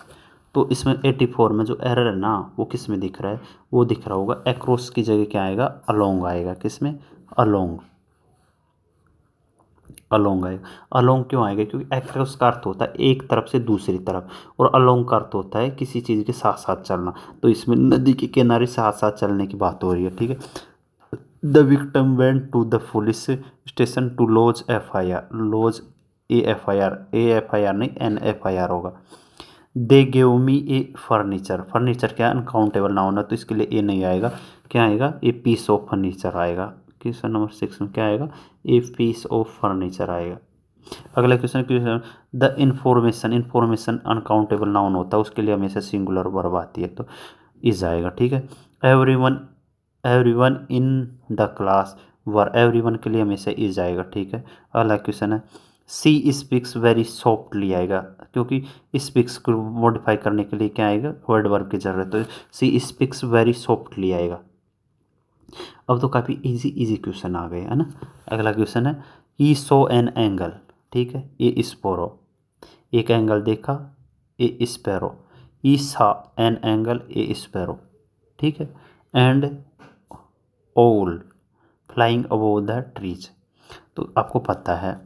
Speaker 1: तो इसमें 84 में जो एरर है ना, वो किस में दिख रहा है, वो दिख रहा होगा अक्रॉस की जगह क्या आएगा, अलोंग आएगा, किस में, अलोंग, अलोंग आएगा। अलोंग क्यों आएगा, क्योंकि एक्रॉस का अर्थ होता है एक तरफ से दूसरी तरफ, और अलोंग का अर्थ होता है किसी चीज़ के साथ साथ चलना, तो इसमें नदी के किनारे साथ साथ चलने की बात हो रही है। ठीक है, the victim went to the police station to lodge FIR, lodge AFIR नहीं NFIR होगा। They gave me a furniture, furniture क्या है, अनकाउंटेबल नाउन है, तो इसके लिए ए नहीं आएगा, क्या आएगा, ए पीस ऑफ फर्नीचर आएगा। क्वेश्चन नंबर 6 में क्या आएगा, ए पीस ऑफ फर्नीचर आएगा। अगला question the information, information uncountable noun होता है, उसके लिए हमेशा सिंगुलर वर्ब आती है, तो इज आएगा। ठीक है, everyone, everyone in the class were, everyone के लिए हमेशा इज आएगा। ठीक है, अगला क्वेश्चन है सी स्पीक्स वेरी सॉफ्टली आएगा, क्योंकि स्पीक्स को मॉडिफाई करने के लिए क्या आएगा, वर्ड वर्ब की जरूरत है, तो सी स्पीक्स वेरी सॉफ्टली आएगा। अब तो काफ़ी इजी इजी क्वेश्चन आ गए, है ना। अगला क्वेश्चन है ही सो एन एंगल, ठीक है, ए स्पोरो, एक एंगल देखा, ए स्पैरो, ई सा एन एंगल, ए स्पैरो, ठीक है, एंड ओल फ्लाइंग अबोव द ट्रीज, तो आपको पता है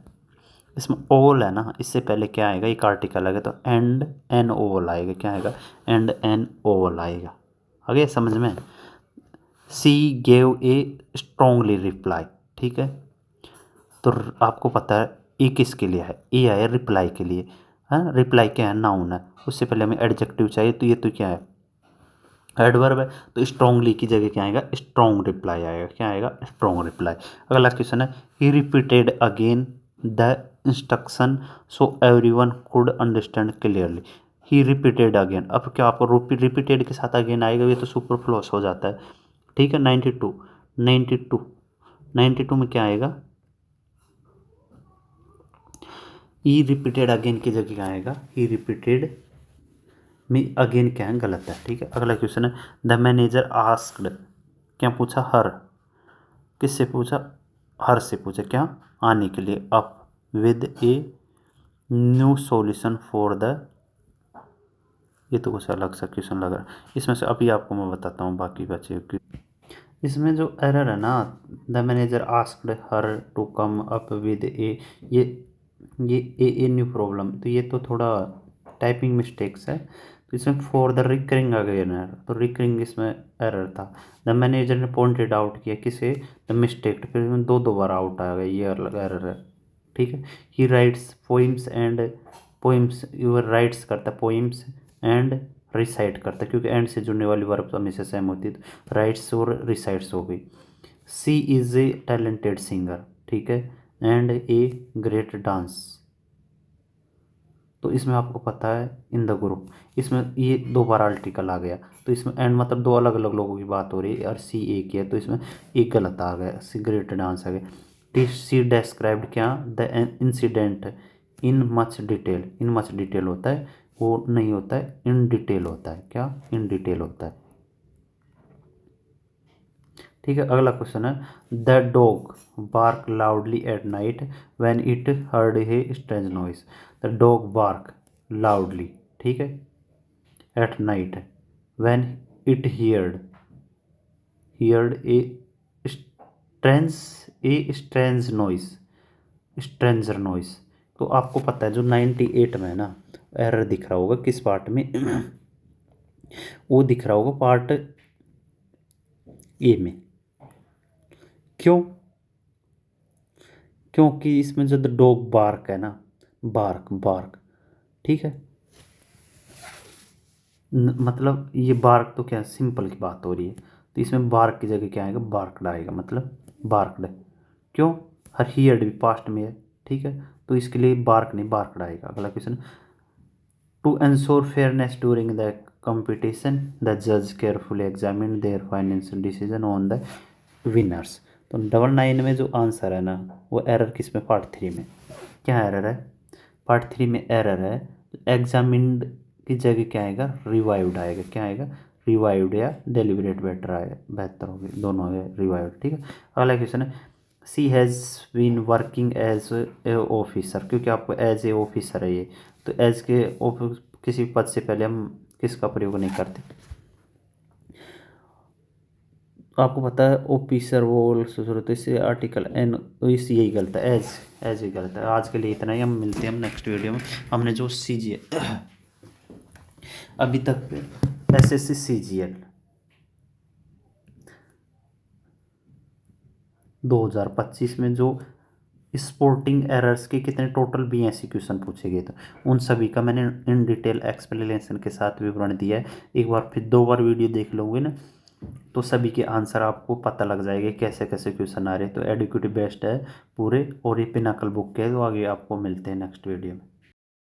Speaker 1: इसमें ओल है ना, इससे पहले क्या आएगा, एक आर्टिकल आएगा, तो एंड एन ओवल आएगा, क्या आएगा, एंड एन ओवल आएगा। आगे समझ में, सी गेव ए स्ट्रोंगली रिप्लाई, ठीक है, तो आपको पता है ए किसके लिए है, ए आया रिप्लाई के लिए, हाँ, रिप्लाई क्या है, नाउन है, उससे पहले हमें एडजेक्टिव चाहिए, तो ये तो क्या है, एडवर्ब है, तो स्ट्रांगली की जगह क्या आएगा, स्ट्रॉन्ग रिप्लाई आएगा, क्या आएगा, स्ट्रॉन्ग रिप्लाई। अगला क्वेश्चन है he repeated again the instruction so everyone could understand clearly, he repeated again, अब क्या आपको रिपीटेड के साथ अगेन आएगा, ये तो सुपरफ्लूअस हो जाता है। ठीक है, 92, 92, 92 में क्या आएगा, ही रिपीटेड अगेन की जगह क्या आएगा, ही रिपीटेड में अगेन क्या है, गलत है। ठीक है, अगला क्वेश्चन है द मैनेजर आस्क्ड, क्या पूछा, हर, किससे पूछा, हर से पूछा, क्या, आने के लिए, up with a new solution for the, ये तो कुछ अलग सा क्वेश्चन लग रहा है। इसमें से अभी आपको मैं बताता हूँ बाकी बचे की। इसमें जो एरर है ना, the manager asked her to come up with a, ये ए न्यू प्रॉब्लम, तो ये तो थोड़ा टाइपिंग मिस्टेक्स है। तो इसमें फॉर द रिकरिंग आ गया ना, तो रिकरिंग इसमें एरर था। द मैनेजर ने पॉइंटेड आउट किया किसे, द मिस्टेक, फिर इसमें दो बार आउट आ गया, ये अलग एरर है। ठीक है, he writes poems and, poems your writes करता है, पोइम्स एंड रिसाइट करता है, क्योंकि एंड से जुड़ने वाली वर्ब तो हमेशा सेम होती है, तो राइट्स और रिसाइट्स हो गई। सी इज़ ए टैलेंटेड सिंगर, ठीक है, एंड ए ग्रेट डांस, तो इसमें आपको पता है इन द ग्रुप, इसमें ये दो बार आर्टिकल आ गया, तो इसमें एंड मतलब दो अलग अलग लोगों की बात हो रही है, और सी ए की है, तो इसमें एक गलत आ गया, सी ग्रेट डांस आ गया। टी सी डेस्क्राइब्ड क्या, the incident in much detail, in much detail होता है, वो नहीं होता है, इन डिटेल होता है, क्या, इन डिटेल होता है। ठीक है, अगला क्वेश्चन है the dog bark loudly at night when it heard a strange noise, the dog bark loudly, ठीक है, at night when it heard strange a strange noise, stranger noise. तो आपको पता है जो 98 में है ना, एरर दिख रहा होगा किस पार्ट में वो दिख रहा होगा पार्ट ए में, क्यों, क्योंकि इसमें जो द डॉग बार्क है ना, बार्क बार्क, ठीक है, मतलब ये बार्क तो क्या सिंपल की बात हो रही है, तो इसमें बार्क की जगह क्या आएगा, बार्कड आएगा, मतलब बार्कड, क्यों, हर हियर्ड भी पास्ट में है, ठीक है, तो इसके लिए बार्क नहीं बार्कड आएगा। अगला question, to ensure fairness during the competition the जज carefully examine their financial decision on the winners, तो 99 में जो आंसर है ना, वो एरर किस में, पार्ट 3 में, क्या एरर है, पार्ट 3 में एरर है, एग्जामिन्ड की जगह क्या आएगा, रिवाइव्ड आएगा, क्या आएगा, रिवाइव्ड या डेलिबरेट बेटर आएगा, बेहतर होगी, दोनों है रिवाइव्ड। ठीक है, अगला क्वेश्चन है she has been working as a officer, क्योंकि आपको एज ए ऑफिसर है ये, तो एज के किसी पद से पहले हम किसका प्रयोग नहीं करते, तो आपको पता है ऑफिसर वो जरूरत है, इससे आर्टिकल एन, तो इस यही गलत है, एज ही गलत है। आज के लिए इतना ही, हम मिलते हैं हम नेक्स्ट वीडियो में। हमने जो सी जी अभी तक एसएससी सीजीएल 2025 में जो स्पोर्टिंग एरर्स के कितने टोटल 82 क्वेश्चन पूछे गए थे, उन सभी का मैंने इन डिटेल एक्सप्लेनेशन के साथ विवरण दिया है। एक बार फिर 2 बार वीडियो देख लोगे ना, तो सभी के आंसर आपको पता लग जाएगा कैसे कैसे क्वेश्चन आ रहे हैं। तो एडुकेटिव बेस्ट है पूरे, और ये पिनाकल बुक के, तो आगे आपको मिलते हैं नेक्स्ट वीडियो में।